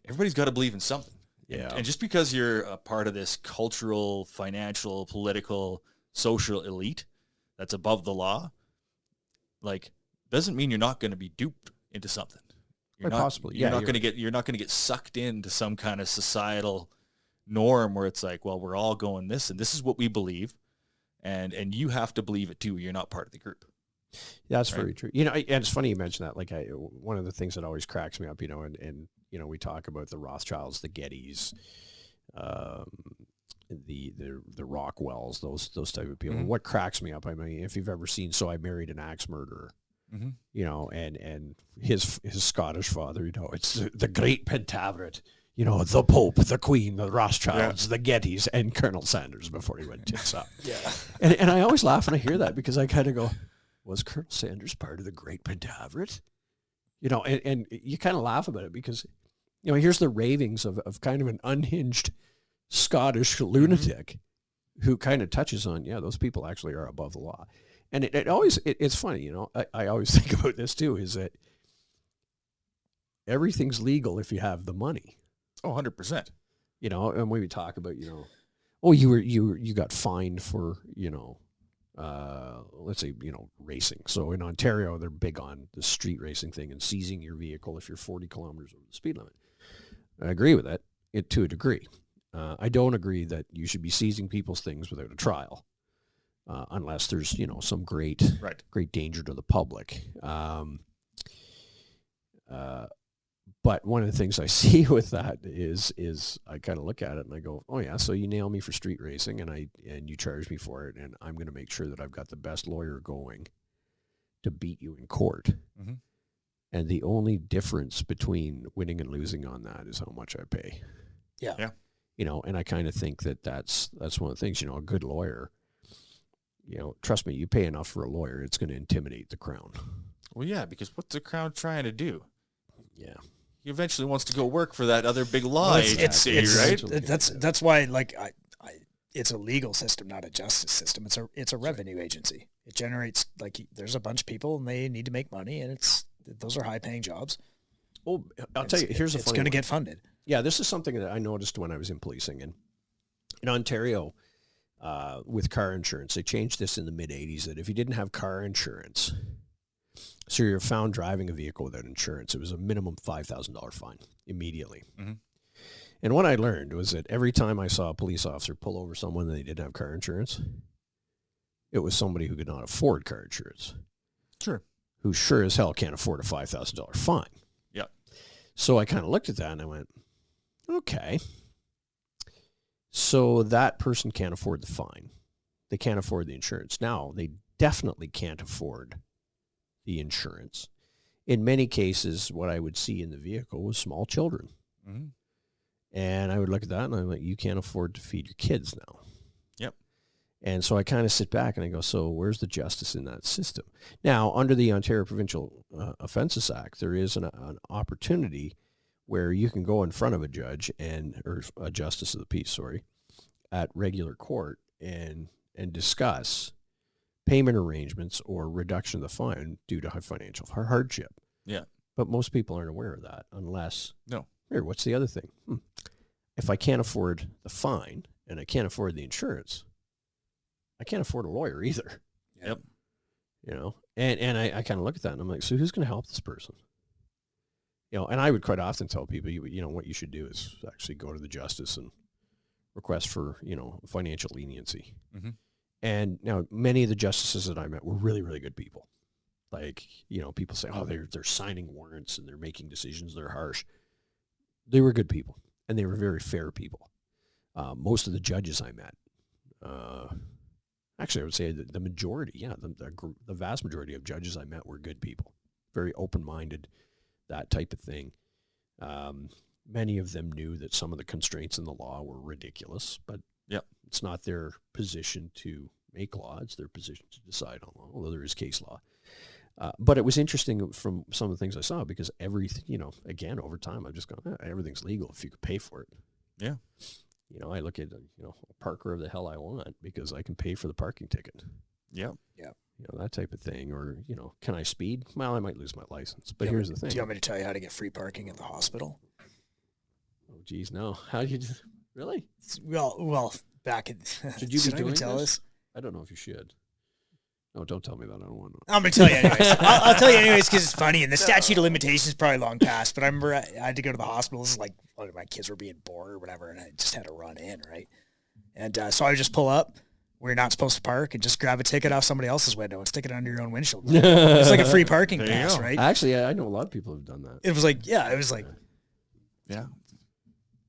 everybody's got to believe in something. Yeah. And just because you're a part of this cultural, financial, political, social elite that's above the law, like, doesn't mean you're not going to be duped into something. You're not going to get sucked into some kind of societal norm where it's like, well, we're all going this and this is what we believe, and you have to believe it too. You're not part of the group. Yeah, that's very true. And it's funny you mentioned that. Like, one of the things that always cracks me up, and we talk about the Rothschilds, the Gettys, the Rockwells, those type of people. Mm-hmm. What cracks me up, I mean, if you've ever seen So I Married an Axe Murderer, mm-hmm. And his Scottish father, it's the great Pentaveret, the Pope, the Queen, the Rothschilds, the Gettys, and Colonel Sanders before he went tits up. Yeah. And I always laugh when I hear that, because I kind of go, was Colonel Sanders part of the Great Pentaveret? And you kind of laugh about it because, here's the ravings of kind of an unhinged Scottish lunatic who kind of touches on, those people actually are above the law. And it's funny, I always think about this too, is that everything's legal if you have the money. Oh, 100%. And when we talk about, you got fined for, let's say, racing. So in Ontario, they're big on the street racing thing and seizing your vehicle if you're 40 kilometers over the speed limit. I agree with that to a degree. I don't agree that you should be seizing people's things without a trial, unless there's, some great danger to the public. But one of the things I see with that is I kind of look at it and I go, oh yeah, so you nail me for street racing and you charge me for it, and I'm going to make sure that I've got the best lawyer going to beat you in court. Mm-hmm. And the only difference between winning and losing on that is how much I pay. Yeah. And I kind of think that's one of the things, a good lawyer, trust me, you pay enough for a lawyer, it's going to intimidate the crown. Well, yeah, because what's the crown trying to do? Yeah. He eventually wants to go work for that other big law agency, right? That's why, it's a legal system, not a justice system. It's a revenue agency. It generates, there's a bunch of people and they need to make money, and those are high paying jobs. Well, I'll tell you, here's a funny it's going to get funded. Yeah, this is something that I noticed when I was in policing. And in Ontario, with car insurance, they changed this in the mid-'80s that if you didn't have car insurance, so you're found driving a vehicle without insurance, it was a minimum $5,000 fine immediately. Mm-hmm. And what I learned was that every time I saw a police officer pull over someone and they didn't have car insurance, it was somebody who could not afford car insurance. Sure. Who sure as hell can't afford a $5,000 fine. Yeah. So I kind of looked at that and I went, okay. So that person can't afford the fine. They can't afford the insurance. Now, they definitely can't afford the insurance. In many cases, what I would see in the vehicle was small children. Mm-hmm. And I would look at that and I'm like, you can't afford to feed your kids now. Yep. And so I kind of sit back and I go, so where's the justice in that system? Now, under the Ontario Provincial Offences Act, there is an opportunity where you can go in front of a judge or a justice of the peace, at regular court and discuss payment arrangements or reduction of the fine due to financial hardship. Yeah. But most people aren't aware of that unless... No. Here, what's the other thing? If I can't afford the fine and I can't afford the insurance, I can't afford a lawyer either. Yep. You know, and I kind of look at that and I'm like, so who's going to help this person? You know, and I would quite often tell people, you know, what you should do is actually go to the justice and request for, you know, financial leniency. Mm-hmm. And now many of the justices that I met were really, really good people. Like, you know, people say, oh, they're signing warrants and they're making decisions. They're harsh. They were good people and they were very fair people. Most of the judges I met, actually, I would say the majority, the vast majority of judges I met were good people, very open-minded, that type of thing. Many of them knew that some of the constraints in the law were ridiculous, but it's not their position to make law. It's their position to decide on law, although there is case law. But it was interesting from some of the things I saw because everything, you know, again, over time, I've just gone, everything's legal if you could pay for it. Yeah. You know, I look at, you know, a parker of the hell I want because I can pay for the parking ticket. Yeah. Yeah. You know, that type of thing. Or, you know, can I speed? Well, I might lose my license. But here's the thing. Do you want me to tell you how to get free parking at the hospital? Oh, geez, no. How do you just, really? Well, back in... Should you be doing this? I don't know if you should. No, don't tell me that. I don't want to. I'm going to tell you anyways. I'll tell you anyways because it's funny. And the statute of limitations is probably long past. But I remember I had to go to the hospital. This is like one of my kids were being born or whatever. And I just had to run in, right? And so I would just pull up where you're not supposed to park and just grab a ticket off somebody else's window and stick it under your own windshield. It's like a free parking pass, right? Actually, I know a lot of people have done that. It was like. Yeah,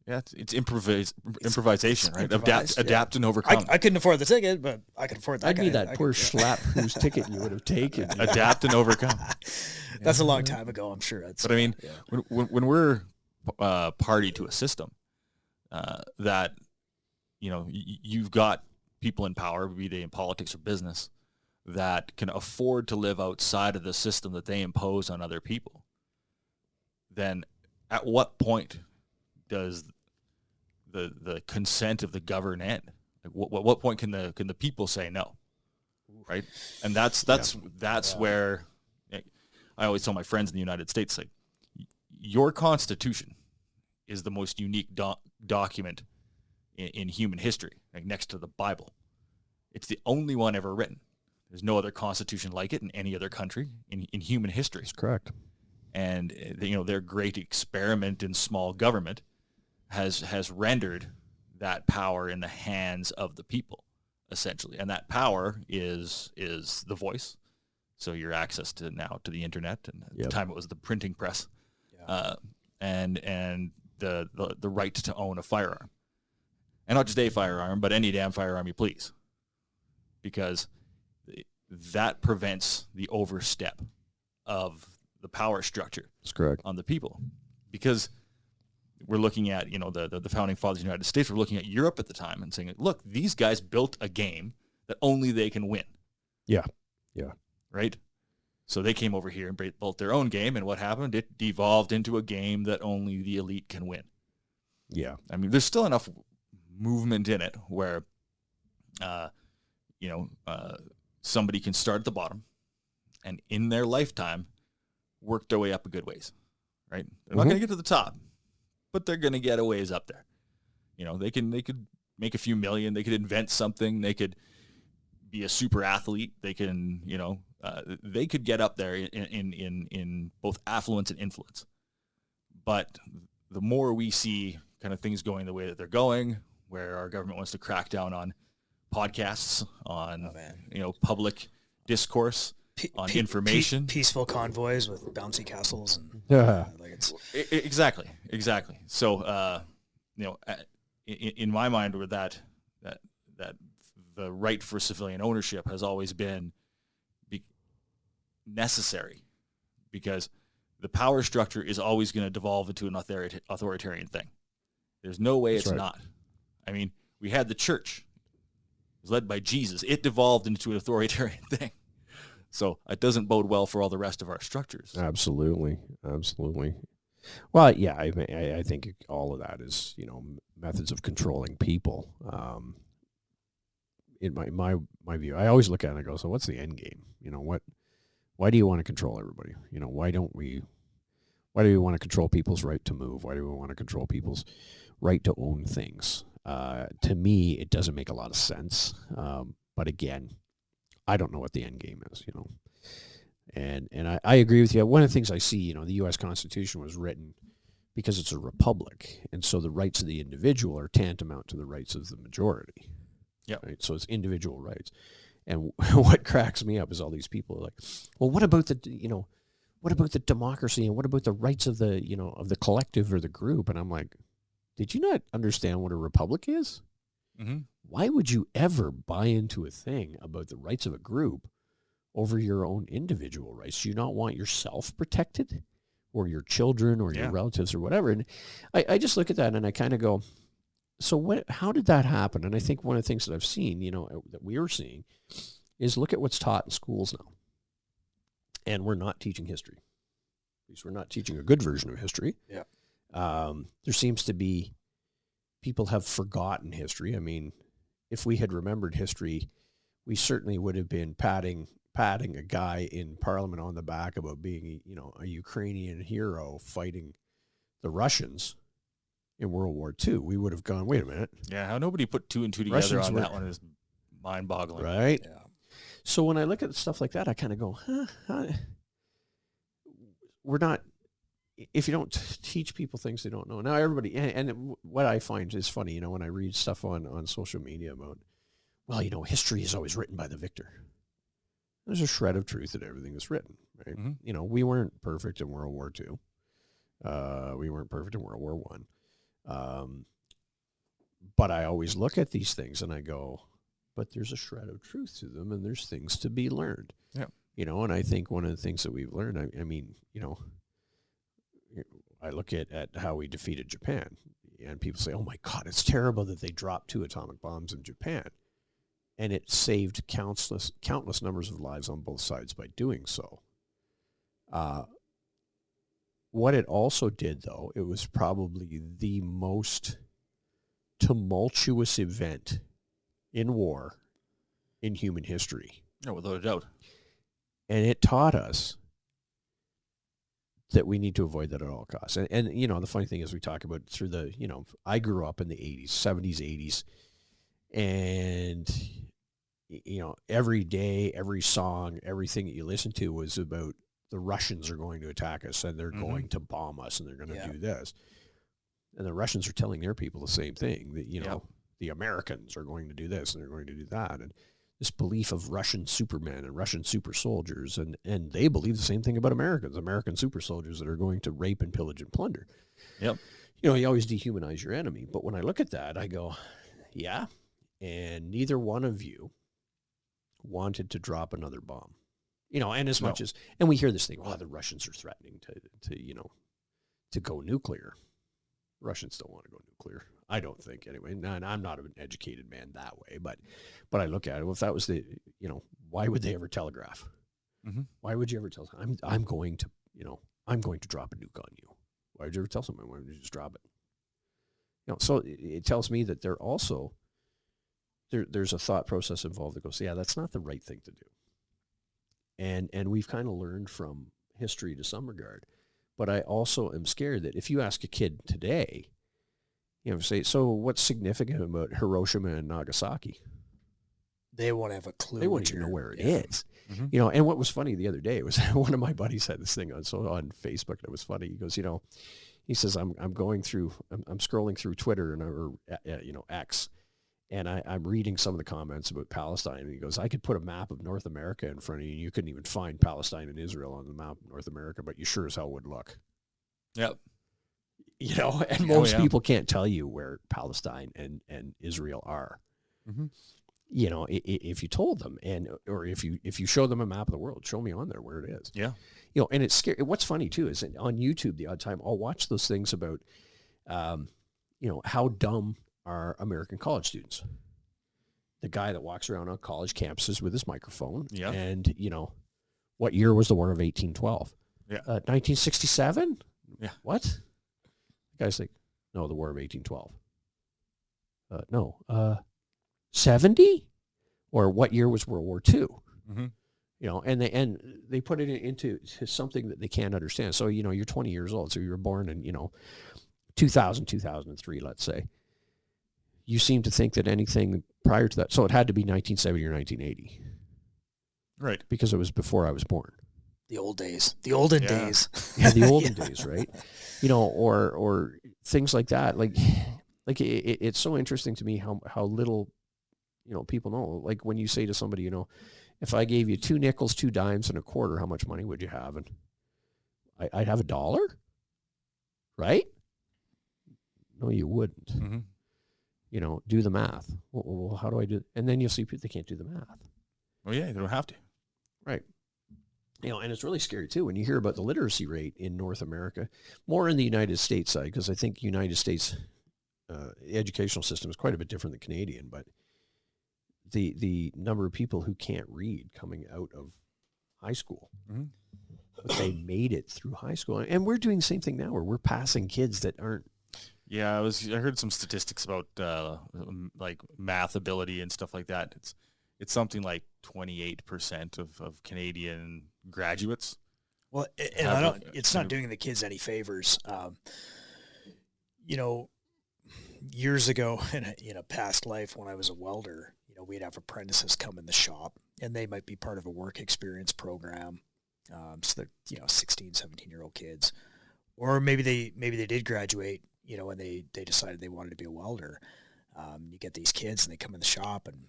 it's improvisation, right? Adapt and overcome. I couldn't afford the ticket, but I could afford that. I'd be that poor schlap whose ticket you would have taken. Adapt and overcome. That's a long time ago, I'm sure. But I mean, when we're party to a system that, you know, you've got people in power, be they in politics or business, that can afford to live outside of the system that they impose on other people, then at what point does the consent of the governed end? Like what point can the people say no, right? And that's where I always tell my friends in the United States, like, your Constitution is the most unique document in human history, like next to the Bible. It's the only one ever written. There's no other constitution like it in any other country in human history. That's correct. And you know, their great experiment in small government has rendered that power in the hands of the people, essentially. And that power is the voice. So your access to the internet, and at the time it was the printing press, and the right to own a firearm, and not just a firearm, but any damn firearm you please, because that prevents the overstep of the power structure. That's correct. On the people, because we're looking at, you know, the founding fathers of the United States. We're looking at Europe at the time and saying, look, these guys built a game that only they can win. Yeah. Right? So they came over here and built their own game, and what happened? It devolved into a game that only the elite can win. Yeah. I mean, there's still enough movement in it where, somebody can start at the bottom and in their lifetime work their way up a good ways, right? They're not going to get to the top, but they're going to get a ways up there. You know, they could make a few million. They could invent something. They could be a super athlete. They can, they could get up there in both affluence and influence. But the more we see kind of things going the way that they're going, where our government wants to crack down on podcasts, on public discourse, on information, peaceful convoys with bouncy castles, and exactly. So in my mind, where that the right for civilian ownership has always been necessary, because the power structure is always going to devolve into an authoritarian thing. There's no way it's not. I mean, we had the church. It was led by Jesus. It devolved into an authoritarian thing. So it doesn't bode well for all the rest of our structures. Absolutely. Well, yeah, I think all of that is, methods of controlling people. In my view, I always look at it and I go, so what's the end game? Why do you want to control everybody? Why do we want to control people's right to move? Why do we want to control people's right to own things? To me, it doesn't make a lot of sense. But again, I don't know what the end game is, And I agree with you. One of the things I see, the U.S. Constitution was written because it's a republic, and so the rights of the individual are tantamount to the rights of the majority. Yeah. Right. So it's individual rights. And what cracks me up is all these people are like, well, what about the democracy, and what about the rights of the, of the collective or the group? And I'm like, did you not understand what a republic is? Mm-hmm. Why would you ever buy into a thing about the rights of a group over your own individual rights? Do you not want yourself protected, or your children, or your relatives, or whatever? And I just look at that and I kind of go, so how did that happen? And I think one of the things that I've seen, that we are seeing, is look at what's taught in schools now. And we're not teaching history. At least we're not teaching a good version of history. Yeah. There seems to be, people have forgotten history. I mean, if we had remembered history, we certainly would have been patting a guy in Parliament on the back about being, a Ukrainian hero fighting the Russians in World War II. We would have gone, wait a minute. Yeah, how nobody put two and two together on that one is mind-boggling. Right? Yeah. So when I look at stuff like that, I kind of go, we're not, if you don't teach people things they don't know. Now everybody, and what I find is funny, when I read stuff on social media about, well, history is always written by the victor. There's a shred of truth in everything that's written, right? Mm-hmm. We weren't perfect in World War II. We weren't perfect in World War I. But I always look at these things and I go, but there's a shred of truth to them, and there's things to be learned. Yeah. And I think one of the things that we've learned, I mean, I look at how we defeated Japan, and people say, oh my God, it's terrible that they dropped 2 atomic bombs in Japan. And it saved countless numbers of lives on both sides by doing so. What it also did, though, it was probably the most tumultuous event in war in human history. No, without a doubt. And it taught us that we need to avoid that at all costs. And the funny thing is, we talk about through the, I grew up in the 80s, 70s, 80s, and, every day, every song, everything that you listen to was about the Russians are going to attack us, and they're going to bomb us, and they're going to do this. And the Russians are telling their people the same thing, that, the Americans are going to do this, and they're going to do that. And this belief of Russian supermen and Russian super soldiers, and they believe the same thing about American super soldiers that are going to rape and pillage and plunder. Yep. You always dehumanize your enemy. But when I look at that, I go, yeah, and neither one of you wanted to drop another bomb. And as much as, and we hear this thing, the Russians are threatening to go nuclear. Russians don't want to go nuclear. I don't think, anyway. And I'm not an educated man that way, but I look at it. Well, if that was why would they ever telegraph? Mm-hmm. Why would you ever tell someone, I'm going to drop a nuke on you? Why would you ever tell someone, why would you just drop it? So it tells me that they're also, there's a thought process involved that goes, yeah, that's not the right thing to do. And we've kind of learned from history to some regard. But I also am scared that if you ask a kid today, say, so what's significant about Hiroshima and Nagasaki? They won't have a clue. They won't even know where it is. Mm-hmm. And what was funny the other day, it was one of my buddies had this thing on Facebook. It was funny. He goes, he says, I'm scrolling through Twitter or X, and I'm reading some of the comments about Palestine. And he goes, I could put a map of North America in front of you, and you couldn't even find Palestine and Israel on the map of North America, but you sure as hell would look. Yep. and most people can't tell you where Palestine and Israel are. Mm-hmm. If you told them, or if you show them a map of the world, show me on there where it is. Yeah. And it's scary. What's funny too is on YouTube, the odd time I'll watch those things about, how dumb are American college students. The guy that walks around on college campuses with his microphone. Yeah. And, what year was the War of 1812? Yeah. 1967? Yeah. What? The guy's like, no, the War of 1812. No. 70? Or what year was World War II? Mm-hmm. And they put it into something that they can't understand. So, you're 20 years old. So you were born in, 2000, 2003, let's say. You seem to think that anything prior to that, so it had to be 1970 or 1980. Right. Because it was before I was born. The old days. The olden days. Yeah, the olden days, right? Or things like that. Like it's so interesting to me how little, people know. Like when you say to somebody, if I gave you 2 nickels, 2 dimes, and a quarter, how much money would you have? And I'd have $1, right? No, you wouldn't. Mm-hmm. Do the math. Well, how do I do it? And then you'll see people, they can't do the math. Oh, yeah, they don't have to. Right. And it's really scary, too, when you hear about the literacy rate in North America, more in the United States side, because I think United States educational system is quite a bit different than Canadian, but the number of people who can't read coming out of high school, mm-hmm. but they made it through high school. And we're doing the same thing now, where we're passing kids that aren't. Yeah, I heard some statistics about like math ability and stuff like that. It's something like 28% of Canadian graduates. Well, and it's not doing the kids any favors. Years ago in a past life when I was a welder, we'd have apprentices come in the shop, and they might be part of a work experience program. So they're 16, 17-year-old kids, or maybe they did graduate. And they decided they wanted to be a welder. You get these kids and they come in the shop and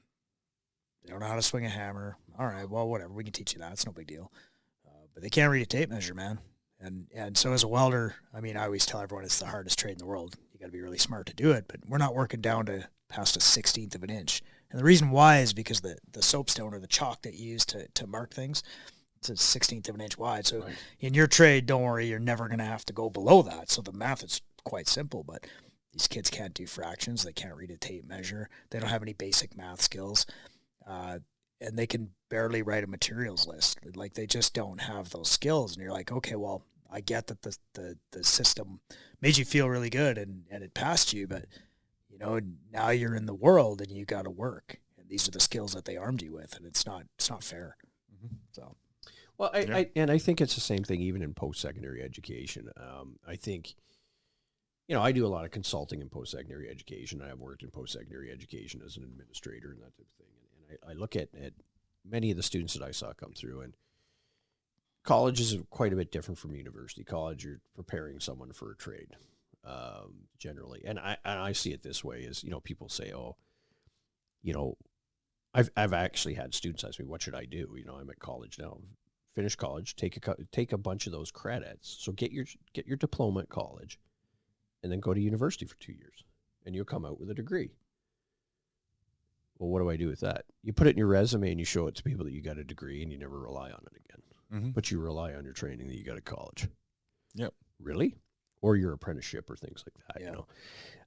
they don't know how to swing a hammer. All right, well, whatever. We can teach you that. It's no big deal. But they can't read a tape measure, man. And so as a welder, I always tell everyone it's the hardest trade in the world. You got to be really smart to do it. But we're not working down to past a 1/16 of an inch. And the reason why is because the soapstone or the chalk that you use to mark things, it's a 1/16 of an inch wide. So right. In your trade, don't worry, you're never going to have to go below that. So the math is quite simple, but these kids can't do fractions. They can't read a tape measure. They don't have any basic math skills. And they can barely write a materials list. Like, they just don't have those skills. And you're like, okay, well, I get that the system made you feel really good and it passed you, but now you're in the world and you got to work. And these are the skills that they armed you with, and it's not fair. Mm-hmm. So, well, I think it's the same thing even in post-secondary education. I think, I do a lot of consulting in post-secondary education. I have worked in post-secondary education as an administrator and that type of thing. And I look at many of the students that I saw come through, and college is quite a bit different from university. College, you're preparing someone for a trade, generally. And I see it this way is, people say, I've actually had students ask me, what should I do? I'm at college now. Finish college, take a bunch of those credits. So get your diploma at college, and then go to university for 2 years, and you'll come out with a degree. Well, what do I do with that? You put it in your resume and you show it to people that you got a degree, and you never rely on it again. Mm-hmm. But you rely on your training that you got at college. Yep. Really? Or your apprenticeship or things like that,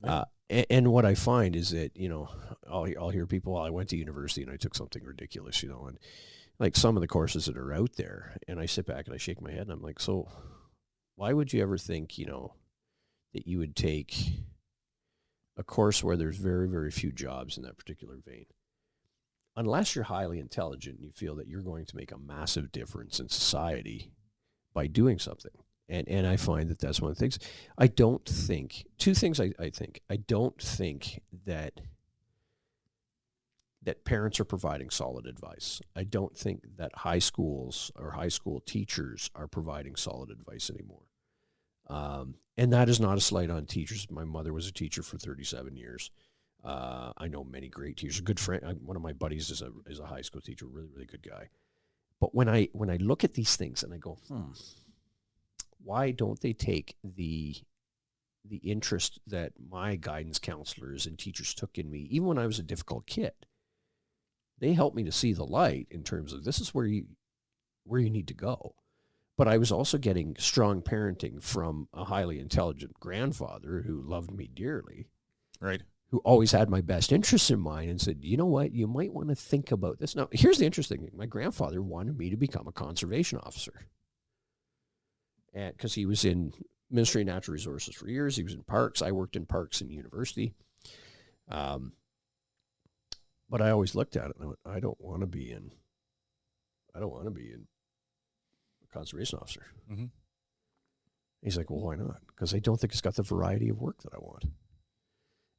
Yeah. And what I find is that, I'll hear people, well, I went to university and I took something ridiculous, and like some of the courses that are out there, and I sit back and I shake my head and I'm like, so why would you ever think, that you would take a course where there's very, very few jobs in that particular vein? Unless you're highly intelligent and you feel that you're going to make a massive difference in society by doing something. And I find that that's one of the things. I don't think, two things I think. I don't think that parents are providing solid advice. I don't think that high schools or high school teachers are providing solid advice anymore. And that is not a slight on teachers. My mother was a teacher for 37 years. I know many great teachers. A good friend, one of my buddies is a high school teacher, really, really good guy. But when I look at these things and I go, why don't they take the the interest that my guidance counselors and teachers took in me, even when I was a difficult kid. They helped me to see the light in terms of this is where you need to go. But I was also getting strong parenting from a highly intelligent grandfather who loved me dearly. Right. Who always had my best interests in mind and said, you know what, you might want to think about this. Now, here's the interesting thing. My grandfather wanted me to become a conservation officer. And because he was in Ministry of Natural Resources for years. He was in parks. I worked in parks in university. But I always looked at it and I went, I don't want to be a conservation officer. Mm-hmm. He's like, well, why not? Because I don't think it's got the variety of work that I want.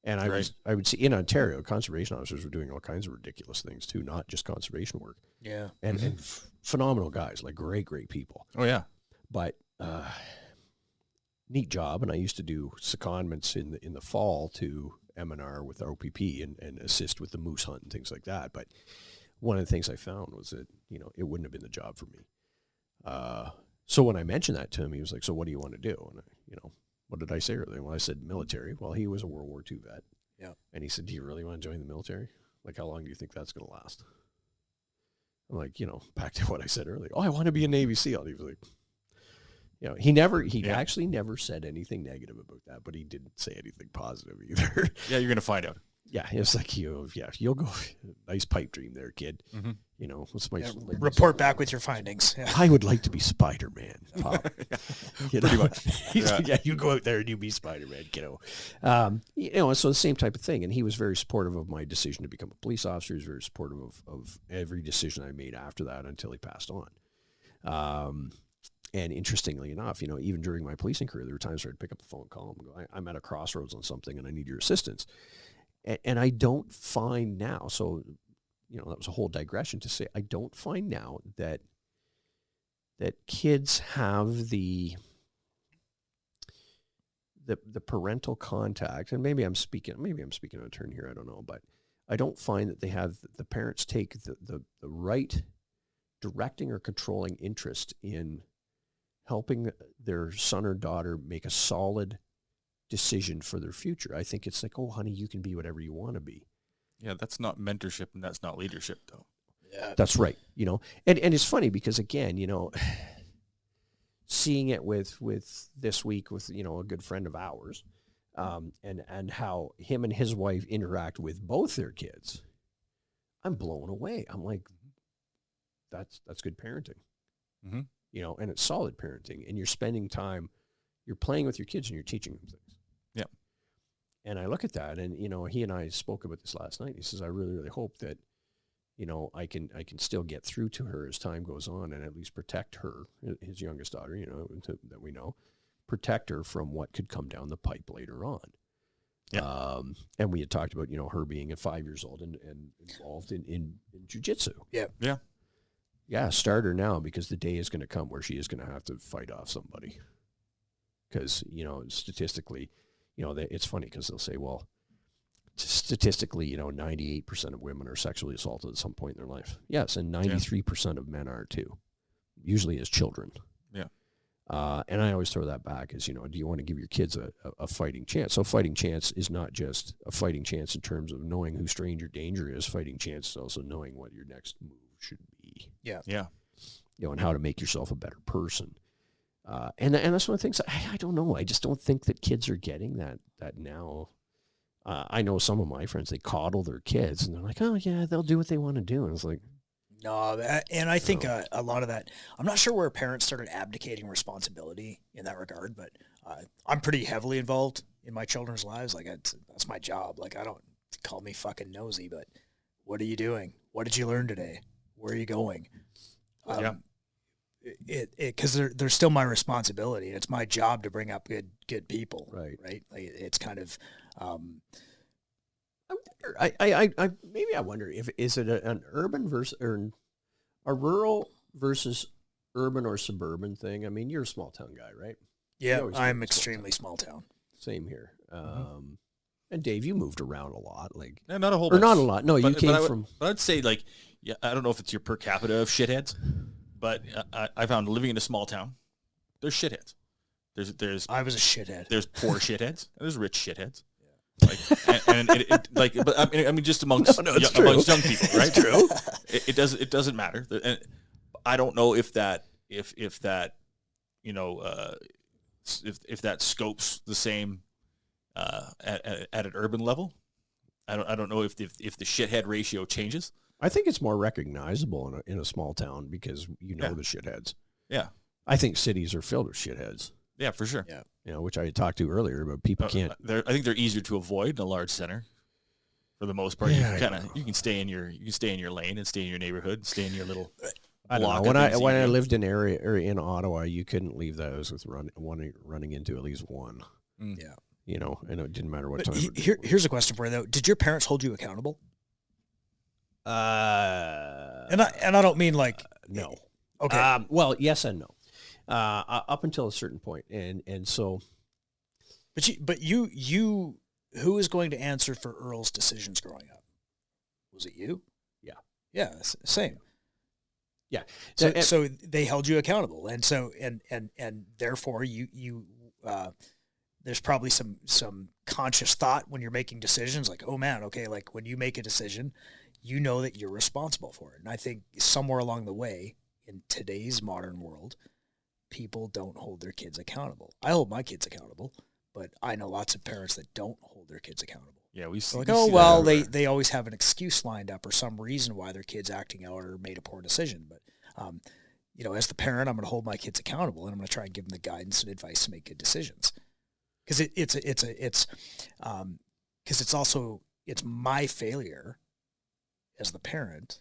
And I would see in Ontario, conservation officers were doing all kinds of ridiculous things too, not just conservation work. Yeah. And phenomenal guys, like great people. Oh, yeah. But neat job. And I used to do secondments in the fall to M&R with OPP and assist with the moose hunt and things like that. But one of the things I found was that, it wouldn't have been the job for me. So when I mentioned that to him, he was like, so what do you want to do? And what did I say earlier? Well, I said military. Well, he was a World War II vet. Yeah. And he said, do you really want to join the military? Like, how long do you think that's going to last? I'm like, back to what I said earlier. Oh, I want to be a Navy SEAL. He was like, he actually never said anything negative about that, but he didn't say anything positive either. Yeah, you're going to find out. Yeah, it's like, you'll go, nice pipe dream there, kid. Mm-hmm. What's my... report back with your findings. Yeah. I would like to be Spider-Man, Pop. Pretty much. Yeah, you go out there and you be Spider-Man, kiddo. So the same type of thing. And he was very supportive of my decision to become a police officer. He was very supportive of every decision I made after that until he passed on. And interestingly enough, even during my policing career, there were times where I'd pick up the phone, call him, and go, I'm at a crossroads on something and I need your assistance. And I don't find now, so, that was a whole digression to say, I don't find now that kids have the parental contact, and maybe I'm speaking out of turn here, I don't know, but I don't find that they have, the parents take the right directing or controlling interest in helping their son or daughter make a solid decision for their future. I think it's like, oh, honey, you can be whatever you want to be. Yeah, that's not mentorship and that's not leadership, though. Yeah, that's right. And it's funny because, again, seeing it with this week with, a good friend of ours, and how him and his wife interact with both their kids, I'm blown away. I'm like, that's good parenting. Mm-hmm. And it's solid parenting, and you're spending time, you're playing with your kids and you're teaching them things. Yeah. And I look at that, and, he and I spoke about this last night. He says, I really, really hope that, I can still get through to her as time goes on and at least protect her, his youngest daughter, that we know, protect her from what could come down the pipe later on. Yeah. And we had talked about, her being at 5 years old and involved in jiu-jitsu. Yeah. Yeah. Yeah, start her now, because the day is going to come where she is going to have to fight off somebody. Because, statistically, it's funny because they'll say, well, statistically, 98% of women are sexually assaulted at some point in their life. Yes, and 93% of men are too, usually as children. Yeah. And I always throw that back as, do you want to give your kids a fighting chance? So fighting chance is not just a fighting chance in terms of knowing who stranger danger is. Fighting chance is also knowing what your next move should be. Yeah. Yeah. And how to make yourself a better person. And that's one of the things, I don't know. I just don't think that kids are getting that now. I know some of my friends, they coddle their kids and they're like, oh yeah, they'll do what they want to do. And it's like, no. And I think a lot of that, I'm not sure where parents started abdicating responsibility in that regard, but I'm pretty heavily involved in my children's lives. Like that's my job. Like, I don't call me fucking nosy, but what are you doing? What did you learn today? Where are you going? Yeah. Because they're still my responsibility. It's my job to bring up good people. Right. Like, it's kind of. Maybe I wonder is it an urban versus or a rural versus urban or suburban thing? I mean, you're a small town guy, right? Yeah, I'm extremely small town. Same here. And Dave, you moved around a lot, like not a whole, or not a lot. No, you came from. But I'd say, like, yeah, I don't know if it's your per capita of shitheads, but I found living in a small town, there's shitheads. I was a shithead. There's poor shitheads. And there's rich shitheads. Like, and but I mean, just amongst young people, right? It's true. It doesn't matter. And I don't know if that if that scopes the same at an urban level. I don't know if the shithead ratio changes. I think it's more recognizable in a small town because the shitheads. Yeah. I think cities are filled with shitheads. Yeah, for sure. Yeah. Which I talked to earlier, but people can't. I think they're easier to avoid in a large center. For the most part, you can stay in your lane and stay in your neighborhood, and stay in your little block. When I lived in area in Ottawa, you couldn't leave the house with running into at least one. Yeah. And it didn't matter what time. Here's a question for you though: did your parents hold you accountable? And I don't mean like no. Okay. Well, yes and no. Up until a certain point, and so. But you who is going to answer for Earl's decisions growing up? Was it you? Yeah. Yeah. Same. Yeah. So they held you accountable, and so and therefore you there's probably some conscious thought when you're making decisions, like, oh man, okay, like when you make a decision, you know that you're responsible for it. And I think somewhere along the way in today's modern world, people don't hold their kids accountable. I hold my kids accountable, but I know lots of parents that don't hold their kids accountable. Yeah, we see. Like, they always have an excuse lined up or some reason why their kid's acting out or made a poor decision. But, as the parent, I'm going to hold my kids accountable, and I'm going to try and give them the guidance and advice to make good decisions. Because it's my failure as the parent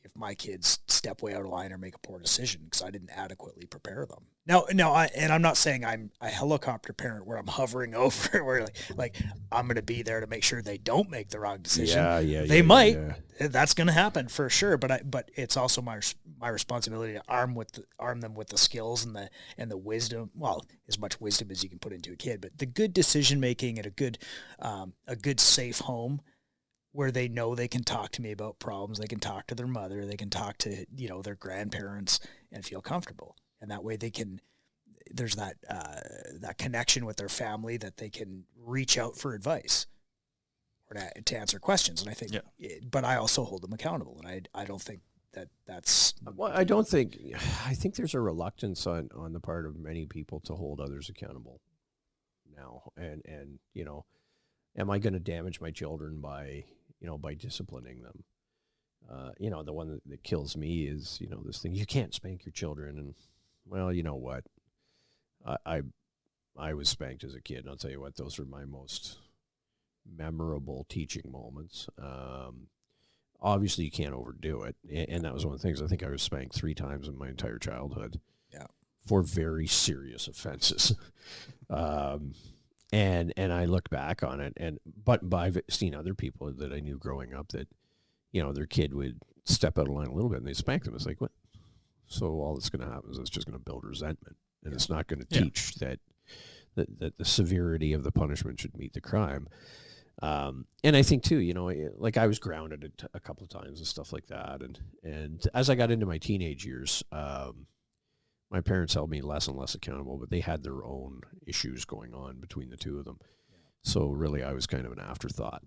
if my kids step way out of line or make a poor decision because I didn't adequately prepare them. Now, I'm not saying I'm a helicopter parent where I'm hovering over where like I'm going to be there to make sure they don't make the wrong decision. They might. Yeah. That's going to happen for sure. But it's also my responsibility to arm them with the skills and the wisdom. Well, as much wisdom as you can put into a kid, but the good decision making and a good safe home where they know they can talk to me about problems. They can talk to their mother. They can talk to, their grandparents and feel comfortable. And that way there's that connection with their family that they can reach out for advice or to answer questions. And I think, but I also hold them accountable. And I don't think that's. Well, I think there's a reluctance on the part of many people to hold others accountable now. And am I going to damage my children by disciplining them? The one that kills me is, this thing, you can't spank your children. And, well, you know what? I was spanked as a kid, and I'll tell you what, those are my most memorable teaching moments. Obviously, you can't overdo it. And that was one of the things. I think I was spanked 3 times in my entire childhood for very serious offenses. And I look back on it, but I've seen other people that I knew growing up that, their kid would step out of line a little bit and they spank them. It's like, what? So all that's going to happen is it's just going to build resentment, and it's not going to teach that the severity of the punishment should meet the crime. And I think too, like I was grounded a couple of times and stuff like that. And as I got into my teenage years, my parents held me less and less accountable, but they had their own issues going on between the two of them. So really I was kind of an afterthought.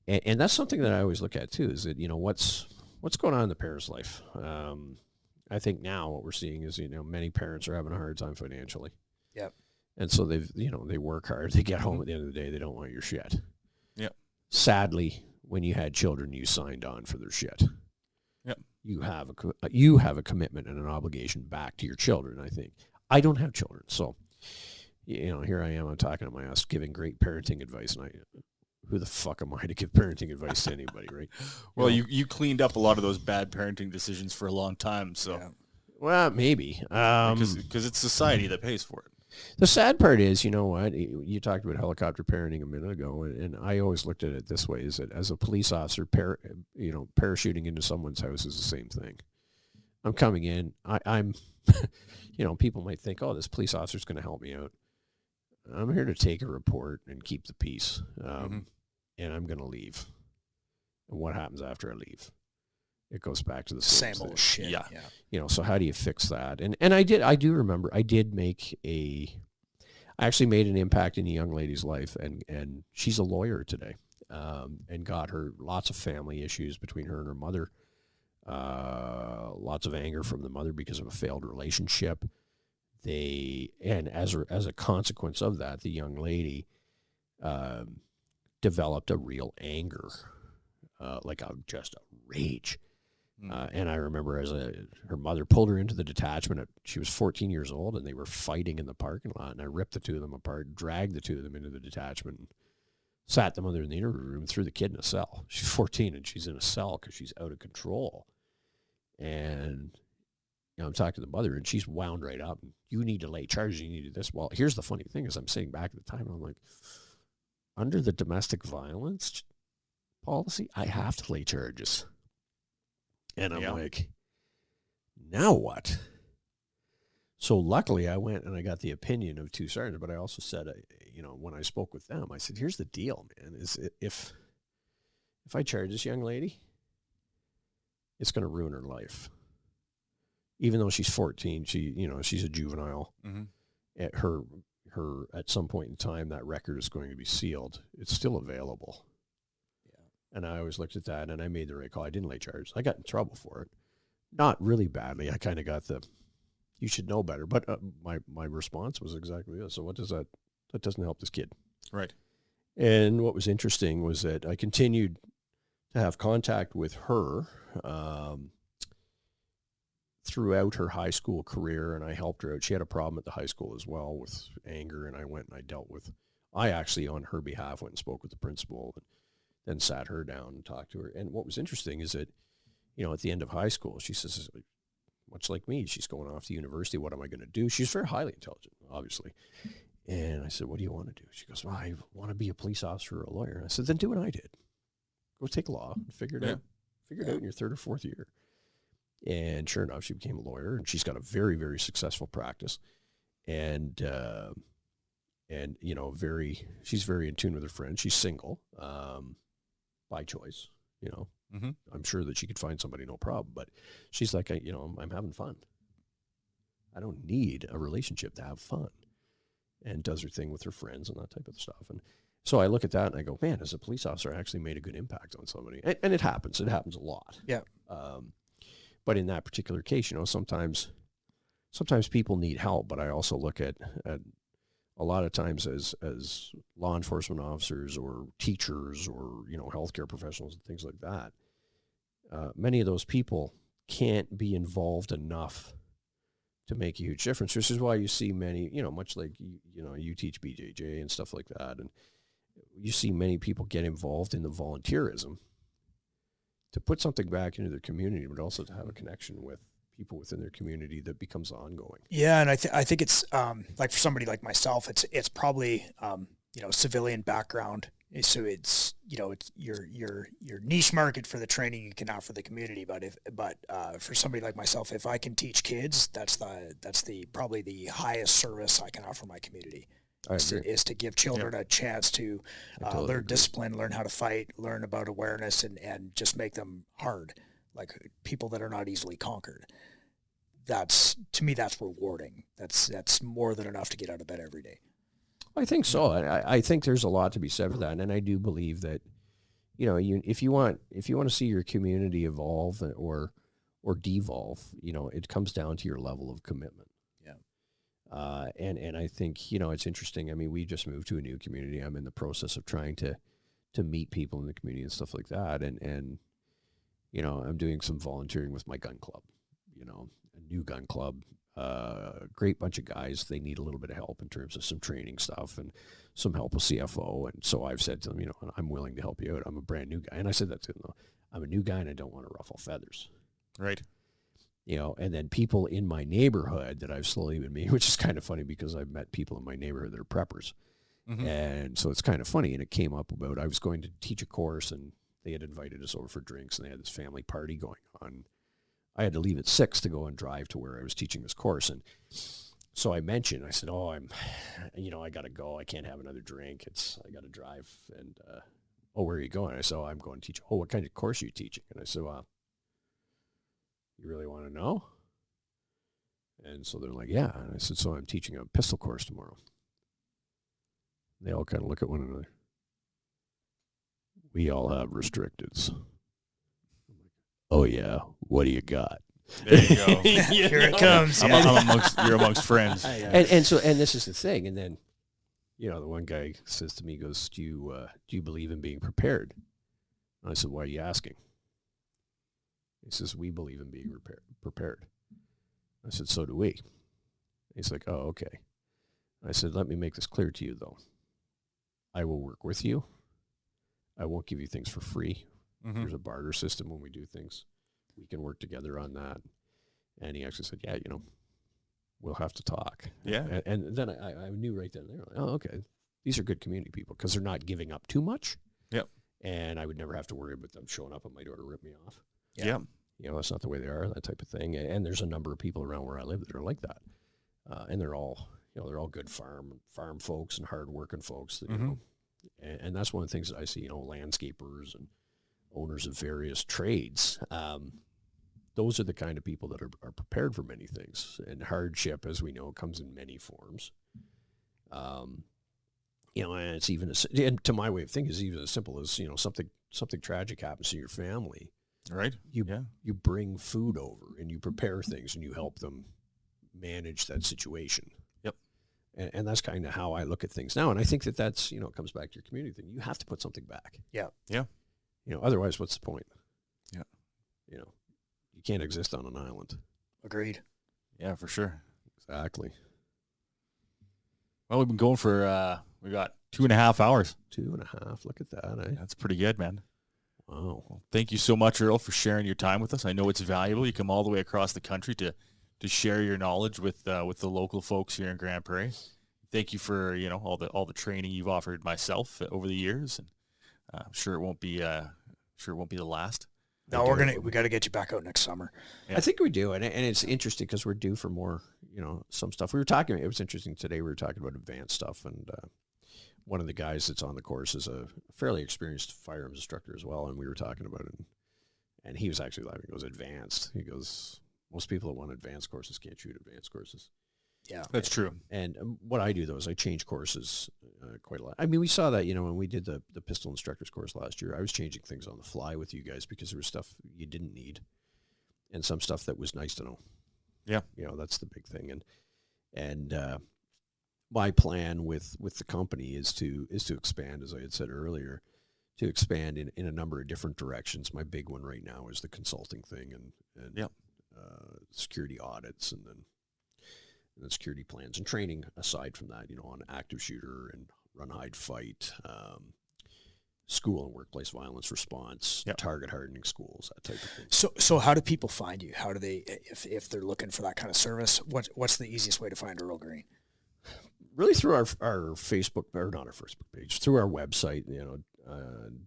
And that's something that I always look at too, is that, what's going on in the parent's life? I think now what we're seeing is, many parents are having a hard time financially. Yep. And so they work hard. They get home at the end of the day. They don't want your shit. Yep. Sadly, when you had children, you signed on for their shit. Yep. You have a commitment and an obligation back to your children, I think. I don't have children, so, here I am, I'm talking to my ass, giving great parenting advice, and who the fuck am I to give parenting advice to anybody, right? Well, you cleaned up a lot of those bad parenting decisions for a long time, so. Yeah. Well, maybe. Because it's society that pays for it. The sad part is, you know what, you talked about helicopter parenting a minute ago, and I always looked at it this way, is that as a police officer, parachuting into someone's house is the same thing. I'm coming in, I'm, people might think, oh, this police officer's going to help me out. I'm here to take a report and keep the peace, and I'm going to leave. And what happens after I leave? It goes back to the same old shit. Yeah. So how do you fix that? And I do remember I did make a I actually made an impact in a young lady's life, and she's a lawyer today, and got her lots of family issues between her and her mother, lots of anger from the mother because of a failed relationship. And as a consequence of that, the young lady developed a real anger, just a rage. And I remember her mother pulled her into the detachment. She was 14 years old, and they were fighting in the parking lot. And I ripped the two of them apart, dragged the two of them into the detachment, and sat them under in the interview room, threw the kid in a cell. She's 14, and she's in a cell because she's out of control. And I'm talking to the mother, and she's wound right up. You need to lay charges. You need to do this. Well, here's the funny thing is I'm sitting back at the time, and I'm like, under the domestic violence policy, I have to lay charges. And I'm like, now what? So luckily I went and I got the opinion of two sergeants, but I also said, when I spoke with them, I said, here's the deal, man, is if I charge this young lady, it's going to ruin her life. Even though she's 14, she's a juvenile. Mm-hmm. At some point in time, that record is going to be sealed. It's still available. And I always looked at that, and I made the right call. I didn't lay charges. I got in trouble for it. Not really badly. I kind of got you should know better. But my response was exactly this. So what does that doesn't help this kid. Right. And what was interesting was that I continued to have contact with her throughout her high school career, and I helped her out. She had a problem at the high school as well with anger, and I actually, on her behalf, went and spoke with the principal and then sat her down and talked to her. And what was interesting is that, at the end of high school, she says, much like me, she's going off to university. What am I going to do? She's very highly intelligent, obviously. And I said, what do you want to do? She goes, well, I want to be a police officer or a lawyer. And I said, then do what I did. Go take law and figure it out. Figure it out in your third or fourth year. And sure enough, she became a lawyer, and she's got a very, very successful practice. And she's very in tune with her friends. She's single. By choice, Mm-hmm. I'm sure that she could find somebody, no problem. But she's like, I'm having fun. I don't need a relationship to have fun. And does her thing with her friends and that type of stuff. And so I look at that and I go, man, as a police officer, I actually made a good impact on somebody. And it happens. It happens a lot. Yeah. But in that particular case, sometimes people need help. But I also look at a lot of times as law enforcement officers or teachers or, healthcare professionals and things like that, many of those people can't be involved enough to make a huge difference, which is why you see many, much like, you teach BJJ and stuff like that, and you see many people get involved in the volunteerism to put something back into their community, but also to have a connection with people within their community that becomes ongoing. Yeah, and I think it's like for somebody like myself, it's probably civilian background, so it's it's your niche market for the training you can offer the community. But for somebody like myself, if I can teach kids, that's probably the highest service I can offer my community. Is to give children a chance to learn discipline, learn how to fight, learn about awareness, and just make them hard, like people that are not easily conquered. To me, that's rewarding. That's more than enough to get out of bed every day. I think so. I think there's a lot to be said for that, and I do believe that, if you want to see your community evolve or devolve, it comes down to your level of commitment. Yeah. And I think it's interesting. I mean, we just moved to a new community. I'm in the process of trying to meet people in the community and stuff like that, and I'm doing some volunteering with my gun club. A new gun club, great bunch of guys. They need a little bit of help in terms of some training stuff and some help with CFO. And so I've said to them, I'm willing to help you out. I'm a brand new guy. And I said that to them, I'm a new guy and I don't want to ruffle feathers. Right. And then people in my neighborhood that I've slowly been meeting, which is kind of funny because I've met people in my neighborhood that are preppers. Mm-hmm. And so it's kind of funny. And it came up about, I was going to teach a course and they had invited us over for drinks and they had this family party going on. I had to leave at 6 to go and drive to where I was teaching this course. And so I said, I got to go. I can't have another drink. I got to drive. And, where are you going? I said, I'm going to teach. What kind of course are you teaching? And I said, well, you really want to know? And so they're like, yeah. And I said, so I'm teaching a pistol course tomorrow. They all kind of look at one another. We all have restricteds. Oh yeah, what do you got? There you go. Here it comes. You're amongst friends. And this is the thing. And then, the one guy says to me, he goes, do you believe in being prepared? And I said, why are you asking? He says, we believe in being prepared. I said, so do we. He's like, oh, okay. I said, let me make this clear to you, though. I will work with you. I won't give you things for free. Mm-hmm. There's a barter system when we do things. We can work together on that. And he actually said, yeah, we'll have to talk. Yeah. And then I knew right then and there, oh, okay, these are good community people because they're not giving up too much. Yep. And I would never have to worry about them showing up at my door to rip me off. Yeah. That's not the way they are, that type of thing. And there's a number of people around where I live that are like that. And they're all, they're all good farm folks and hardworking folks. That, mm-hmm. And that's one of the things that I see, landscapers and owners of various trades. Those are the kind of people that are prepared for many things. And hardship, as we know, comes in many forms. And it's even, and to my way of thinking, is even as simple as, something tragic happens to your family. Right. You bring food over and you prepare things and you help them manage that situation. Yep. And that's kind of how I look at things now. And I think that's, it comes back to your community thing. You have to put something back. Yeah. Yeah. Otherwise, what's the point? Yeah. You can't exist on an island. Agreed. Yeah, for sure. Exactly. Well, we've been going for, we got 2.5 hours. 2.5. Look at that. Eh? That's pretty good, man. Wow. Well, thank you so much, Earl, for sharing your time with us. I know it's valuable. You come all the way across the country to share your knowledge with the local folks here in Grand Prairie. Thank you for, all the training you've offered myself over the years. And I'm sure it won't be the last. No, we got to get you back out next summer. Yeah. I think we do. And it's interesting because we're due for more, some stuff. It was interesting today. We were talking about advanced stuff. And one of the guys that's on the course is a fairly experienced firearms instructor as well. And we were talking about it. And he was actually laughing. He goes, advanced. He goes, most people that want advanced courses can't shoot advanced courses. Yeah, that's true. And what I do, though, is I change courses quite a lot. I mean, we saw that, when we did the pistol instructor's course last year, I was changing things on the fly with you guys because there was stuff you didn't need and some stuff that was nice to know. Yeah. That's the big thing. And my plan with the company is to expand, as I had said earlier, to expand in a number of different directions. My big one right now is the consulting thing and yep. Security audits and then security plans and training aside from that, on active shooter and run, hide, fight, school and workplace violence response, yep. target hardening schools, that type of thing. So how do people find you? How do they, if they're looking for that kind of service, what's the easiest way to find Earl Green? Really through our Facebook, or not our Facebook page, through our website,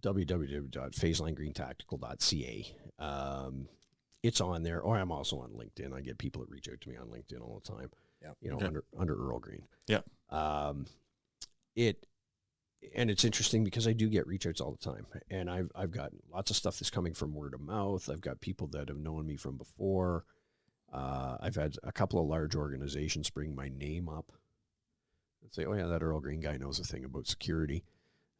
www.phaselineGreenTactical.ca. It's on there, or I'm also on LinkedIn. I get people that reach out to me on LinkedIn all the time. Yep. Okay. under Earl Green. Yeah. It's interesting because I do get reach outs all the time, and I've got lots of stuff that's coming from word of mouth. I've got people that have known me from before. I've had a couple of large organizations bring my name up and say, "Oh yeah, that Earl Green guy knows a thing about security."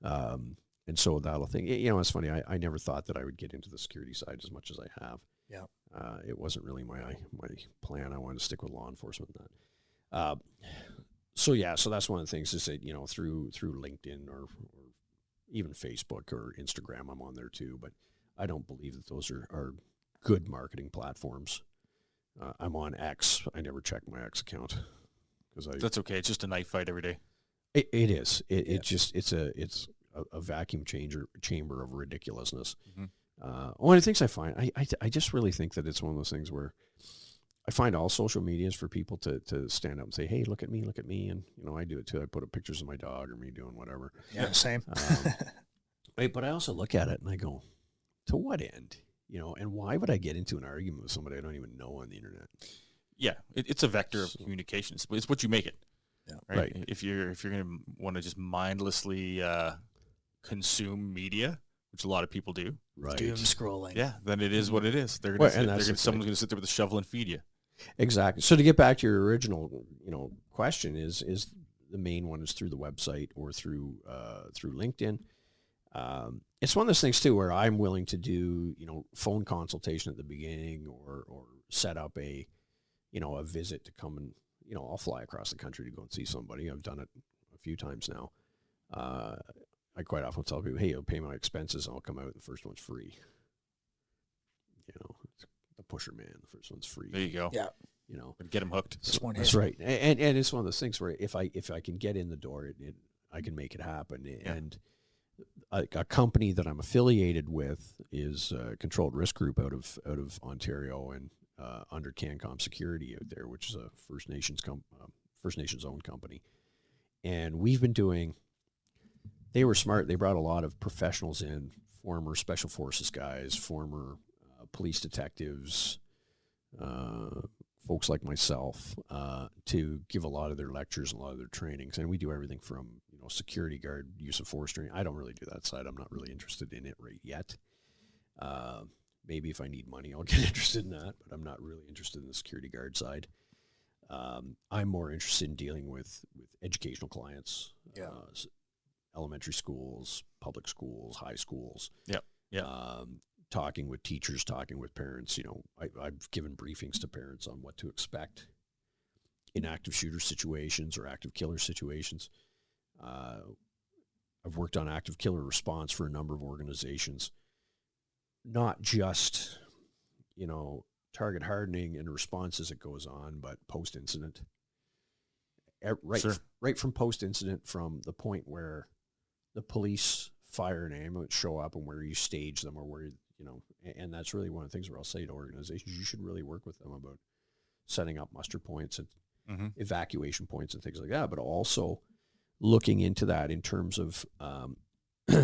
And so that'll think. It's funny. I never thought that I would get into the security side as much as I have. Yeah. It wasn't really my plan. I wanted to stick with law enforcement. So that's one of the things is that, through LinkedIn or even Facebook or Instagram, I'm on there too, but I don't believe that those are good marketing platforms. I'm on X. I never check my X account that's okay. It's just a knife fight every day. It is. It's a vacuum chamber of ridiculousness. Mm-hmm. One of the things I find, I just really think that it's one of those things where I find all social media is for people to stand up and say, hey, look at me. And, I do it too. I put up pictures of my dog or me doing whatever. Yeah, same. But I also look at it and I go, to what end? And why would I get into an argument with somebody I don't even know on the internet? Yeah, it's a vector of communication. It's what you make it. Yeah. Right. If you're going to want to just mindlessly consume media, which a lot of people do, right? Doom scrolling. Yeah, then it is what it is. Someone's going to sit there with a shovel and feed you. Exactly. So to get back to your original, question is the main one is through the website or through LinkedIn. It's one of those things too where I'm willing to do, phone consultation at the beginning or set up a visit to come and, I'll fly across the country to go and see somebody. I've done it a few times now. I quite often tell people, hey, you'll pay my expenses and I'll come out and the first one's free. It's the pusher man, the first one's free. There you go. Yeah. Get them hooked. That's right. And it's one of those things where if I can get in the door, I can make it happen. Yeah. And a company that I'm affiliated with is Controlled Risk Group out of Ontario and under CanCom Security out there, which is a First Nations owned company. And we've been doing. They were smart. They brought a lot of professionals in, former special forces guys, former police detectives, folks like myself, to give a lot of their lectures and a lot of their trainings. And we do everything from, security guard, use of force training. I don't really do that side. I'm not really interested in it right yet. Maybe if I need money, I'll get interested in that, but I'm not really interested in the security guard side. I'm more interested in dealing with educational clients, elementary schools, public schools, high schools. Talking with teachers, talking with parents. I've given briefings to parents on what to expect in active shooter situations or active killer situations. I've worked on active killer response for a number of organizations, not just, target hardening and response as it goes on, but post-incident. Right from post-incident, from the point where the police fire an ambulance, show up, and where you stage them, or where, and that's really one of the things where I'll say to organizations, you should really work with them about setting up muster points and evacuation points and things like that, but also looking into that in terms of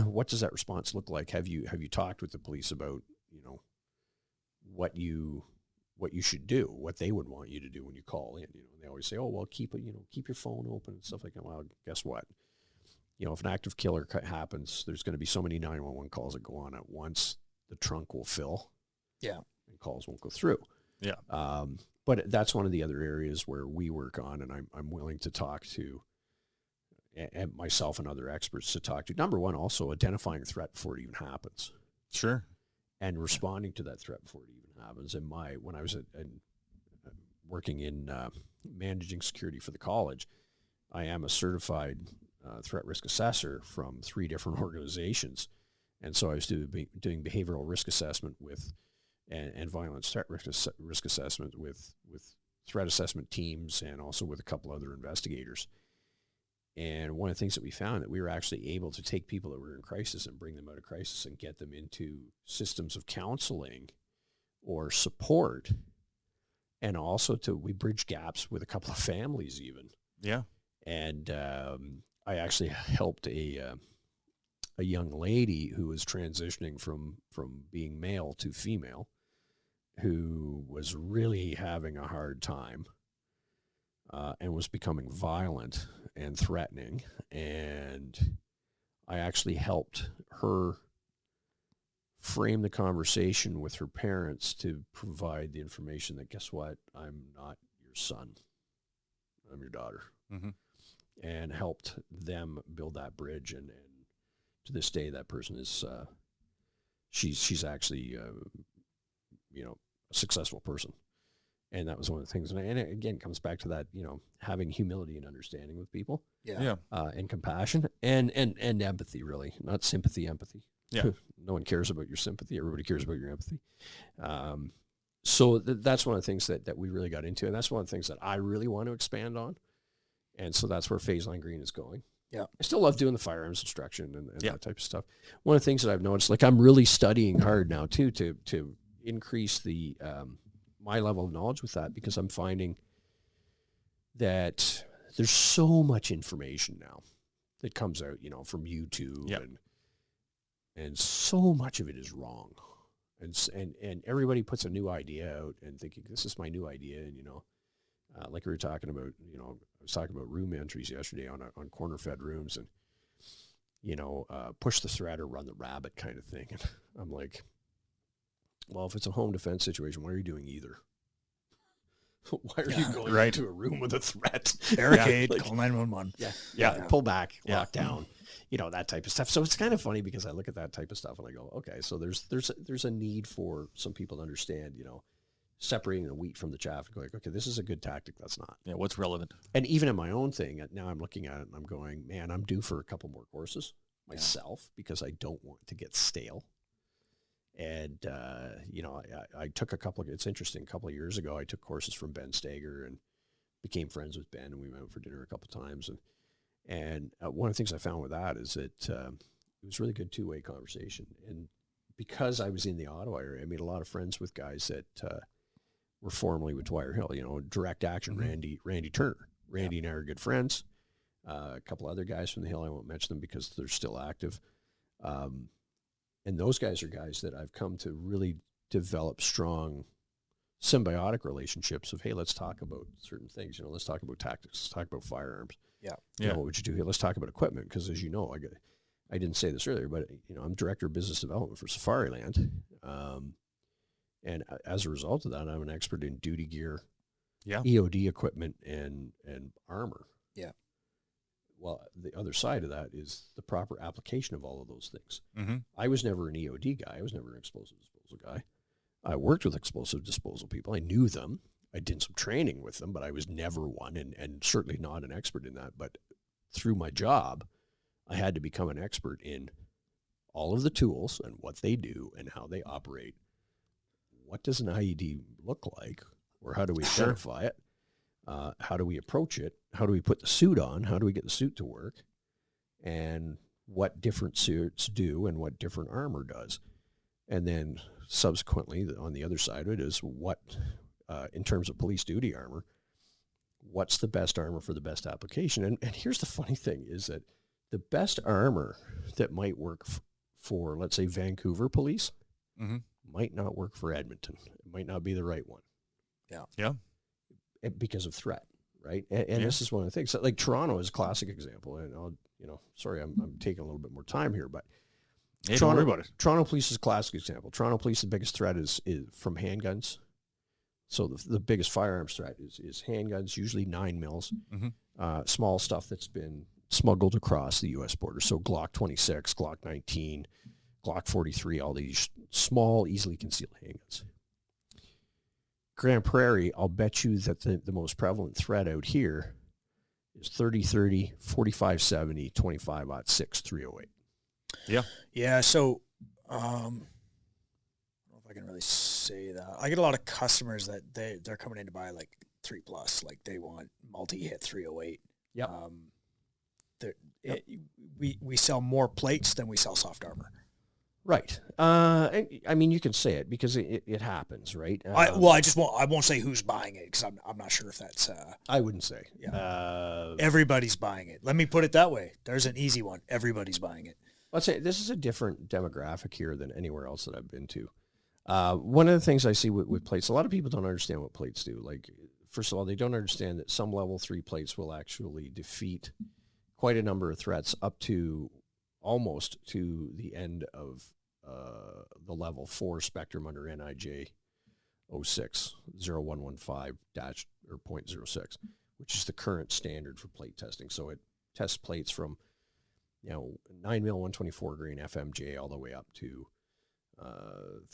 what does that response look like? Have you talked with the police about, what you should do, what they would want you to do when you call in? And they always say, oh, well, keep your phone open and stuff like that. Well, guess what? If an active killer happens, there's going to be so many 911 calls that go on at once, the trunk will fill. Yeah. And calls won't go through. Yeah. But that's one of the other areas where we work on, and I'm willing to talk to, and myself and other experts to talk to. Number one, also identifying a threat before it even happens. Sure. And responding to that threat before it even happens. And when I was working in managing security for the college, I am a certified threat risk assessor from 3 different organizations. And so I was doing behavioral risk assessment and violence threat risk assessment with threat assessment teams, and also with a couple other investigators. And one of the things that we found, that we were actually able to take people that were in crisis and bring them out of crisis and get them into systems of counseling or support. And also we bridge gaps with a couple of families even. Yeah. And I actually helped a young lady who was transitioning from being male to female, who was really having a hard time and was becoming violent and threatening. And I actually helped her frame the conversation with her parents to provide the information that, guess what, I'm not your son, I'm your daughter. Mm-hmm. And helped them build that bridge. And to this day, that person is, she's actually, a successful person. And that was one of the things. And it, again, comes back to that, having humility and understanding with people. Yeah. And compassion and empathy, really. Not sympathy, empathy. Yeah. No one cares about your sympathy. Everybody cares about your empathy. So that's one of the things that we really got into. And that's one of the things that I really want to expand on. And so that's where Phase Line Green is going. Yeah. I still love doing the firearms instruction and that type of stuff. One of the things that I've noticed, like, I'm really studying hard now too, to increase the, my level of knowledge with that, because I'm finding that there's so much information now that comes out, from YouTube, and so much of it is wrong. And everybody puts a new idea out and thinking, this is my new idea. And, like we were talking about, I was talking about room entries yesterday on corner fed rooms, and, push the thread or run the rabbit kind of thing. And I'm like, well, if it's a home defense situation, why are you doing either? Why are you going into a room with a threat? Barricade, call 911. Pull back, lock down, that type of stuff. So it's kind of funny because I look at that type of stuff and I go, okay, so there's a need for some people to understand, separating the wheat from the chaff and going, okay, this is a good tactic. That's not. Yeah, what's relevant? And even in my own thing, now I'm looking at it and I'm going, man, I'm due for a couple more courses myself because I don't want to get stale. And, I took it's interesting, a couple of years ago, I took courses from Ben Stager and became friends with Ben, and we went for dinner a couple of times. And one of the things I found with that is that it was really good two-way conversation. And because I was in the Ottawa area, I made a lot of friends with guys that were formerly with Dwyer Hill, Direct Action, Randy Turner. Randy and I are good friends. A couple other guys from the Hill, I won't mention them because they're still active. And those guys are guys that I've come to really develop strong symbiotic relationships of, hey, let's talk about certain things. Let's talk about tactics. Let's talk about firearms. What would you do here? Let's talk about equipment because, as you know, I didn't say this earlier, but I'm director of business development for Safariland, and as a result of that, I'm an expert in duty gear, EOD equipment, and armor. Well, the other side of that is the proper application of all of those things. Mm-hmm. I was never an EOD guy. I was never an explosive disposal guy. I worked with explosive disposal people. I knew them. I did some training with them, but I was never one and certainly not an expert in that. But through my job, I had to become an expert in all of the tools and what they do and how they operate. What does an IED look like, or how do we identify it? How do we approach it? How do we put the suit on? How do we get the suit to work? And what different suits do and what different armor does. And then subsequently, on the other side of it is what, in terms of police duty armor, what's the best armor for the best application? And here's the funny thing is that the best armor that might work for, let's say, Vancouver police might not work for Edmonton. It might not be the right one. Yeah. Because of threat, right? And this is one of the things. So, like Toronto is a classic example. And I'll, sorry, I'm taking a little bit more time here, but don't worry about it. Toronto police is a classic example. Toronto police, the biggest threat is from handguns. So the biggest firearms threat is handguns, usually 9 mils, small stuff that's been smuggled across the U.S. border. So Glock 26, Glock 19, Glock 43, all these small, easily concealed handguns. Grand Prairie, I'll bet you that the most prevalent threat out here is 30-30, 45-70, 25-06, 308. Yeah. So, I don't know if I can really say that. I get a lot of customers that they're coming in to buy like 3+, like they want multi-hit 308. We sell more plates than we sell soft armor. Right. I mean, you can say it because it happens, right? I won't say who's buying it because I'm not sure if that's. I wouldn't say. Everybody's buying it. Let me put it that way. There's an easy one. Everybody's buying it. Let's say this is a different demographic here than anywhere else that I've been to. One of the things I see with plates, a lot of people don't understand what plates do. Like, first of all, they don't understand that some level 3 plates will actually defeat quite a number of threats up to almost to the end of the level 4 spectrum under NIJ 06 0115 or 0.06, which is the current standard for plate testing. So it tests plates from 9 mil 124 grain FMJ all the way up to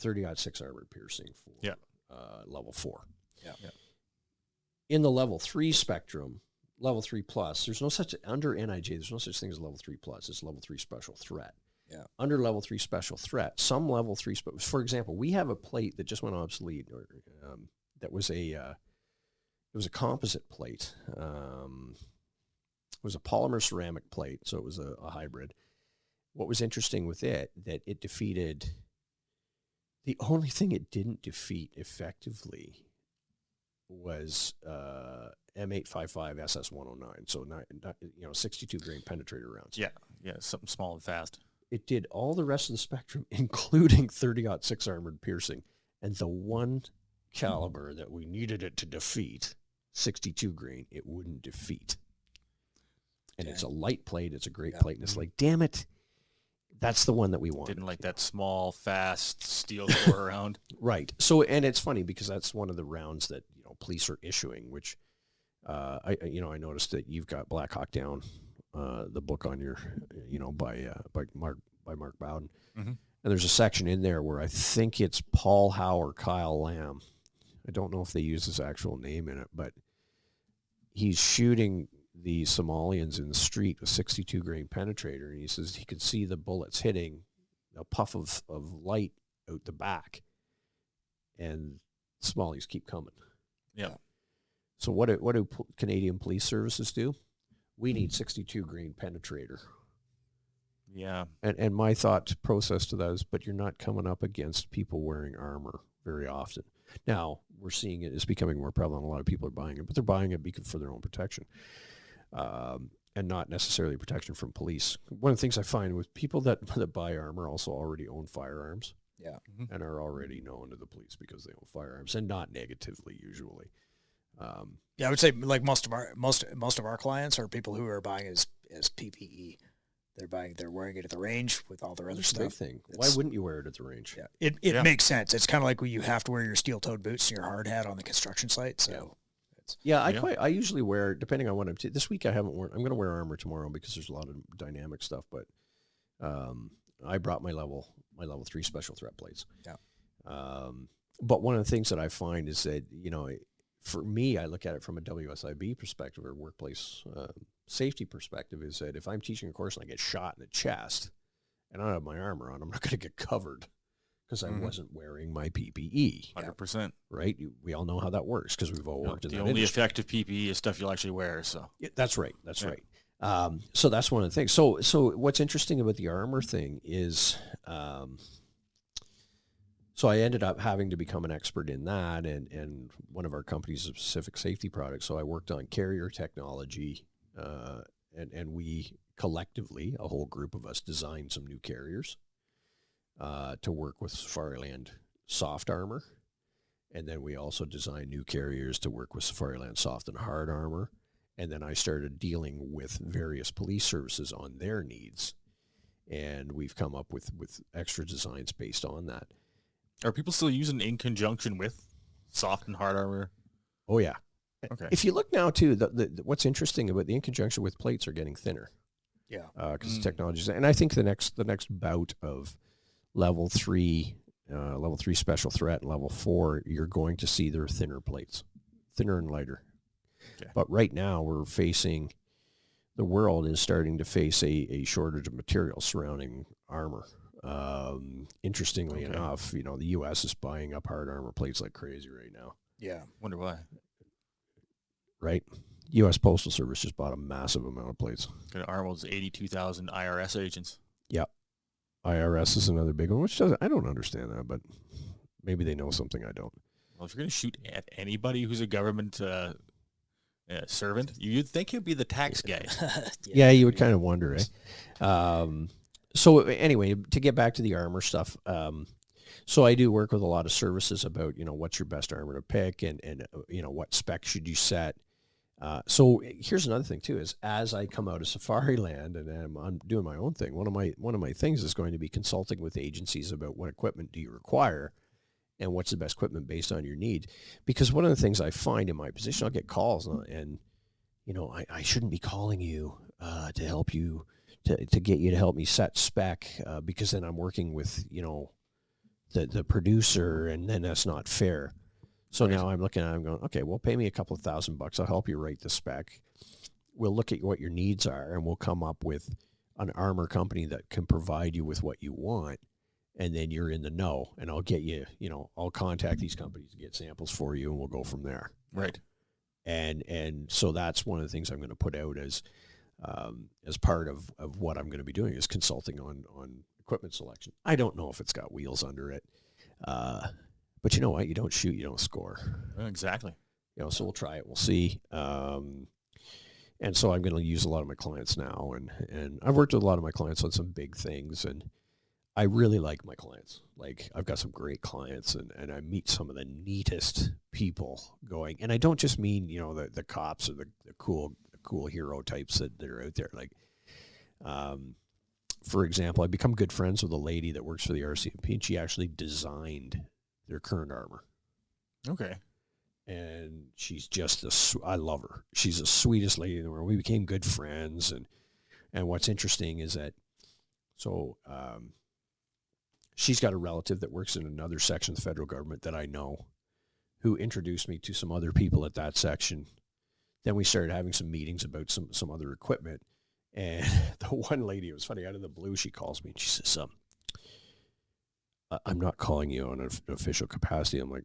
30-06 armored piercing for level 4. In the level 3 spectrum, level 3 plus, there's no such under NIJ. There's no such thing as level 3 plus. It's level 3 special threat. Under level 3 special threat, some level 3, for example, we have a plate that just went obsolete, or that was it was a composite plate. It was a polymer ceramic plate, so it was a hybrid. What was interesting with it, that it defeated, the only thing it didn't defeat effectively was M855 SS109, so 62 grain penetrator rounds. Yeah, something small and fast. It did all the rest of the spectrum, including 30-06 armored piercing, and the one caliber that we needed it to defeat, 62 grain, it wouldn't defeat. And it's a light plate. It's a great plate. And it's like, damn it, That's the one that we want. Didn't like that small, fast steel core around. Right. So, and it's funny because that's one of the rounds that, police are issuing, which, I noticed that you've got Black Hawk Down, the book on your, by Mark Bowden. Mm-hmm. And there's a section in there where I think it's Paul Howe or Kyle Lamb. I don't know if they use his actual name in it, but he's shooting the Somalians in the street with 62 grain penetrator, and he says he could see the bullets hitting a puff of light out the back, and Somalis keep coming. Yeah. So what do Canadian police services do? We need 62 grain penetrator. Yeah. And my thought process to that is, but you're not coming up against people wearing armor very often. Now, we're seeing it's becoming more prevalent. A lot of people are buying it, but they're buying it because for their own protection. And not necessarily protection from police. One of the things I find with people that buy armor also already own firearms. Yeah. Mm-hmm. And are already known to the police because they own firearms, and not negatively usually. Yeah, I would say like most of our clients are people who are buying as PPE. They're wearing it at the range with all their other stuff. Great thing. Why wouldn't you wear it at the range? Yeah, it makes sense. It's kind of like when you have to wear your steel-toed boots and your hard hat on the construction site. So. Yeah, I usually wear, depending on what I'm this week I haven't worn. I'm going to wear armor tomorrow because there's a lot of dynamic stuff. But I brought my level 3 special threat plates. Yeah. But one of the things that I find is that for me, I look at it from a WSIB perspective or workplace safety perspective. Is that if I'm teaching a course and I get shot in the chest and I don't have my armor on, I'm not going to get covered. Because I wasn't wearing my PPE. 100%. Right? We all know how that works because we've all worked in that industry. The only effective PPE is stuff you'll actually wear. So that's right. That's right. So that's one of the things. So what's interesting about the armor thing is, so I ended up having to become an expert in that, and one of our companies is a specific safety product. So I worked on carrier technology, and we collectively, a whole group of us, designed some new carriers. To work with Safariland soft armor. And then we also designed new carriers to work with Safariland soft and hard armor. And then I started dealing with various police services on their needs. And we've come up with extra designs based on that. Are people still using in conjunction with soft and hard armor? Oh, yeah. Okay. If you look now, too, what's interesting about the in conjunction with plates are getting thinner. Yeah. Because technology. And I think the next bout of level 3 special threat, and level 4, you're going to see their thinner plates, thinner and lighter. Okay. But right now the world is starting to face a shortage of material surrounding armor. Interestingly enough, the U.S. is buying up hard armor plates like crazy right now. Yeah. Wonder why. Right? U.S. Postal Service just bought a massive amount of plates. Going to arm those 82,000 IRS agents. Yep. IRS is another big one, which I don't understand that, but maybe they know something I don't. Well, if you're going to shoot at anybody who's a government servant, you'd think he'd be the tax guy. Yeah, you would kind of wonder, eh? So anyway, to get back to the armor stuff, so I do work with a lot of services about, what's your best armor to pick and what spec should you set. So here's another thing too, is as I come out of Safariland and I'm doing my own thing, one of my things is going to be consulting with agencies about what equipment do you require and what's the best equipment based on your need. Because one of the things I find in my position, I'll get calls and I shouldn't be calling you to help you, to get you to help me set spec because then I'm working with, the producer, and then that's not fair. So now I'm looking at it, I'm going, okay, well, pay me a couple of $1,000. I'll help you write the spec. We'll look at what your needs are, and we'll come up with an armor company that can provide you with what you want, and then you're in the know, and I'll get you, I'll contact these companies to get samples for you, and we'll go from there. Right. And so that's one of the things I'm going to put out as part of what I'm going to be doing is consulting on equipment selection. I don't know if it's got wheels under it. But you know what? You don't shoot, you don't score. Exactly. So we'll try it. We'll see. And so I'm going to use a lot of my clients now. And I've worked with a lot of my clients on some big things. And I really like my clients. Like, I've got some great clients. And I meet some of the neatest people going. And I don't just mean, the cops or the cool hero types that are out there. Like, for example, I become good friends with a lady that works for the RCMP, and she actually designed their current armor. Okay. And she's just I love her. She's the sweetest lady in the world. We became good friends, and what's interesting is that she's got a relative that works in another section of the federal government that I know, who introduced me to some other people at that section. Then we started having some meetings about some other equipment. And the one lady, it was funny, out of the blue, she calls me and she says, I'm not calling you on an official capacity. I'm like,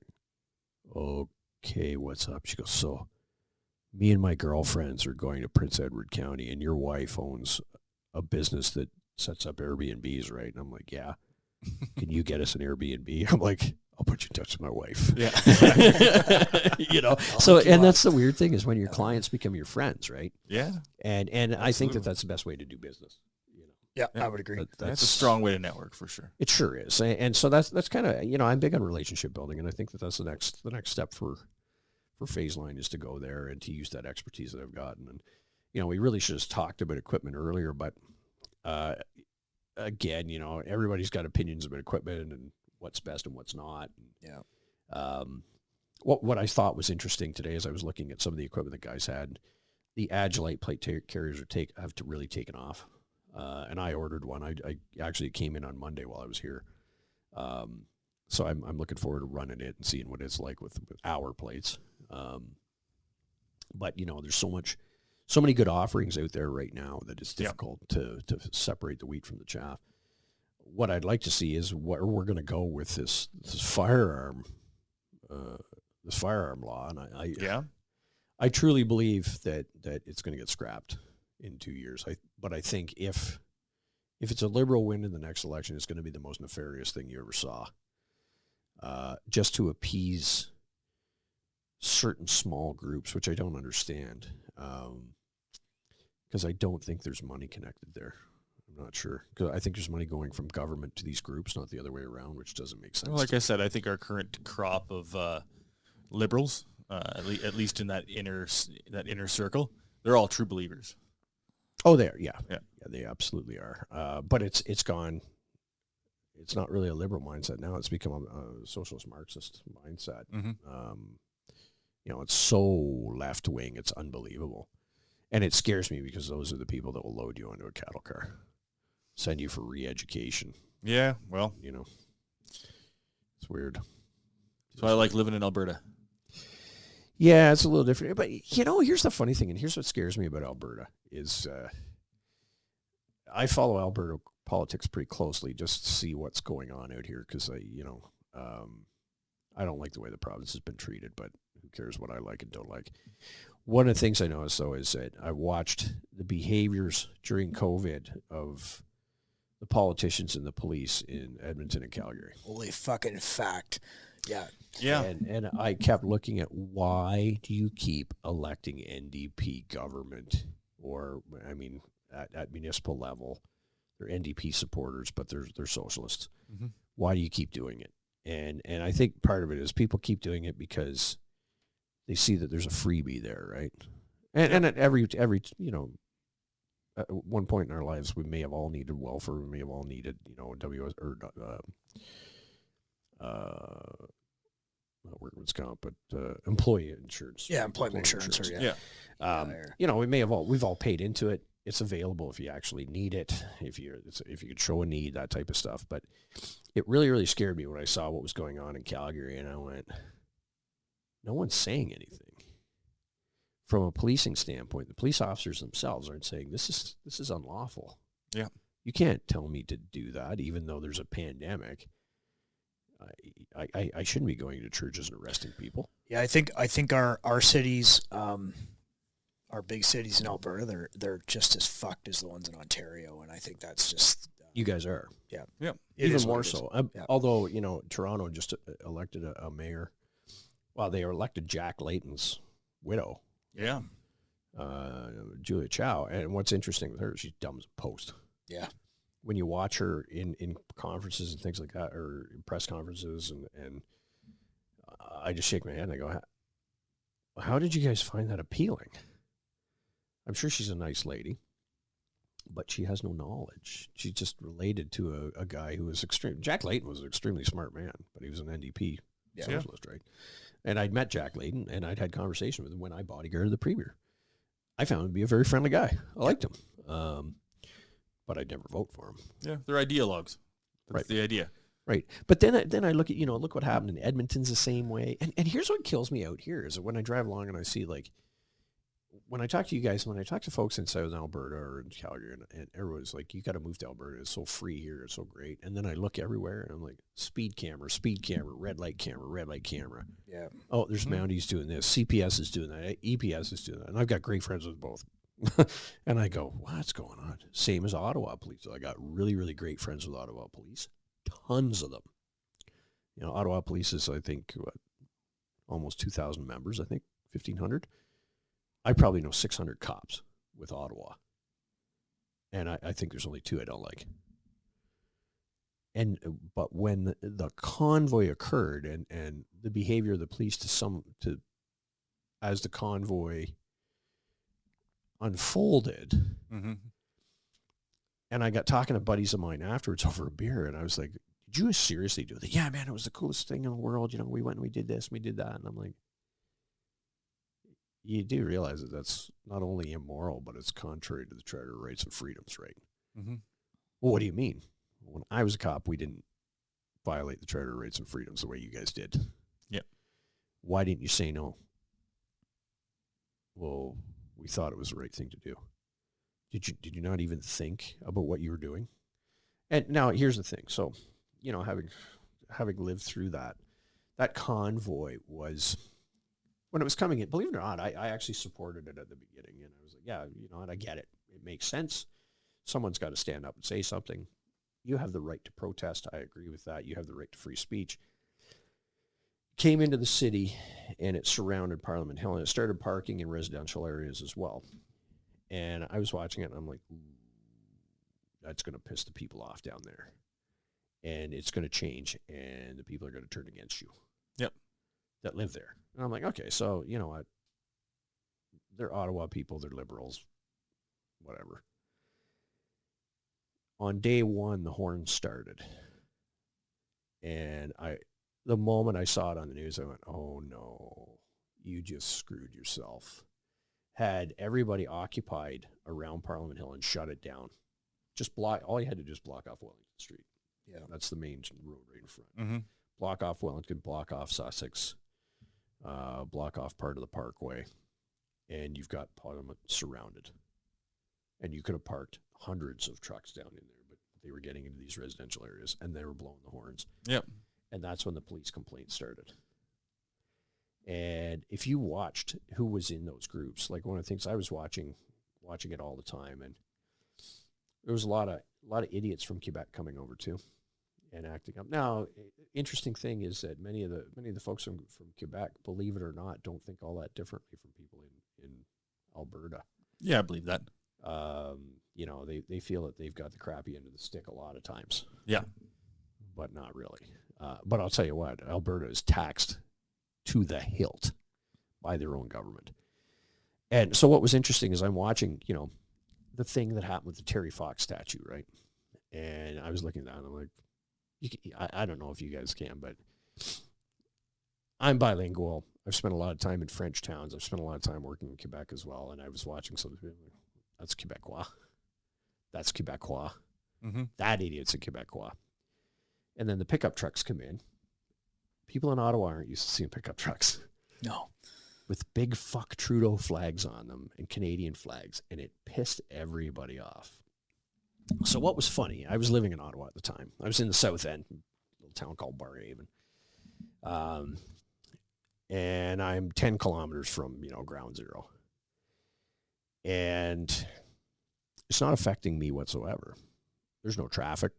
okay, what's up? She goes, so me and my girlfriends are going to Prince Edward County, and your wife owns a business that sets up Airbnbs, right? And I'm like, yeah. Can you get us an Airbnb? I'm like, I'll put you in touch with my wife. Yeah. And that's the weird thing is when your clients become your friends, right? Yeah. And I think that's the best way to do business. Yeah, I would agree. That's a strong way to network for sure. It sure is. And so that's kind of, I'm big on relationship building, and I think that's the next step for Phase Line is to go there and to use that expertise that I've gotten. And, we really should have talked about equipment earlier, but again, everybody's got opinions about equipment and what's best and what's not. Yeah. What I thought was interesting today as I was looking at some of the equipment that guys had, the Agilite plate carriers have really taken off. And I ordered one. I actually came in on Monday while I was here. So I'm looking forward to running it and seeing what it's like with our plates. But there's so many good offerings out there right now that it's difficult to separate the wheat from the chaff. What I'd like to see is where we're going to go with this firearm law. And I truly believe that it's going to get scrapped in 2 years. But I think if it's a Liberal win in the next election, it's going to be the most nefarious thing you ever saw. Just to appease certain small groups, which I don't understand. Because I don't think there's money connected there. I'm not sure. Because I think there's money going from government to these groups, not the other way around, which doesn't make sense. Well, like I said, I think our current crop of liberals, at least in that inner circle, they're all true believers. Oh, they are. Yeah, they absolutely are. But it's gone. It's not really a liberal mindset now. It's become a socialist Marxist mindset. Mm-hmm. It's so left wing. It's unbelievable. And it scares me because those are the people that will load you onto a cattle car, send you for re-education. Yeah, well. It's weird. So I like living in Alberta. Yeah, it's a little different. But, here's the funny thing, and here's what scares me about Alberta, is I follow Alberta politics pretty closely just to see what's going on out here because, I don't like the way the province has been treated, but who cares what I like and don't like. One of the things I noticed, though, is that I watched the behaviors during COVID of the politicians and the police in Edmonton and Calgary. Holy fucking fact. Yeah. Yeah. And I kept looking at why do you keep electing NDP government or, at municipal level, they're NDP supporters, but they're socialists. Mm-hmm. Why do you keep doing it? And I think part of it is people keep doing it because they see that there's a freebie there, right? And at every at one point in our lives, we may have all needed welfare. We may have all needed, not workman's comp, but employee insurance. Yeah, employment insurance. We've all paid into it. It's available if you actually need it, if you could show a need, that type of stuff. But it really, really scared me when I saw what was going on in Calgary, and I went, no one's saying anything. From a policing standpoint, the police officers themselves aren't saying this is unlawful. Yeah. You can't tell me to do that, even though there's a pandemic. I shouldn't be going to churches and arresting people. Yeah, I think our cities, our big cities in Alberta, they're just as fucked as the ones in Ontario, and I think that's just you guys are. Yeah. Yeah. Even more so. Although Toronto just elected a mayor. Well, they elected Jack Layton's widow. Yeah. Julia Chow. And what's interesting with her, she's dumb as a post. Yeah. When you watch her in conferences and things like that, or press conferences, and I just shake my head and I go, how did you guys find that appealing? I'm sure she's a nice lady, but she has no knowledge. She just related to a guy who was extreme. Jack Layton was an extremely smart man, but he was an NDP socialist, right? And I'd met Jack Layton, and I'd had conversation with him when I bodyguarded the premier. I found him to be a very friendly guy. I liked him, but I'd never vote for him. Yeah, they're ideologues. That's the idea. Right. But then I look at, look what happened in Edmonton's the same way. And here's what kills me out here is that when I drive along and I see, like, when I talk to you guys, when I talk to folks in Southern Alberta or in Calgary, and everyone's like, you got to move to Alberta. It's so free here. It's so great. And then I look everywhere and I'm like, speed camera, red light camera. Yeah. Oh, there's Mounties doing this. CPS is doing that. EPS is doing that. And I've got great friends with both. And I go, what's going on? Same as Ottawa Police. I got really, really great friends with Ottawa Police. Tons of them. Ottawa Police is, I think, almost 2,000 members, I think, 1,500. I probably know 600 cops with Ottawa. And I think there's only 2 I don't like. But when the convoy occurred and the behavior of the police as the convoy unfolded, and I got talking to buddies of mine afterwards over a beer, and I was like, did you seriously do that? Yeah, man, it was the coolest thing in the world. We went and we did this and we did that. And I'm like, you do realize that that's not only immoral, but it's contrary to the Charter of Rights and Freedoms, right? Well, what do you mean? When I was a cop, we didn't violate the Charter of Rights and Freedoms the way you guys did. Yep. Why didn't you say no? Well, we thought it was the right thing to do. Did you not even think about what you were doing? And now here's the thing. So, having lived through that convoy was, when it was coming in, believe it or not, I actually supported it at the beginning. And I was like, yeah, and I get it. It makes sense. Someone's got to stand up and say something. You have the right to protest. I agree with that. You have the right to free speech. Came into the city, and it surrounded Parliament Hill, and it started parking in residential areas as well. And I was watching it, and I'm like, that's going to piss the people off down there. And it's going to change, and the people are going to turn against you. Yep. That live there. And I'm like, okay, so you know what? They're Ottawa people, they're liberals, whatever. On day one, the horns started. And the moment I saw it on the news, I went, oh no, you just screwed yourself. Had everybody occupied around Parliament Hill and shut it down. All you had to do is block off Wellington Street. Yeah. That's the main road right in front. Block off Wellington, block off Sussex, block off part of the Parkway, and you've got Parliament surrounded. And you could have parked hundreds of trucks down in there, but they were getting into these residential areas, and they were blowing the horns. Yep. And that's when the police complaints started. And if you watched who was in those groups, like one of the things I was watching it all the time, and there was a lot of idiots from Quebec coming over too and acting up. Now, interesting thing is that many of the folks from Quebec, believe it or not, don't think all that differently from people in Alberta. Yeah, I believe that. They feel that they've got the crappy end of the stick a lot of times. Yeah. But not really. But I'll tell you what, Alberta is taxed to the hilt by their own government. And so what was interesting is I'm watching, the thing that happened with the Terry Fox statue, right? And I was looking at that and I'm like, I don't know if you guys can, but I'm bilingual. I've spent a lot of time in French towns. I've spent a lot of time working in Quebec as well. And I was watching some of the people, that's Quebecois. That's Quebecois. That idiot's a Quebecois. And then the pickup trucks come in. People in Ottawa aren't used to seeing pickup trucks. No. With big fuck Trudeau flags on them and Canadian flags, and it pissed everybody off. So what was funny, I was living in Ottawa at the time. I was in the South End, a little town called Barhaven. And I'm 10 kilometers from, ground zero. And it's not affecting me whatsoever. There's no traffic.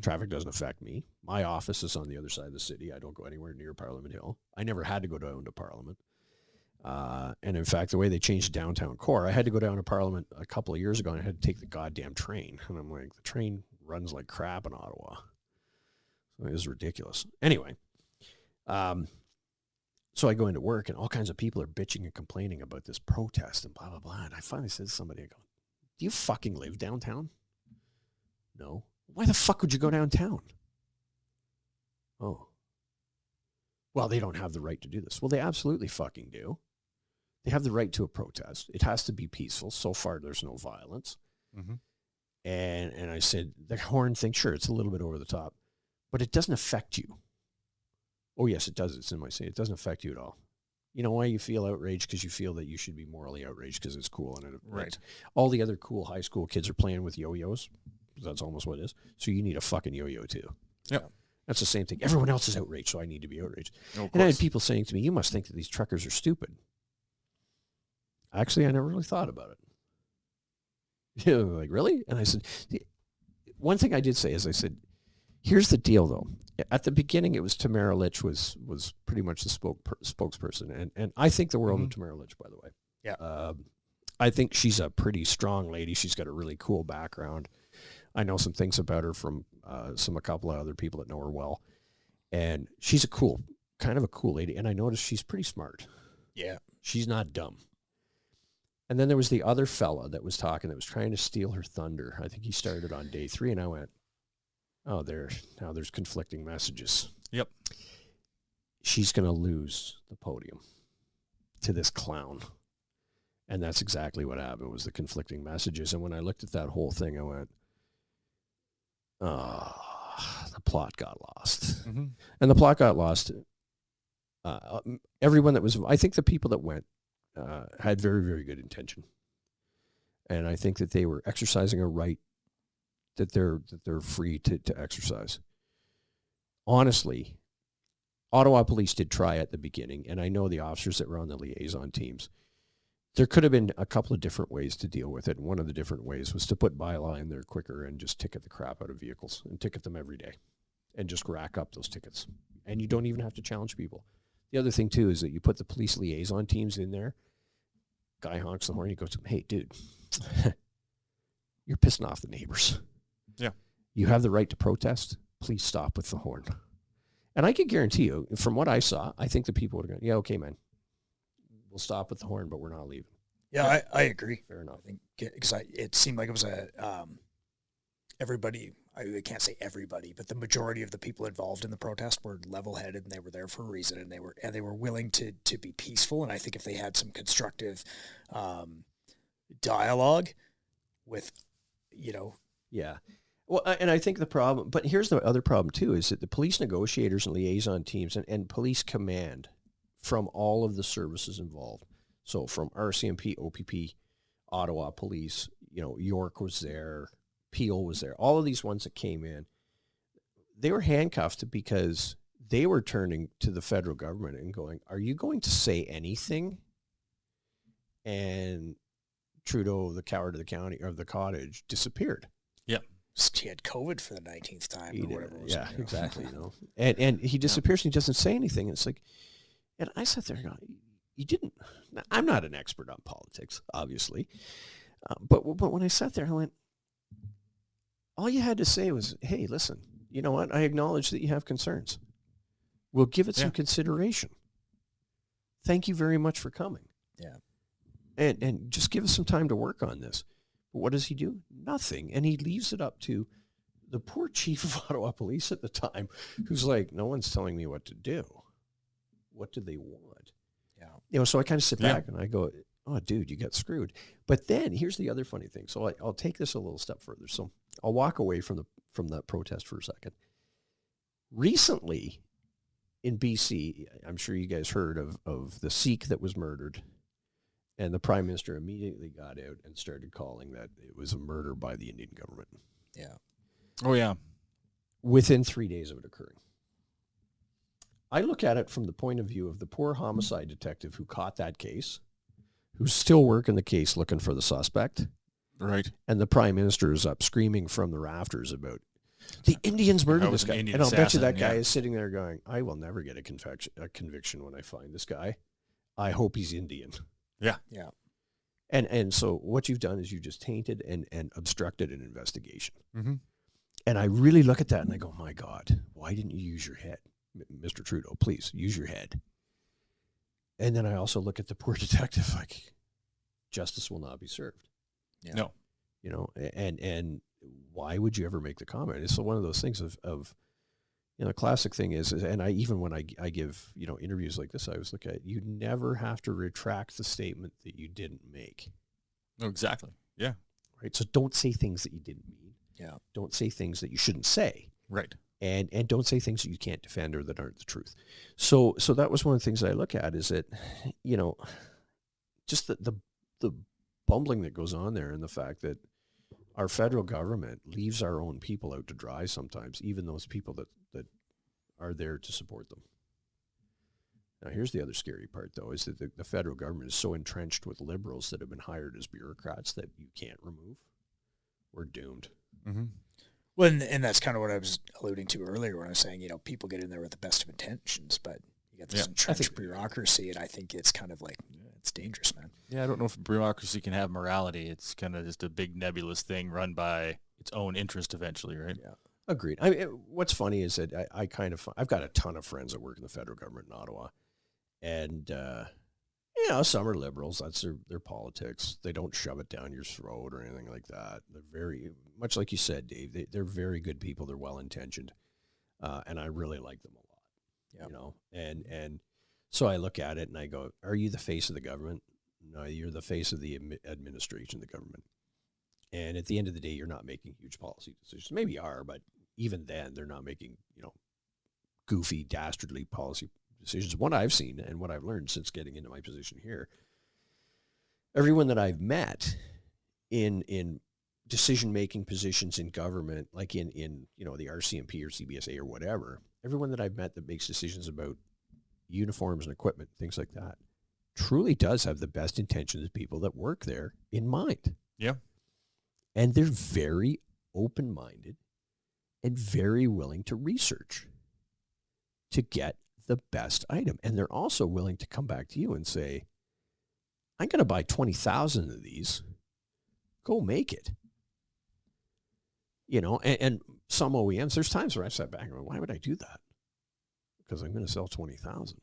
Traffic doesn't affect me. My office is on the other side of the city. I don't go anywhere near Parliament Hill. I never had to go down to Parliament. And in fact, the way they changed the downtown core, I had to go down to Parliament a couple of years ago and I had to take the goddamn train. And I'm like, the train runs like crap in Ottawa. So it was ridiculous. Anyway, so I go into work and all kinds of people are bitching and complaining about this protest and blah, blah, blah. And I finally said to somebody, I go, Do you fucking live downtown? No. Why the fuck would you go downtown? Oh. Well, they don't have the right to do this. Well, they absolutely fucking do. They have the right to a protest. It has to be peaceful. So far, there's no violence. Mm-hmm. And I said, the horn thing, sure, it's a little bit over the top, but it doesn't affect you. Oh, yes, it does. It's in my say. It doesn't affect you at all. You know why you feel outraged? Because you feel that you should be morally outraged because it's cool. And Right. All the other cool high school kids are playing with yo-yos. That's almost what it is. So you need a fucking yo-yo too. Yeah. That's the same thing. Everyone else is outraged, so I need to be outraged. No, and I had people saying to me, you must think that these truckers are stupid. Actually, I never really thought about it. You know, like, really? And I said, one thing I did say is I said, here's the deal, though. At the beginning, it was Tamara Litch was pretty much the spokesperson. And I think the world of Tamara Litch, by the way. Yeah. I think she's a pretty strong lady. She's got a really cool background. I know some things about her from a couple of other people that know her well. And she's kind of a cool lady. And I noticed she's pretty smart. Yeah. She's not dumb. And then there was the other fella that was talking that was trying to steal her thunder. I think he started on day 3, and I went, oh, now there's conflicting messages. Yep. She's going to lose the podium to this clown. And that's exactly what happened, was the conflicting messages. And when I looked at that whole thing, I went, oh, the plot got lost. Mm-hmm. And the plot got lost. Everyone that was, I think the people that went had very, very good intention. And I think that they were exercising a right that they're free to exercise. Honestly, Ottawa police did try at the beginning, and I know the officers that were on the liaison teams. There could have been a couple of different ways to deal with it. And one of the different ways was to put bylaw in there quicker and just ticket the crap out of vehicles and ticket them every day and just rack up those tickets. And you don't even have to challenge people. The other thing, too, is that you put the police liaison teams in there. Guy honks the horn. He goes to him, hey, dude, you're pissing off the neighbors. Yeah. You have the right to protest. Please stop with the horn. And I can guarantee you, from what I saw, I think the people would have gone, yeah, okay, man. We'll stop with the horn, but we're not leaving. Yeah, I agree. Fair enough. I think because it seemed like it was everybody. I can't say everybody, but the majority of the people involved in the protest were level-headed, and they were there for a reason, and they were willing to be peaceful. And I think if they had some constructive dialogue with, Yeah. Well, and I think the problem, but here's the other problem too, is that the police negotiators and liaison teams and police command from all of the services involved. So from RCMP, OPP, Ottawa Police, York was there, Peel was there, all of these ones that came in, they were handcuffed because they were turning to the federal government and going, are you going to say anything? And Trudeau, the coward of the county, or the cottage, disappeared. Yeah. He had COVID for the 19th time or whatever it was. Yeah, exactly. And he disappears and he doesn't say anything. It's like, and I sat there and go, you didn't. I'm not an expert on politics, obviously. But when I sat there, I went, all you had to say was, hey, listen, you know what? I acknowledge that you have concerns. We'll give it some consideration. Thank you very much for coming. Yeah. And just give us some time to work on this. But what does he do? Nothing. And he leaves it up to the poor chief of Ottawa Police at the time, who's like, no one's telling me what to do. What do they want? Yeah. So I kind of sit back and I go, oh, dude, you got screwed. But then here's the other funny thing. So I'll take this a little step further. So I'll walk away from that protest for a second. Recently in BC, I'm sure you guys heard of the Sikh that was murdered. And the Prime Minister immediately got out and started calling that it was a murder by the Indian government. Yeah. Oh, yeah. Within 3 days of it occurring. I look at it from the point of view of the poor homicide detective who caught that case, who's still working the case looking for the suspect. Right. And the Prime Minister is up screaming from the rafters about the Indians murdered this guy. And I'll bet you that guy is sitting there going, I will never get a conviction when I find this guy. I hope he's Indian. Yeah. Yeah. And so what you've done is you just tainted and obstructed an investigation. Mm-hmm. And I really look at that and I go, my God, why didn't you use your head? Mr. Trudeau, please use your head. And then I also look at the poor detective like, justice will not be served. Yeah. No. you know, and why would you ever make the comment? It's one of those things of you know, the classic thing is and I even when I give, you know, interviews like this, I always look at, you never have to retract the statement that you didn't make. Oh, exactly. Yeah. Right. So don't say things that you didn't mean. Yeah. Don't say things that you shouldn't say. Right. And don't say things that you can't defend or that aren't the truth. So that was one of the things I look at is that, you know, just the bumbling that goes on there and the fact that our federal government leaves our own people out to dry sometimes, even those people that are there to support them. Now, here's the other scary part, though, is that the federal government is so entrenched with liberals that have been hired as bureaucrats that you can't remove. We're doomed. Mm-hmm. Well, and that's kind of what I was alluding to earlier when I was saying, you know, people get in there with the best of intentions, but you got this entrenched bureaucracy, and I think it's kind of like, it's dangerous, man. Yeah, I don't know if bureaucracy can have morality. It's kind of just a big nebulous thing run by its own interest eventually, right? Yeah. Agreed. I mean, what's funny is that I've got a ton of friends that work in the federal government in Ottawa, and you know, some are liberals. That's their politics. They don't shove it down your throat or anything like that. They're very much like you said, Dave. They're very good people. They're well intentioned, and I really like them a lot. Yep. You know, and so I look at it and I go, "Are you the face of the government? No, you're the face of the administration, the government." And at the end of the day, you're not making huge policy decisions. Maybe you are, but even then, they're not making, you know, goofy, dastardly policy decisions. What I've seen and what I've learned since getting into my position here, everyone that I've met in decision-making positions in government, like in you know, the RCMP or CBSA or whatever, everyone that I've met that makes decisions about uniforms and equipment, things like that, truly does have the best intentions of people that work there in mind. Yeah. And they're very open-minded and very willing to research to get the best item. And they're also willing to come back to you and say, I'm going to buy 20,000 of these. Go make it. You know, and some OEMs, there's times where I sat back and went, why would I do that? Because I'm going to sell 20,000.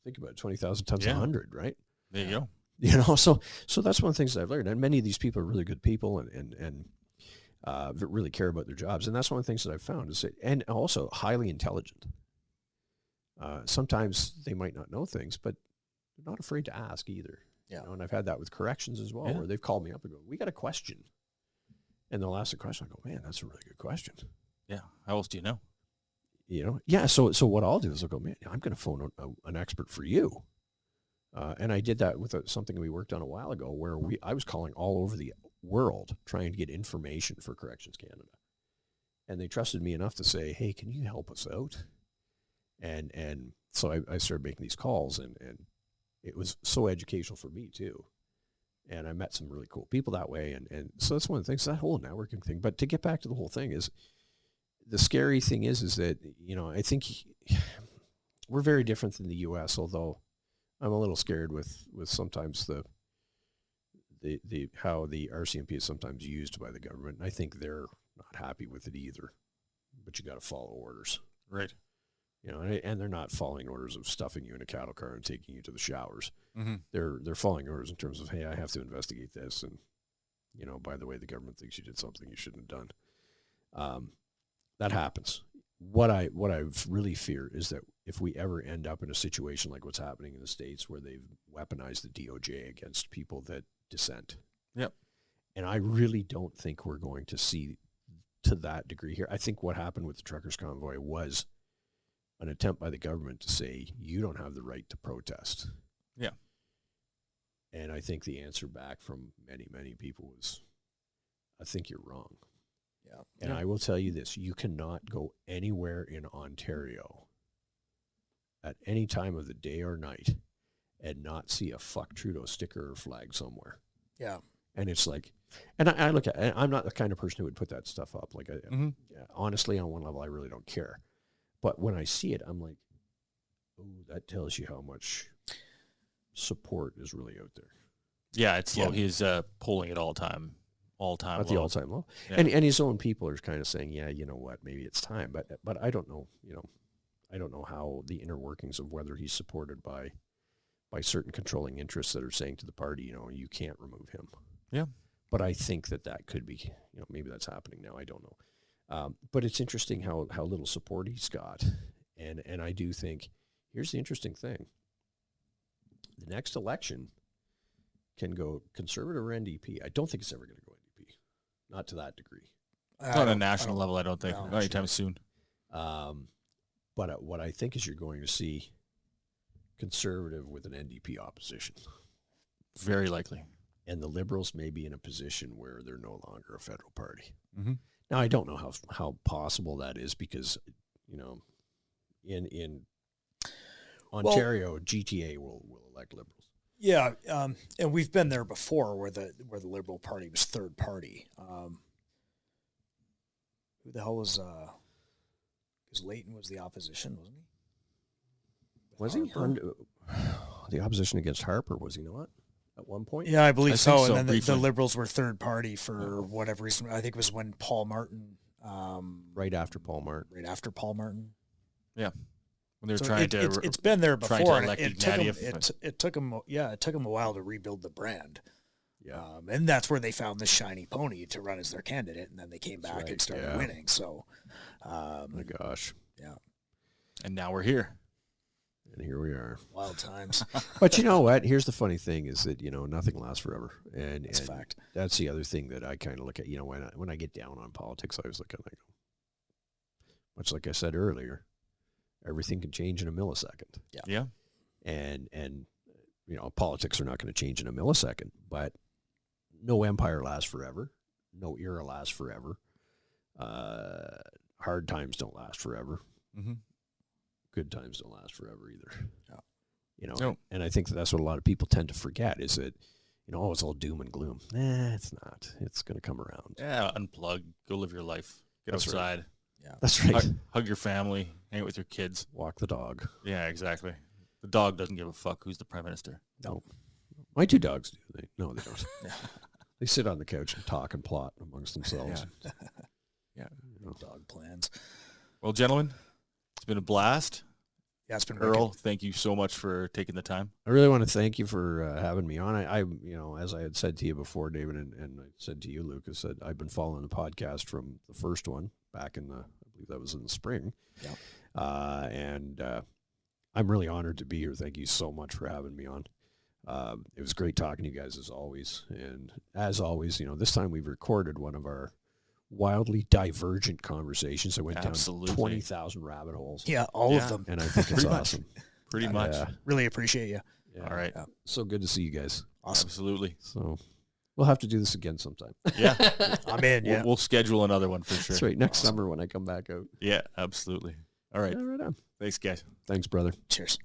Think about it, 20,000 times 100, right? There you go. You know, so that's one of the things that I've learned. And many of these people are really good people and really care about their jobs. And that's one of the things that I've found is and also highly intelligent. Sometimes they might not know things, but they're not afraid to ask either. Yeah. You know, and I've had that with corrections as well, where they've called me up and go, we got a question. And they'll ask a question. I go, man, that's a really good question. Yeah. How else do you know? You know? Yeah. So what I'll do is I'll go, man, I'm going to phone an expert for you. And I did that with something we worked on a while ago where I was calling all over the world trying to get information for Corrections Canada. And they trusted me enough to say, hey, can you help us out? And so I started making these calls, and it was so educational for me too. And I met some really cool people that way. And so that's one of the things, that whole networking thing. But to get back to the whole thing is, the scary thing is that, you know, I think we're very different than the U.S., although I'm a little scared with sometimes the how the RCMP is sometimes used by the government. And I think they're not happy with it either. But you got to follow orders, right? You know, and they're not following orders of stuffing you in a cattle car and taking you to the showers. Mm-hmm. They're following orders in terms of, hey, I have to investigate this, and you know, by the way, the government thinks you did something you shouldn't have done. That happens. What I really fear is that if we ever end up in a situation like what's happening in the States, where they've weaponized the DOJ against people that dissent. Yep. And I really don't think we're going to see to that degree here. I think what happened with the truckers' convoy was an attempt by the government to say, you don't have the right to protest. Yeah. And I think the answer back from many, many people was, I think you're wrong. Yeah. And I will tell you this, you cannot go anywhere in Ontario at any time of the day or night and not see a fuck Trudeau sticker or flag somewhere. Yeah. And it's like, and I look at it, I'm not the kind of person who would put that stuff up. Like, honestly, on one level, I really don't care. But when I see it, I'm like, oh, that tells you how much support is really out there. Yeah, it's low. He's polling at all-time at the all-time low. Yeah. And his own people are kind of saying, yeah, you know what, maybe it's time. But I don't know, you know, I don't know how the inner workings of whether he's supported by certain controlling interests that are saying to the party, you know, you can't remove him. Yeah. But I think that could be, maybe that's happening now. I don't know. But it's interesting how little support he's got. And I do think, here's the interesting thing. The next election can go Conservative or NDP. I don't think it's ever going to go NDP. Not to that degree. Not on a national level, I don't think. Not anytime soon. But what I think is you're going to see Conservative with an NDP opposition. Very likely. And the Liberals may be in a position where they're no longer a federal party. Mm-hmm. Now, I don't know how possible that is because, in Ontario, GTA will elect Liberals. Yeah, and we've been there before where the Liberal Party was third party. Who the hell was because Leighton was the opposition, wasn't he? Was he? The opposition against Harper, was he not? At one point? Yeah, I believe so. So, and then the Liberals were third party for whatever reason. I think it was when Paul Martin. Right after Paul Martin. Yeah. When they're trying to. It's been there before. And it took them a while to rebuild the brand. Yeah. And that's where they found the shiny pony to run as their candidate, and then they came back and started winning. So, my gosh. Yeah. And now we're here. And here we are. Wild times. But you know what? Here's the funny thing is that, nothing lasts forever. And that's a fact. That's the other thing that I kind of look at, when I get down on politics, I always look at it, much like I said earlier, everything can change in a millisecond. Yeah. And politics are not going to change in a millisecond, but no empire lasts forever. No era lasts forever. Hard times don't last forever. Mm-hmm. Good times don't last forever either. No. No. And I think that's what a lot of people tend to forget is that, it's all doom and gloom. It's not. It's going to come around. Yeah, unplug, go live your life, get That's outside. Right. Yeah, that's right. Hug your family, hang out with your kids. Walk the dog. Yeah, exactly. The dog doesn't give a fuck who's the prime minister. No. My two dogs do. No, they don't. They sit on the couch and talk and plot amongst themselves. Yeah. Dog plans. Well, gentlemen, it's been a blast. Yeah, it's been Earl, thank you so much for taking the time. I really want to thank you for having me on. I as I had said to you before, David, and I said to you, Lucas, that I've been following the podcast from the first one back in I believe that was in the spring. Yeah. And I'm really honored to be here. Thank you so much for having me on. It was great talking to you guys as always. And as always, this time we've recorded one of our wildly divergent conversations that went down 20,000 rabbit holes. Yeah, all of them. And I think it's awesome. Pretty much. Really appreciate you. Yeah. All right. Yeah. So good to see you guys. Awesome. Absolutely. So we'll have to do this again sometime. Yeah. I'm in. Yeah. We'll schedule another one for sure. That's right. Next summer when I come back out. Yeah, absolutely. All right. Yeah, right on. Thanks, guys. Thanks, brother. Cheers.